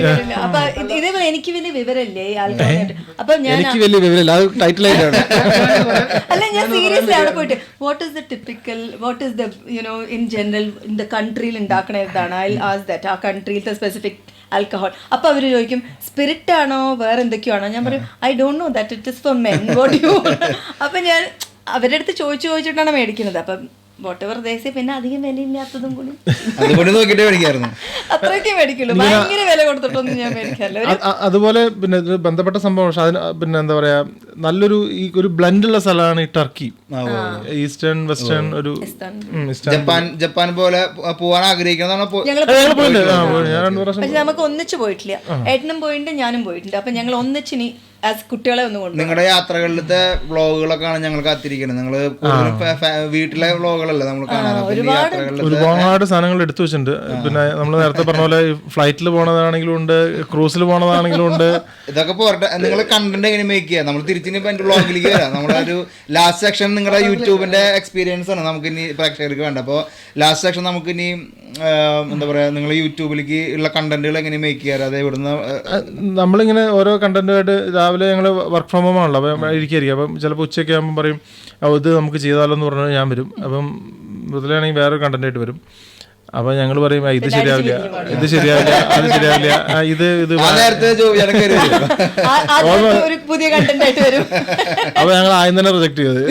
അപ്പൊ ഇതേപോലെ എനിക്ക് വലിയ വിവരല്ലേ ആൾക്കാരായിട്ട്. അപ്പൊ എനിക്ക് വലിയ വിവരമില്ല. അത് ടൈറ്റിൽ ആയിട്ടാണ്. അല്ല ഞാൻ സീരിയസ്ലി അവിടെ പോയിട്ട് what is the typical what is the you know in general in the കൺട്രിയിൽ ഉണ്ടാക്കണ ഇതാണ്. ആ കൺട്രിയിലത്തെ സ്പെസിഫിക് ആൽക്കഹോൾ. അപ്പൊ അവര് ചോദിക്കും സ്പിരിറ്റ് ആണോ വേറെ എന്തൊക്കെയാണോ. ഞാൻ പറയും I don't know that it is for men what you. അപ്പൊ ഞാൻ അവരുടെ അടുത്ത് ചോദിച്ചിട്ടാണ് മേടിക്കുന്നത്. അപ്പം വോട്ടെവർ ദേശീയ പിന്നെ അധികം വിലയില്ലാത്തതും കൂടി നോക്കിട്ടേ മേടിക്കായിരുന്നു. അത്രയൊക്കെ മേടിക്കുള്ളൂ. ഭയങ്കര വില കൊടുത്തിട്ടൊന്നും ഞാൻ മേടിക്കാറില്ല. അതുപോലെ പിന്നെ ബന്ധപ്പെട്ട സംഭവം. പക്ഷെ അതിന് പിന്നെ എന്താ പറയാ നല്ലൊരു ഒരു ബ്ലെൻഡ് ഉള്ള സ്ഥലമാണ് ഈ ടർക്കി. ഈസ്റ്റേൺ വെസ്റ്റേൺ ഒരു ജപ്പാൻ പോലെ പോവാൻ ആഗ്രഹിക്കുന്നതാണ്. പക്ഷെ നമുക്ക് ഒന്നിച്ച് പോയിട്ടില്ല. ഏട്ടനും പോയിട്ടുണ്ട്, ഞാനും പോയിട്ടുണ്ട്. അപ്പൊ ഞങ്ങൾ ഒന്നിച്ചിനി കുട്ടികളെ ഒന്ന് കൊണ്ട് നിങ്ങളുടെ യാത്രകളിലത്തെ വ്ളോഗുകളൊക്കെയാണ് ഞങ്ങൾ കാത്തിരിക്കുന്നത്. നിങ്ങള് വീട്ടിലെ വ്ളോഗുകളല്ലേ നമ്മൾ കാണാറ്. ഒരുപാട് സാധനങ്ങൾ എടുത്തു വെച്ചിട്ടുണ്ട്. പിന്നെ നമ്മൾ നേരത്തെ പറഞ്ഞ പോലെ ഫ്ലൈറ്റിൽ പോണതാണെങ്കിലും ഉണ്ട്, ക്രൂസിൽ പോണതാണെങ്കിലും ഉണ്ട്. ഇതൊക്കെ പോരട്ടെ. നിങ്ങൾ കണ്ടന്റ് എങ്ങനെ മേക്ക് ചെയ്യാം. നമ്മൾ തിരിച്ചിനിപ്പോ എന്റെ വ്ളോഗിലേക്ക് വരാം. നമ്മുടെ ഒരു ലാസ്റ്റ് സെക്ഷൻ നിങ്ങളുടെ യൂട്യൂബിന്റെ എക്സ്പീരിയൻസ് ആണ് നമുക്ക് ഇനി പ്രേക്ഷകർക്ക് വേണ്ട. അപ്പോൾ ലാസ്റ്റ് സെക്ഷൻ നമുക്ക് ഇനി എന്താ പറയാ നിങ്ങൾ യൂട്യൂബിലേക്ക് ഉള്ള കണ്ടന്റുകൾ എങ്ങനെ മേക്ക് ചെയ്യാറ്. അത് ഇവിടുന്ന് നമ്മളിങ്ങനെ ഓരോ കണ്ടന്റുമായിട്ട് രാവിലെ ഞങ്ങൾ വർക്ക് ഫ്രം ഹോം ആണല്ലോ. അപ്പം ഇരിക്കും. അപ്പം ചിലപ്പോൾ ഉച്ചയ്ക്ക് ആകുമ്പോൾ പറയും ഇത് നമുക്ക് ചെയ്താലോ എന്ന് പറഞ്ഞാൽ ഞാൻ വരും. അപ്പം മുതലാണെങ്കിൽ വേറൊരു കണ്ടന്റ് ആയിട്ട് വരും. അപ്പൊ ഞങ്ങൾ പറയും ഇത് ശരിയാവില്ല, ഇത് ശരിയാവില്ല, അത് ശരിയാവില്ല, ഇത് നേരത്തെ ഒരു പുതിയ കണ്ടന്റ് ആയിട്ട് വരും. അപ്പൊ ഞങ്ങൾ ആദ്യം തന്നെ റിജക്ട് ചെയ്ത്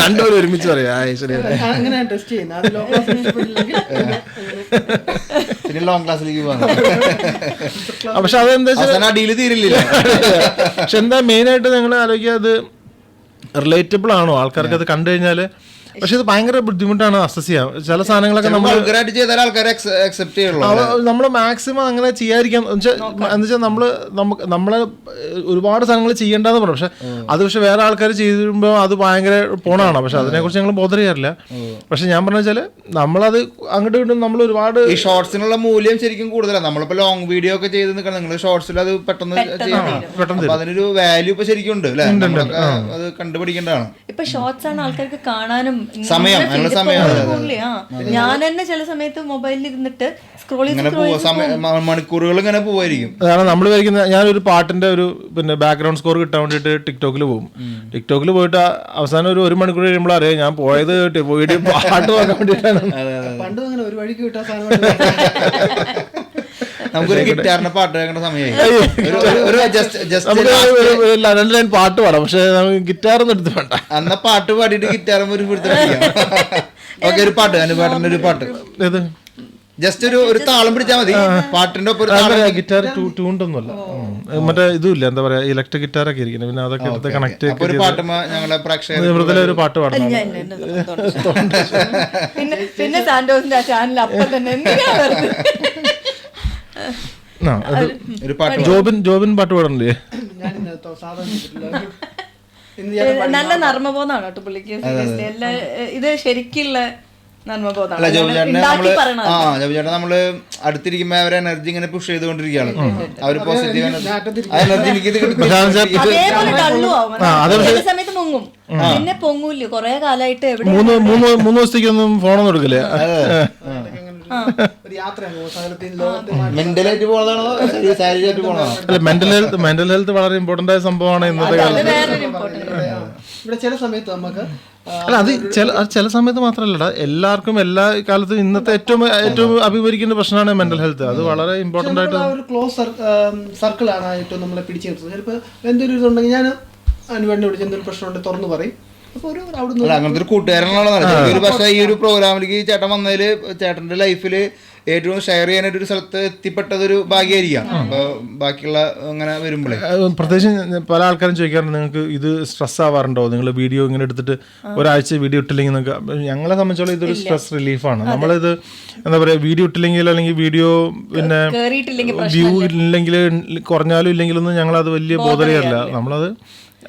രണ്ടുപേരും ഒരുമിച്ച് പറയാം ശരിയാവില്ല. അങ്ങനെ ടെസ്റ്റ് ചെയ്യുന്നത് പിന്നെ ലോങ് ക്ലാസ്സിലേക്ക് പോകാം. പക്ഷെ അതെന്താ ഡീല് തീരില്ല. പക്ഷെ എന്താ മെയിൻ ആയിട്ട് നിങ്ങൾ ആലോചിക്കുക, അത് റിലേറ്റബിൾ ആണോ ആൾക്കാർക്ക് അത് കണ്ടു കഴിഞ്ഞാല്. പക്ഷെ ഇത് ഭയങ്കര ബുദ്ധിമുട്ടാണ് അസസ് ചെയ്യാൻ. ചില സാധനങ്ങളൊക്കെ നമ്മൾ മാക്സിമം അങ്ങനെ ചെയ്യാതിരിക്കാൻ എന്നുവെച്ചാൽ നമ്മളെ ഒരുപാട് സാധനങ്ങൾ ചെയ്യേണ്ടതെന്ന് പറഞ്ഞു. പക്ഷെ വേറെ ആൾക്കാർ ചെയ്യുമ്പോൾ അത് ഭയങ്കര പോണാണ്. പക്ഷെ അതിനെക്കുറിച്ച് ഞങ്ങൾ ബോധർ ചെയ്യാറില്ല. പക്ഷെ ഞാൻ പറഞ്ഞ വെച്ചാൽ നമ്മളത് അങ്ങോട്ട് ഇങ്ങോട്ടും നമ്മൾ ഒരുപാട് ഈ ഷോർട്സിനുള്ള മൂല്യം ശരിക്കും കൂടുതലാണ്. നമ്മളിപ്പോ ലോങ് വീഡിയോ ഒക്കെ ചെയ്ത് നിൽക്കണം, നിങ്ങൾ ഷോർട്സിൽ അത് പെട്ടെന്ന് അതിനൊരു വാല്യൂ ഇപ്പൊ ശരിക്കും ഉണ്ട് അല്ലെ, അത് കണ്ടുപിടിക്കേണ്ടതാണ്. ഇപ്പൊ ഷോർട്സ് ആണ് ആൾക്കാർക്ക് കാണാനും സമയം. ഞാൻ തന്നെ ചില സമയത്ത് മൊബൈലിൽ ഇരുന്നിട്ട് സ്ക്രോൾ മണിക്കൂറുകൾ ഇങ്ങനെ പോവായിരിക്കും. കാരണം നമ്മൾ വിചാരിക്കുന്ന ഞാനൊരു പാട്ടിന്റെ ഒരു ബാക്ക്ഗ്രൗണ്ട് സ്കോർ കിട്ടാൻ വേണ്ടിയിട്ട് ടിക്ടോക്കിൽ പോകും. ടിക്ടോക്കിൽ പോയിട്ട് അവസാനം ഒരു മണിക്കൂർ കഴിയുമ്പോൾ അറിയാം ഞാൻ പോയത് വീഡിയോ പാട്ട് നോക്കാൻ വേണ്ടിയിട്ടാണ്. പണ്ട് അങ്ങനെ ഒരു വഴിക്ക് കിട്ടാൻ നമുക്കൊരു ഗിറ്റാറിന്റെ പാട്ട് കേൾക്കേണ്ട സമയമായി. രണ്ട് ലൈൻ പാട്ട് പാടാം, പക്ഷെ ഗിറ്റാറൊന്നും എടുത്ത് വേണ്ട. അന്ന പാട്ട് പാടിയിട്ട് ഗിറ്റാറും ഒരു ഓക്കെ ഒരു പാട്ട് അനുപാട്ടിന്റെ ഒരു പാട്ട് ജസ്റ്റ് ഒരു താളം പിടിച്ചാൽ മതി. പാട്ടിന്റെ ഒപ്പം ഗിറ്റാർ ട്യൂണ്ടൊന്നുമല്ല, മറ്റേ ഇതുമില്ല, എന്താ പറയാ ഇലക്ട്രിക് ഗിറ്റാറൊക്കെ ഇരിക്കുന്നത്. പിന്നെ അതൊക്കെ എടുത്ത് കണക്ട് ഒരു പാട്ട് ഞങ്ങളുടെ പ്രേക്ഷകർ ഒരു പാട്ട് പാടണം. പിന്നെ സാന്റോസിന്റെ ചാനൽ അപ്പം തന്നെ ജോബിൻ പാട്ട് പാടണില്ലേ? നല്ല നർമ്മബോധമാണ് കേട്ടോ പുള്ളിക്ക്. ഇത് ശരിക്കുള്ള അല്ല ജോബിചേട്ടൻ നമ്മള് അടുത്തിരിക്കുമ്പോ അവരെ എനർജി ഇങ്ങനെ പുഷ് ചെയ്തുകൊണ്ടിരിക്കുകയാണ്. അവര് പോസിറ്റീവ് എനർജി സമയത്ത് മുങ്ങും, പിന്നെ പൊങ്ങൂല്ലോ. കൊറേ കാലായിട്ട് മൂന്ന് ദിവസത്തേക്കൊന്നും ഫോണൊന്നും എടുക്കില്ലേ? മെന്റലായിട്ട് പോണതാണോ ശാരീരികമായിട്ട് പോണതാണോ? അല്ല, മെന്റൽ ഹെൽത്ത് വളരെ ഇമ്പോർട്ടന്റ് ആയ സംഭവമാണ് ഇന്നത്തെ കാലത്ത്. ഇവിടെ ചില സമയത്ത് നമുക്ക് അല്ല അത് ചില സമയത്ത് മാത്രമല്ലടാ, എല്ലാവർക്കും എല്ലാ കാലത്തും ഇന്നത്തെ ഏറ്റവും അഭിമുഖീകരിക്കുന്ന പ്രശ്നമാണ് മെന്റൽ ഹെൽത്ത്. അത് വളരെ ഇമ്പോർട്ടന്റ് ആയിട്ട് ഒരു ക്ലോസ് സർക്കിളാണ് ഏറ്റവും നമ്മളെ പിടിച്ചു നിർത്തുന്നത്. ചിലപ്പോൾ എന്തൊരു ഇതുണ്ടെങ്കിൽ ഞാൻ അനുവേണ്ടി വിളിച്ച് എന്തൊരു പ്രശ്നമുണ്ട് തുറന്നു പറയും. അങ്ങനത്തെ ഒരു കൂട്ടുകാരനാണ്. ഒരു പക്ഷേ ഈ ഒരു പ്രോഗ്രാമിലേക്ക് ചേട്ടൻ വന്നതില് ചേട്ടന്റെ ലൈഫില് ഏറ്റവും ഷെയർ ചെയ്യാനായിട്ട് ഒരു സ്ഥലത്ത് എത്തിപ്പെട്ടതൊരു ഭാഗ്യമായിരിക്കാം. അപ്പൊ ബാക്കിയുള്ള അങ്ങനെ വരുമ്പോഴേ പ്രത്യേകിച്ച് പല ആൾക്കാരും ചോദിക്കാറുണ്ട്, നിങ്ങൾക്ക് ഇത് സ്ട്രെസ് ആവാറുണ്ടോ, നിങ്ങൾ വീഡിയോ ഇങ്ങനെ എടുത്തിട്ട് ഒരാഴ്ച വീഡിയോ ഇട്ടില്ലെങ്കിൽ നിങ്ങൾക്ക്. ഞങ്ങളെ സംബന്ധിച്ചോളം ഇതൊരു സ്ട്രെസ് റിലീഫാണ്. നമ്മളിത് എന്താ പറയുക, വീഡിയോ ഇട്ടില്ലെങ്കിൽ അല്ലെങ്കിൽ വീഡിയോ പിന്നെ വ്യൂ ഇല്ലെങ്കിൽ കുറഞ്ഞാലും ഇല്ലെങ്കിലൊന്നും ഞങ്ങളത് വലിയ ബോധറിയല്ല. നമ്മളത്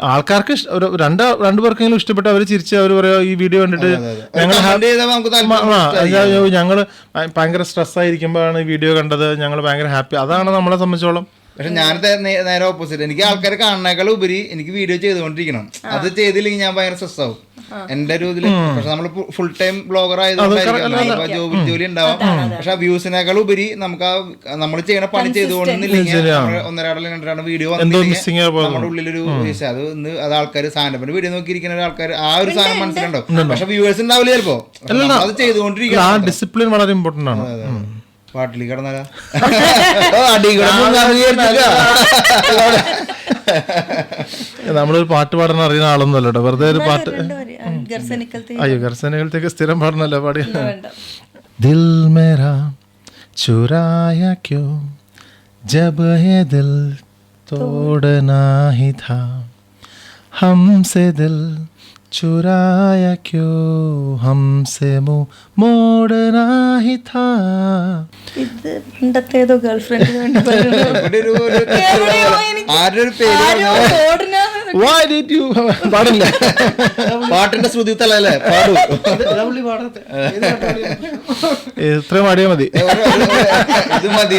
ആൾക്കാർക്ക് രണ്ടു പേർക്കെങ്കിലും ഇഷ്ടപ്പെട്ട് അവർ ചിരിച്ച് അവർ പറയാ ഈ വീഡിയോ കണ്ടിട്ട് ഞങ്ങള് ഭയങ്കര സ്ട്രെസ് ആയിരിക്കുമ്പോഴാണ് ഈ വീഡിയോ കണ്ടത്, ഞങ്ങൾ ഭയങ്കര ഹാപ്പി. അതാണ് നമ്മളെ സംബന്ധിച്ചോളം. പക്ഷെ ഞാൻ നേരെ ഓപ്പോസിറ്റ്. എനിക്ക് ആൾക്കാരെ കാണുന്നേക്കാൾ ഉപരി എനിക്ക് വീഡിയോ ചെയ്തുകൊണ്ടിരിക്കണം. അത് ചെയ്തില്ലെങ്കിൽ ഞാൻ ഭയങ്കര സ്ട്രെസ് ആവും എന്റെ ഒരു ഇതില്. പക്ഷെ നമ്മൾ ഫുൾ ടൈം ബ്ലോഗർ ആയതുകൊണ്ടായിരിക്കും ജോലി ഉണ്ടാവാം. പക്ഷെ വ്യൂസിനേക്കാൾ ഉപരി നമുക്ക് നമ്മൾ ചെയ്യണ പണി ചെയ്തുകൊണ്ടില്ലെങ്കിൽ ഒന്നരാടല്ലേ രണ്ടരാണ് വീഡിയോ നമ്മുടെ ഉള്ളിലൊരു അത് ആൾക്കാർ സാധനത്തിന്റെ വീഡിയോ നോക്കിയിരിക്കുന്ന ആൾക്കാർ ആ ഒരു സാധനം മനസ്സിലുണ്ടാവും. പക്ഷെ വ്യൂവേഴ്സ് ഉണ്ടാവില്ല ചിലപ്പോ. അത് ചെയ്തുകൊണ്ടിരിക്കണം. ഡിസിപ്ലിൻ വളരെ ഇമ്പോർട്ടന്റ് ആണ്. പാട്ടിൽ കിടന്നാലാ നമ്മളൊരു പാട്ട് പാടാൻ അറിയുന്ന ആളൊന്നും അല്ലോ, വെറുതെ ഒരു പാട്ട്. അയ്യോ ഗർസനകൾത്തേക്ക് സ്ഥിരം പാടുന്നല്ലോ പാടി. ദിൽ മേരാ ചുരായ ക്യോ ജബ് ഹേ ദിൽ തോടനാ ഹി ഥാ ഹംസെ ദിൽ चुराया क्यों हमसे मुंह मोड़ना ही था. ഇത് പണ്ടത്തേതോ ഗേൾഫ്രണ്ടിന് വേണ്ടി പാടില്ല. പാട്ടിന്റെ ശ്രുതി തലല്ലേ പാടൂ. ഇത്ര പാടിയാ മതി. ഇത് മതി.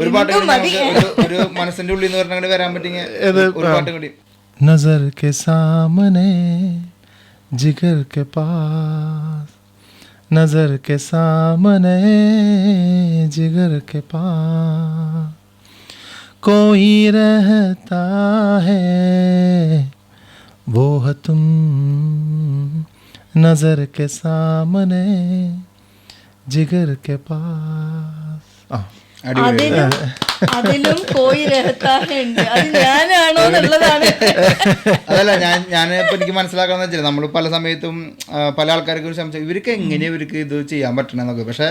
ഒരു പാട്ട് ഒരു മനസ്സിന്റെ ഉള്ളിൽ നിന്ന് പറഞ്ഞ വരാൻ പറ്റിയ ഒരു പാട്ട് കൂടി. नजर के सामने जिगर के पास, नजर के सामने जिगर के पास कोई रहता है वो है तुम, नजर के सामने ജിഗർ കെ പാസ്. ആ അതിലും പോയി രഹത്താറുണ്ട്. അത് ഞാനാണോ എന്നുള്ളതാണ്. അതല്ല ഞാൻ ഇപ്പൊ എനിക്ക് മനസ്സിലാക്കാന്ന് വെച്ചാൽ നമ്മൾ പല സമയത്തും പല ആൾക്കാർക്ക് ഒരു സംശയം ഇവർക്ക് എങ്ങനെയാ ഇവർക്ക് ഇത് ചെയ്യാൻ പറ്റണമെന്നൊക്കെ. പക്ഷെ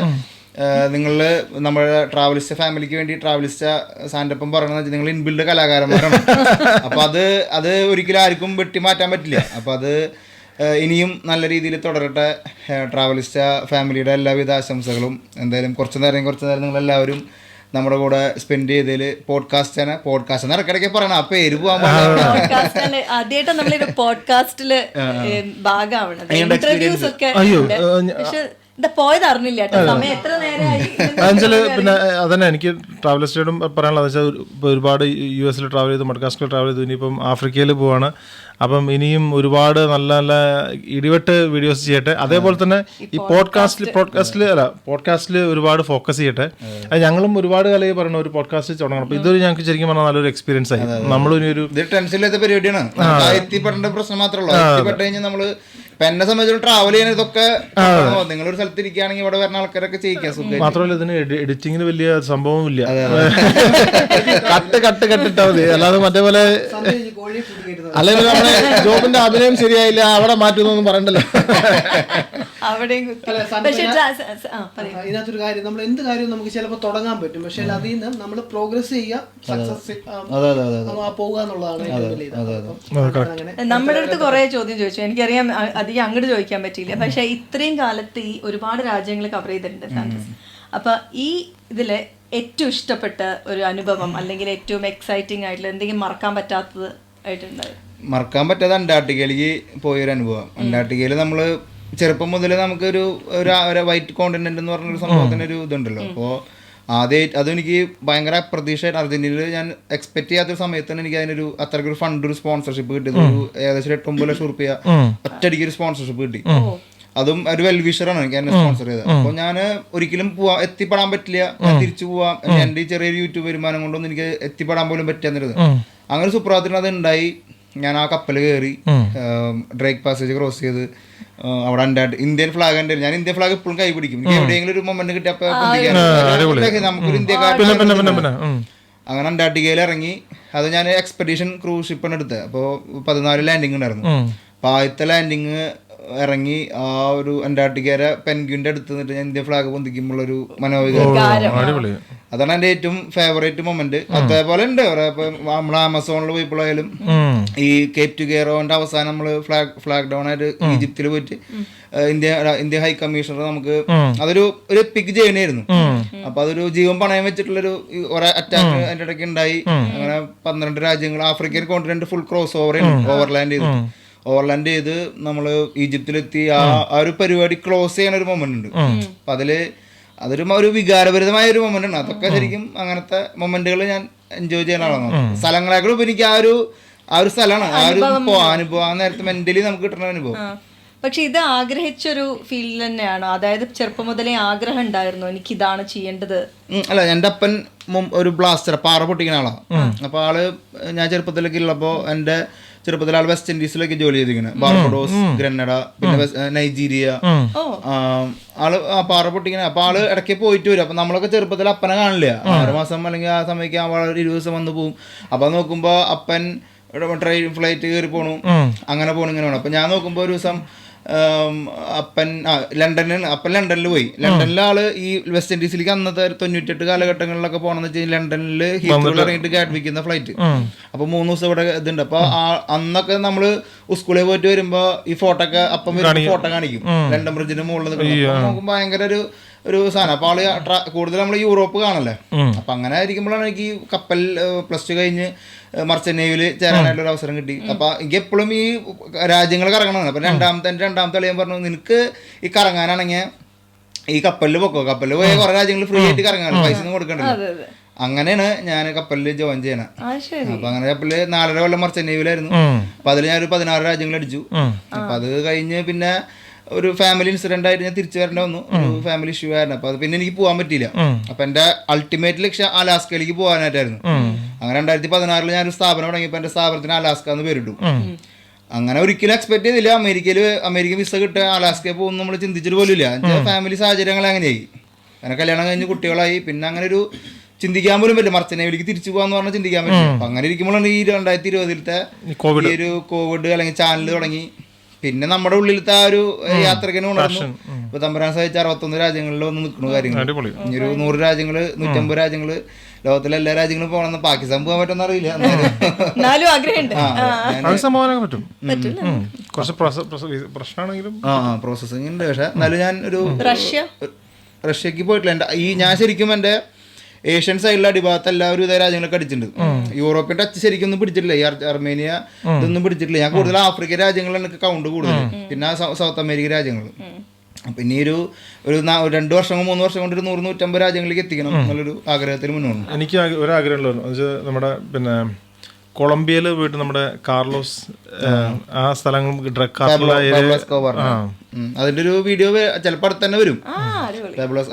നിങ്ങള് നമ്മുടെ ട്രാവലിസ്റ്റ് ഫാമിലിക്ക് വേണ്ടി ട്രാവലിസ്റ്റ് സാൻഡപ്പം പറയണമെന്ന് വെച്ചാൽ നിങ്ങൾ ഇൻബിൽഡ് കലാകാരന്മാരാണ്. അപ്പൊ അത് ഒരിക്കലും ആർക്കും വെട്ടി മാറ്റാൻ പറ്റില്ല. അപ്പൊ അത് ഇനിയും നല്ല രീതിയിൽ തുടരട്ടെ. ട്രാവലിസ്റ്റ ഫാമിലിയുടെ എല്ലാവിധ ആശംസകളും. എന്തായാലും കുറച്ച് നേരം നിങ്ങളെല്ലാവരും നമ്മുടെ കൂടെ സ്പെൻഡ് ചെയ്തതിൽ പോഡ്കാസ്റ്റ് ഇടയ്ക്കിടയ്ക്ക് പറയണം. ആ പേര് പോകാൻ ആദ്യമായിട്ട് നമ്മളൊരു പോഡ്കാസ്റ്റില് ഭാഗമാവണം. ഇന്റർവ്യൂസ് ഒക്കെ പക്ഷെ പോയത് അറിഞ്ഞില്ല കേട്ടോ. സമയം എത്ര നേരമായി. പിന്നെ അതന്നെ എനിക്ക് ട്രാവലിസ്റ്റോടും പറയാനുള്ളത് വെച്ചാൽ ഒരുപാട് US ട്രാവൽ ചെയ്തു, മഡ്ഗാസ്കറിൽ ട്രാവൽ ചെയ്തു, ഇനിയിപ്പം ആഫ്രിക്കയിൽ പോവാണ്. അപ്പം ഇനിയും ഒരുപാട് നല്ല നല്ല ഇടിവെട്ട് വീഡിയോസ് ചെയ്യട്ടെ. അതേപോലെ തന്നെ ഈ പോഡ്കാസ്റ്റിൽ ഒരുപാട് ഫോക്കസ് ചെയ്യട്ടെ. ഞങ്ങളും ഒരുപാട് കാലമായി പറയണം ഒരു പോഡ്കാസ്റ്റ് തുടങ്ങണം. അപ്പൊ ഇതൊരു ഞങ്ങൾക്ക് ശരിക്കും പറഞ്ഞാൽ നല്ലൊരു എക്സ്പീരിയൻസ് ആയി. നമ്മളിനി ഒരു ടെൻഷനില്ലാത്ത പരിപാടിയാണ്. എത്തിപ്പെടേണ്ട പ്രശ്നം മാത്രമേ ഉള്ളൂ. എത്തിപ്പെട്ട് കഴിഞ്ഞാൽ നമ്മള് ഇപ്പൊ എന്നെ സംബന്ധിച്ച് ട്രാവൽ ചെയ്യാൻ ഇതൊക്കെ നിങ്ങളൊരു സ്ഥലത്ത് ഇരിക്കുകയാണെങ്കിൽ ഇവിടെ വരുന്ന ആൾക്കാരൊക്കെ ചെയ്യിക്കാം സുഖം. മാത്രമല്ല ഇതിന് എഡിറ്റിങ്ങിന് വലിയ സംഭവം ഇല്ല. കട്ടിട്ടാ മതി. അല്ലാതെ മറ്റേപോലെ അല്ലെങ്കിൽ നമ്മുടെ ജോബിന്റെ അഭിനയം ശരിയായില്ല അവിടെ മാറ്റുന്നൊന്നും പറയണ്ടല്ലോ. ഇതിനകത്തൊരു കാര്യം, നമ്മൾ എന്ത് കാര്യവും നമുക്ക് ചിലപ്പോൾ തുടങ്ങാൻ പറ്റും, പക്ഷെ അതിൽ നിന്ന് നമ്മൾ പ്രോഗ്രസ് ചെയ്യുക, സക്സസ് പോകുക എന്നുള്ളതാണ്. നമ്മുടെ അടുത്ത് കുറെ ചോദ്യം ചോദിച്ചു. എനിക്കറിയാം അധികം അങ്ങോട്ട് ചോദിക്കാൻ പറ്റിയില്ല. പക്ഷെ ഇത്രയും കാലത്ത് ഈ ഒരുപാട് രാജ്യങ്ങൾ കവർ ചെയ്തിട്ടുണ്ട് ഫാൻറ്റസി. അപ്പൊ ഈ ഇതില് ഏറ്റവും ഇഷ്ടപ്പെട്ട ഒരു അനുഭവം അല്ലെങ്കിൽ ഏറ്റവും എക്സൈറ്റിംഗ് ആയിട്ടുള്ള എന്തെങ്കിലും മറക്കാൻ പറ്റാത്തത് ആയിട്ടുണ്ടാവും? മറക്കാൻ പറ്റാതെ അന്റാർട്ടിക്കയിലേക്ക് പോയൊരു അനുഭവം. അന്റാർട്ടിക്കയിൽ നമ്മള് ചെറുപ്പം മുതൽ നമുക്കൊരു വൈറ്റ് കോണ്ടിനെന്റ് എന്ന് പറഞ്ഞൊരു സംഭവത്തിന് ഒരു ഇതുണ്ടല്ലോ. അപ്പോൾ ആദ്യമായിട്ട് അതെനിക്ക് ഭയങ്കര പ്രതീക്ഷയായിട്ട് അർജന്റീനയിൽ ഞാൻ എക്സ്പെക്ട് ചെയ്യാത്തൊരു സമയത്ത് തന്നെ എനിക്ക് അതിനൊരു അത്രയ്ക്കൊരു ഫണ്ട്, ഒരു സ്പോൺസർഷിപ്പ് കിട്ടിയത്. ഒരു ഏകദേശം 8-9 ലക്ഷം റുപ്യ ഒറ്റയടിക്ക് ഒരു സ്പോൺസർഷിപ്പ് കിട്ടി. അതും ഒരു വെൽവിഷറാണ് എനിക്ക് എന്നെ സ്പോൺസർ ചെയ്തത്. അപ്പോൾ ഞാൻ ഒരിക്കലും എത്തിപ്പെടാൻ പറ്റില്ല, ഞാൻ തിരിച്ചു പോവാം, എൻ്റെ ഈ ചെറിയൊരു യൂട്യൂബ് വരുമാനം കൊണ്ടൊന്നും എനിക്ക് എത്തിപ്പെടാൻ പോലും പറ്റാന്നിരുന്നത്. അങ്ങനെ സുപ്രഭാതത്തിന് അത് ഉണ്ടായി. ഞാൻ ആ കപ്പൽ കയറി ഡ്രേക്ക് പാസേജ് ക്രോസ് ചെയ്ത് അവിടെ ഇന്ത്യൻ ഫ്ലാഗ് ഉണ്ട്. ഞാൻ ഇന്ത്യൻ ഫ്ലാഗ് എപ്പോഴും കൈ പിടിക്കും. എനിക്ക് എവിടെയെങ്കിലും ഒരു മൊമെന്റ് കിട്ടിയപ്പോ നമുക്കൊരു ഇന്ത്യക്കാരൻ. അങ്ങനെ അന്റാർട്ടിക്കയിൽ ഇറങ്ങി. അത് ഞാൻ എക്സ്പെഡീഷൻ ക്രൂസ് ഷിപ്പാണ് എടുത്തത്. അപ്പോൾ 14 ലാൻഡിങ് ഉണ്ടായിരുന്നു. അപ്പോൾ ആദ്യത്തെ ലാൻഡിങ് ഇറങ്ങി ആ ഒരു അന്റാർട്ടിക്കയുടെ പെൻഗ്വിന്റെ അടുത്ത് നിന്നിട്ട് ഞാൻ ഇന്ത്യൻ ഫ്ലാഗ് പൊന്തിക്കുമ്പോഴൊരു മനോവികാരം. അതാണ് എൻ്റെ ഏറ്റവും ഫേവറേറ്റ് മൊമെന്റ്. അതേപോലെ ഉണ്ട് നമ്മൾ ആമസോണിൽ പോയപ്പോഴായാലും ഈ കേപ്പ് ടു കെയറോന്റെ അവസാനം നമ്മള് ഫ്ലാഗ് ഡൗൺ ആയിട്ട് ഈജിപ്തിൽ പോയിട്ട് ഇന്ത്യ ഹൈ കമ്മീഷണർ നമുക്ക് അതൊരു എപ്പിക് ജേർണി ആയിരുന്നു. അപ്പൊ അതൊരു ജീവൻ പണയം വെച്ചിട്ടുള്ളൊരു അറ്റാക്ക് അതിന്റെ ഇടയ്ക്ക് ഉണ്ടായി. അങ്ങനെ 12 രാജ്യങ്ങൾ, African continent full cross overland ചെയ്ത് നമ്മള് ഈജിപ്തിലെത്തി. ആ ഒരു പരിപാടി ക്ലോസ് ചെയ്യണ ഒരു മൊമെന്റ് ഉണ്ട്. അപ്പൊ അതൊരു വികാരഭരിതമായ ഒരു മൊമെന്റ് ആണ്. അതൊക്കെ ശരിക്കും അങ്ങനത്തെ മൊമെന്റുകൾ ഞാൻ എൻജോയ് ചെയ്യുന്ന ആളാണ്. സ്ഥലങ്ങളെക്കാളും എനിക്ക് ആ ഒരു സ്ഥലമാണ് ആ ഒരു അനുഭവം. ആ നേരത്തെ മെന്റലി നമുക്ക് കിട്ടുന്ന അനുഭവം. പക്ഷെ ഇത് ആഗ്രഹിച്ചൊരു ഫീൽഡ് തന്നെയാണോ? അതായത് ചെറുപ്പം മുതലേ ആഗ്രഹം ഉണ്ടായിരുന്നു എനിക്ക് ഇതാണ് ചെയ്യേണ്ടത്? അല്ല, എൻ്റെ അപ്പൻ ഒരു ബ്ലാസ്റ്റർ പാറ പൊട്ടിക്കുന്ന ആളാണ്. അപ്പൊ ആള് ഞാൻ ചെറുപ്പത്തിലേക്ക് ഉള്ളപ്പോ എൻ്റെ ചെറുപ്പത്തിൽ ആൾ വെസ്റ്റ് ഇൻഡീസിലൊക്കെ ജോലി ചെയ്തിരിക്കുന്നത്. ബാർബഡോസ്, ഗ്രനഡ, പിന്നെ നൈജീരിയ. ആള് പാറ പൊട്ടിക്കുന്ന. അപ്പൊ ആള് ഇടയ്ക്ക് പോയിട്ട് വരും. അപ്പൊ നമ്മളൊക്കെ ചെറുപ്പത്തിൽ അപ്പനെ കാണില്ല. 6 മാസം അല്ലെങ്കിൽ ആ സമയത്ത് 20 ദിവസം വന്ന് പോകും. അപ്പൊ നോക്കുമ്പോ അപ്പൻ ട്രെയിൻ ഫ്ലൈറ്റ് കയറി പോണു, അങ്ങനെ പോണു, ഇങ്ങനെ വേണം. അപ്പൊ ഞാൻ നോക്കുമ്പോ ഒരു ദിവസം അപ്പൻ ലണ്ടനിൽ പോയി. ലണ്ടനിലെ ആള് ഈ വെസ്റ്റ് ഇൻഡീസിലേക്ക് അന്നത്തെ 98 കാലഘട്ടങ്ങളിലൊക്കെ പോകണമെന്ന് വെച്ചാൽ ലണ്ടനിൽ ഹീത്രോയിൽ ഇറങ്ങിയിട്ട് ഗാറ്റ്വിക്കുന്ന ഫ്ലൈറ്റ്. അപ്പൊ 3 ദിവസം ഇവിടെ ഇതുണ്ട്. അപ്പൊ അന്നൊക്കെ നമ്മള് സ്കൂളിൽ പോയിട്ട് വരുമ്പോ ഈ ഫോട്ടോ ഒക്കെ അപ്പം ഫോട്ടോ കാണിക്കും ലണ്ടൻ ബ്രിഡ്ജിന്റെ മുകളിൽ നോക്കുമ്പോ ഭയങ്കര ഒരു സാധനം. അപ്പൊ ആള് കൂടുതൽ നമ്മള് യൂറോപ്പ് കാണല്ലേ. അപ്പൊ അങ്ങനെ ആയിരിക്കുമ്പോഴാണ് എനിക്ക് കപ്പൽ +2 കഴിഞ്ഞ് മർച്ചന്റ് നേവിയില് ചേരാനായിട്ടുള്ള അവസരം കിട്ടി. അപ്പൊ എനിക്ക് എപ്പോഴും ഈ രാജ്യങ്ങൾ കറങ്ങണം. അപ്പൊ രണ്ടാമത്തെ അളിയൻ പറഞ്ഞു, നിനക്ക് ഈ കറങ്ങാനാണെങ്കിൽ ഈ കപ്പലിൽ കപ്പലിൽ പോയ കുറെ രാജ്യങ്ങൾ ഫ്രീ ആയിട്ട് കറങ്ങാൻ പൈസ ഒന്നും കൊടുക്കണ്ടല്ലോ. അങ്ങനെയാണ് ഞാൻ കപ്പലിൽ ജോയിൻ ചെയ്യണത്. അപ്പൊ അങ്ങനെ കപ്പലില് 4.5 കൊല്ലം മർച്ചന്റ് നേവിയിലായിരുന്നു. അപ്പൊ അതിൽ ഞാനൊരു 16 രാജ്യങ്ങൾ അടിച്ചു. അപ്പൊ അത് കഴിഞ്ഞ് പിന്നെ ഒരു ഫാമിലി ഇൻസിഡന്റ് ആയിട്ട് ഞാൻ തിരിച്ചു വരേണ്ടി വന്നു. ഒരു ഫാമിലി ഇഷ്യൂ ആയിരുന്നു. അപ്പൊ അത് പിന്നെ എനിക്ക് പോകാൻ പറ്റിയില്ല. അപ്പൊ എന്റെ അൾട്ടിമേറ്റ് ലക്ഷ്യം അലാസ്കയിലേക്ക് പോകാനായിട്ടായിരുന്നു. അങ്ങനെ 2016 ഞാനൊരു സ്ഥാപനം തുടങ്ങിയപ്പോ എന്റെ സ്ഥാപനത്തിന് അലാസ്ക എന്ന് പേരിട്ടു. അങ്ങനെ ഒരിക്കലും എക്സ്പെക്ട് ചെയ്തില്ല. അമേരിക്കൻ വിസ കിട്ടുക, അലാസ്കയിൽ പോകുന്ന നമ്മൾ ചിന്തിച്ചിട്ട് പോലും ഇല്ല. ഫാമിലി സാഹചര്യങ്ങൾ അങ്ങനെയായി. അങ്ങനെ കല്യാണം കഴിഞ്ഞ് കുട്ടികളായി, പിന്നെ അങ്ങനെ ഒരു ചിന്തിക്കാൻ പോലും പറ്റില്ല. മർച്ചനേവിലേക്ക് തിരിച്ചു പോകാന്ന് പറഞ്ഞാൽ ചിന്തിക്കാൻ പറ്റില്ല. അപ്പൊ അങ്ങനെ ഇരിക്കുമ്പോഴാണ് ഈ 2020 ഈ ഒരു കോവിഡ് അല്ലെങ്കിൽ ചാനൽ തുടങ്ങി. പിന്നെ നമ്മുടെ ഉള്ളിലത്തെ ആ ഒരു യാത്രക്കിനെ ഉണർന്നു. ഇപ്പൊ തമ്പുരാൻ സഹിച്ച 61 രാജ്യങ്ങളിൽ വന്ന് നിൽക്കുന്ന കാര്യങ്ങൾ. ഇനി ഒരു 100 രാജ്യങ്ങള് 150 രാജ്യങ്ങള് ലോകത്തിലെ എല്ലാ രാജ്യങ്ങളും പോകണമെന്ന്. പാകിസ്ഥാൻ പോകാൻ പറ്റുമെന്ന് അറിയില്ല. പ്രോസസ്സിംഗ് ഉണ്ട്. പക്ഷെ എന്നാലും ഞാൻ ഒരു റഷ്യക്ക് പോയിട്ടില്ല. ഞാൻ ശരിക്കും എൻ്റെ ഏഷ്യൻ സൈഡിലെ അടിഭാഗത്ത് എല്ലാവരും ഇതേ രാജ്യങ്ങളൊക്കെ അടിച്ചിട്ടുണ്ട്. യൂറോപ്യൻ ടച്ച് ശരിക്കും ഒന്നും പിടിച്ചിട്ടില്ല. ഈ അർമേനിയ ഇതൊന്നും പിടിച്ചിട്ടില്ല. ഞാൻ കൂടുതൽ ആഫ്രിക്കൻ രാജ്യങ്ങളാണ് എനിക്ക് കൗണ്ട് കൂടുതൽ, പിന്നെ സൗത്ത് അമേരിക്കൻ രാജ്യങ്ങൾ. പിന്നെ ഒരു 2 വർഷം 3 വർഷം കൊണ്ട് ഒരു 100-150 രാജ്യങ്ങളിലേക്ക് എത്തിക്കണം എന്നുള്ളൊരു ആഗ്രഹത്തിന് മുന്നോട്ട്. എനിക്ക് ഒരാഗ്രഹമുള്ളൂ. നമ്മുടെ പിന്നെ കൊളംബിയയിൽ പോയിട്ട് നമ്മുടെ കാർലോസ് ആ സ്ഥലങ്ങൾ ഡ്രഗ് അതിന്റെ ഒരു വീഡിയോ ചിലപ്പോൾ അടുത്ത് തന്നെ വരും.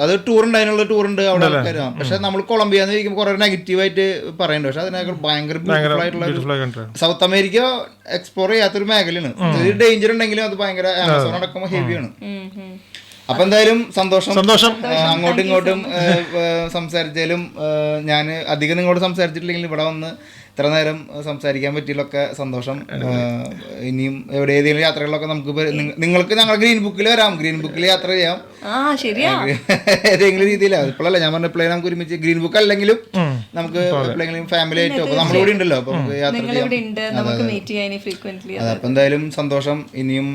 അത് ടൂർ ഉണ്ട്, അതിനുള്ള ടൂർ ഉണ്ട് അവിടെ ആൾക്കാർ. പക്ഷെ നമ്മൾ കൊളംബിയ എന്ന് ചോദിക്കുമ്പോൾ കുറെ നെഗറ്റീവായിട്ട് പറയുന്നുണ്ട്. പക്ഷെ അതിനേക്കാൾ ഭയങ്കര ബ്യൂട്ടിഫുൾ ആയിട്ടുള്ള സൗത്ത് അമേരിക്ക എക്സ്പ്ലോർ ചെയ്യാത്തൊരു മേഖലയാണ്. ഒരു ഡേഞ്ചർ ഉണ്ടെങ്കിലും അത് ഭയങ്കര ആമസോൺ അടക്കം ഹെവിയാണ്. അപ്പൊ എന്തായാലും സന്തോഷം. അങ്ങോട്ടും ഇങ്ങോട്ടും സംസാരിച്ചാലും ഞാൻ അധികം നിങ്ങളോട് സംസാരിച്ചിട്ടില്ലെങ്കിൽ ഇവിടെ വന്ന് ഇത്ര നേരം സംസാരിക്കാൻ പറ്റിയതിലൊക്കെ സന്തോഷം. ഇനിയും എവിടെ ഏതെങ്കിലും യാത്രകളിലൊക്കെ നിങ്ങൾക്ക് ഞങ്ങൾ ഗ്രീൻ ബുക്കിൽ വരാം. ഗ്രീൻ ബുക്കിൽ യാത്ര ചെയ്യാം ഏതെങ്കിലും രീതിയിലാണ്. ഇപ്പോഴല്ല ഞാൻ പറഞ്ഞ പ്ലേ നമുക്ക് ഒരുമിച്ച് ഗ്രീൻ ബുക്ക് അല്ലെങ്കിലും നമുക്ക് എപ്പോഴെങ്കിലും ഫാമിലി ആയിട്ടോ അപ്പൊ നമ്മളിവിടെ ഉണ്ടല്ലോ, അപ്പൊ നമുക്ക് യാത്ര ചെയ്യാം. അപ്പൊ എന്തായാലും സന്തോഷം. ഇനിയും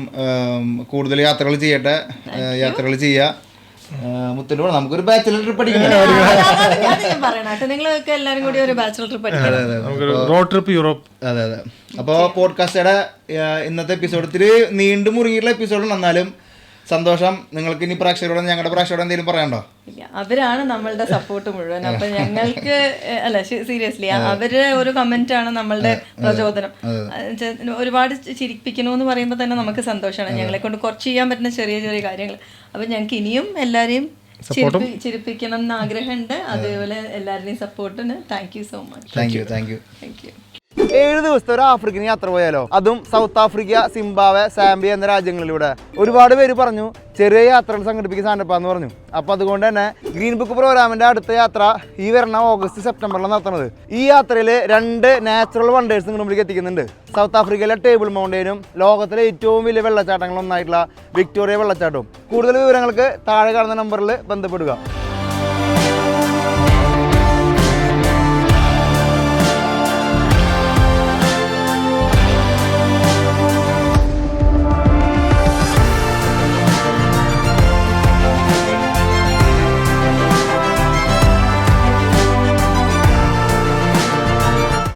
കൂടുതൽ യാത്രകൾ ചെയ്യട്ടെ, യാത്രകൾ ചെയ്യാ. മുത്തൂർ നമുക്കൊരു ബാച്ചലർ ട്രിപ്പ് അടിക്കണം. Road trip Europe. അതെ. അപ്പോൾ പോഡ്കാസ്റ്റയുടെ ഇന്നത്തെ എപ്പിസോഡ് ഇത്തിരി നീണ്ടു മുറുകിയുള്ള എപ്പിസോഡ്. എന്നാലും സന്തോഷം. നിങ്ങൾക്ക് ഇനി പ്രേക്ഷകരോട് ഞങ്ങളുടെ പ്രേക്ഷകരോട് എന്തെങ്കിലും പറയാനുണ്ടോ? അവരാണ് നമ്മളുടെ സപ്പോർട്ട് മുഴുവൻ. അപ്പൊ ഞങ്ങൾക്ക് അല്ല സീരിയസ്ലി അവര് ഒരു കമന്റ് ആണ് നമ്മളുടെ പ്രചോദനം. ഒരുപാട് ചിരിപ്പിക്കണമെന്ന് പറയുമ്പോൾ തന്നെ നമുക്ക് സന്തോഷമാണ്. ഞങ്ങളെ കൊണ്ട് കുറച്ച് ചെയ്യാൻ പറ്റുന്ന ചെറിയ ചെറിയ കാര്യങ്ങൾ. അപ്പൊ ഞങ്ങൾക്ക് ഇനിയും എല്ലാരെയും ചിരിപ്പിക്കണം എന്ന് ആഗ്രഹമുണ്ട്. അതേപോലെ എല്ലാവരുടെയും സപ്പോർട്ടിന് thank you so much. Thank you. 7 ദിവസത്തെ ഒരു ആഫ്രിക്കൻ യാത്ര പോയാലോ, അതും സൗത്ത് ആഫ്രിക്ക, സിംബാബ്വെ, സാംബിയ എന്ന രാജ്യങ്ങളിലൂടെ. ഒരുപാട് പേര് പറഞ്ഞു ചെറിയ യാത്രകൾ സംഘടിപ്പിക്കാൻ സാധനപ്പാന്ന് പറഞ്ഞു. അപ്പൊ അതുകൊണ്ട് തന്നെ ഗ്രീൻ ബുക്ക് പ്രോഗ്രാമിന്റെ അടുത്ത യാത്ര ഈ വരുന്ന ഓഗസ്റ്റ് സെപ്റ്റംബറിലാണ് നടത്തുന്നത്. ഈ യാത്രയിൽ 2 നാച്ചുറൽ വണ്ടേഴ്സ് നിങ്ങളിലേക്ക് എത്തിക്കുന്നുണ്ട്. സൗത്ത് ആഫ്രിക്കയിലെ ടേബിൾ മൗണ്ടനും ലോകത്തിലെ ഏറ്റവും വലിയ വെള്ളച്ചാട്ടങ്ങളൊന്നായിട്ടുള്ള വിക്ടോറിയ വെള്ളച്ചാട്ടവും. കൂടുതൽ വിവരങ്ങൾക്ക് താഴെ കാണുന്ന നമ്പറിൽ ബന്ധപ്പെടുക.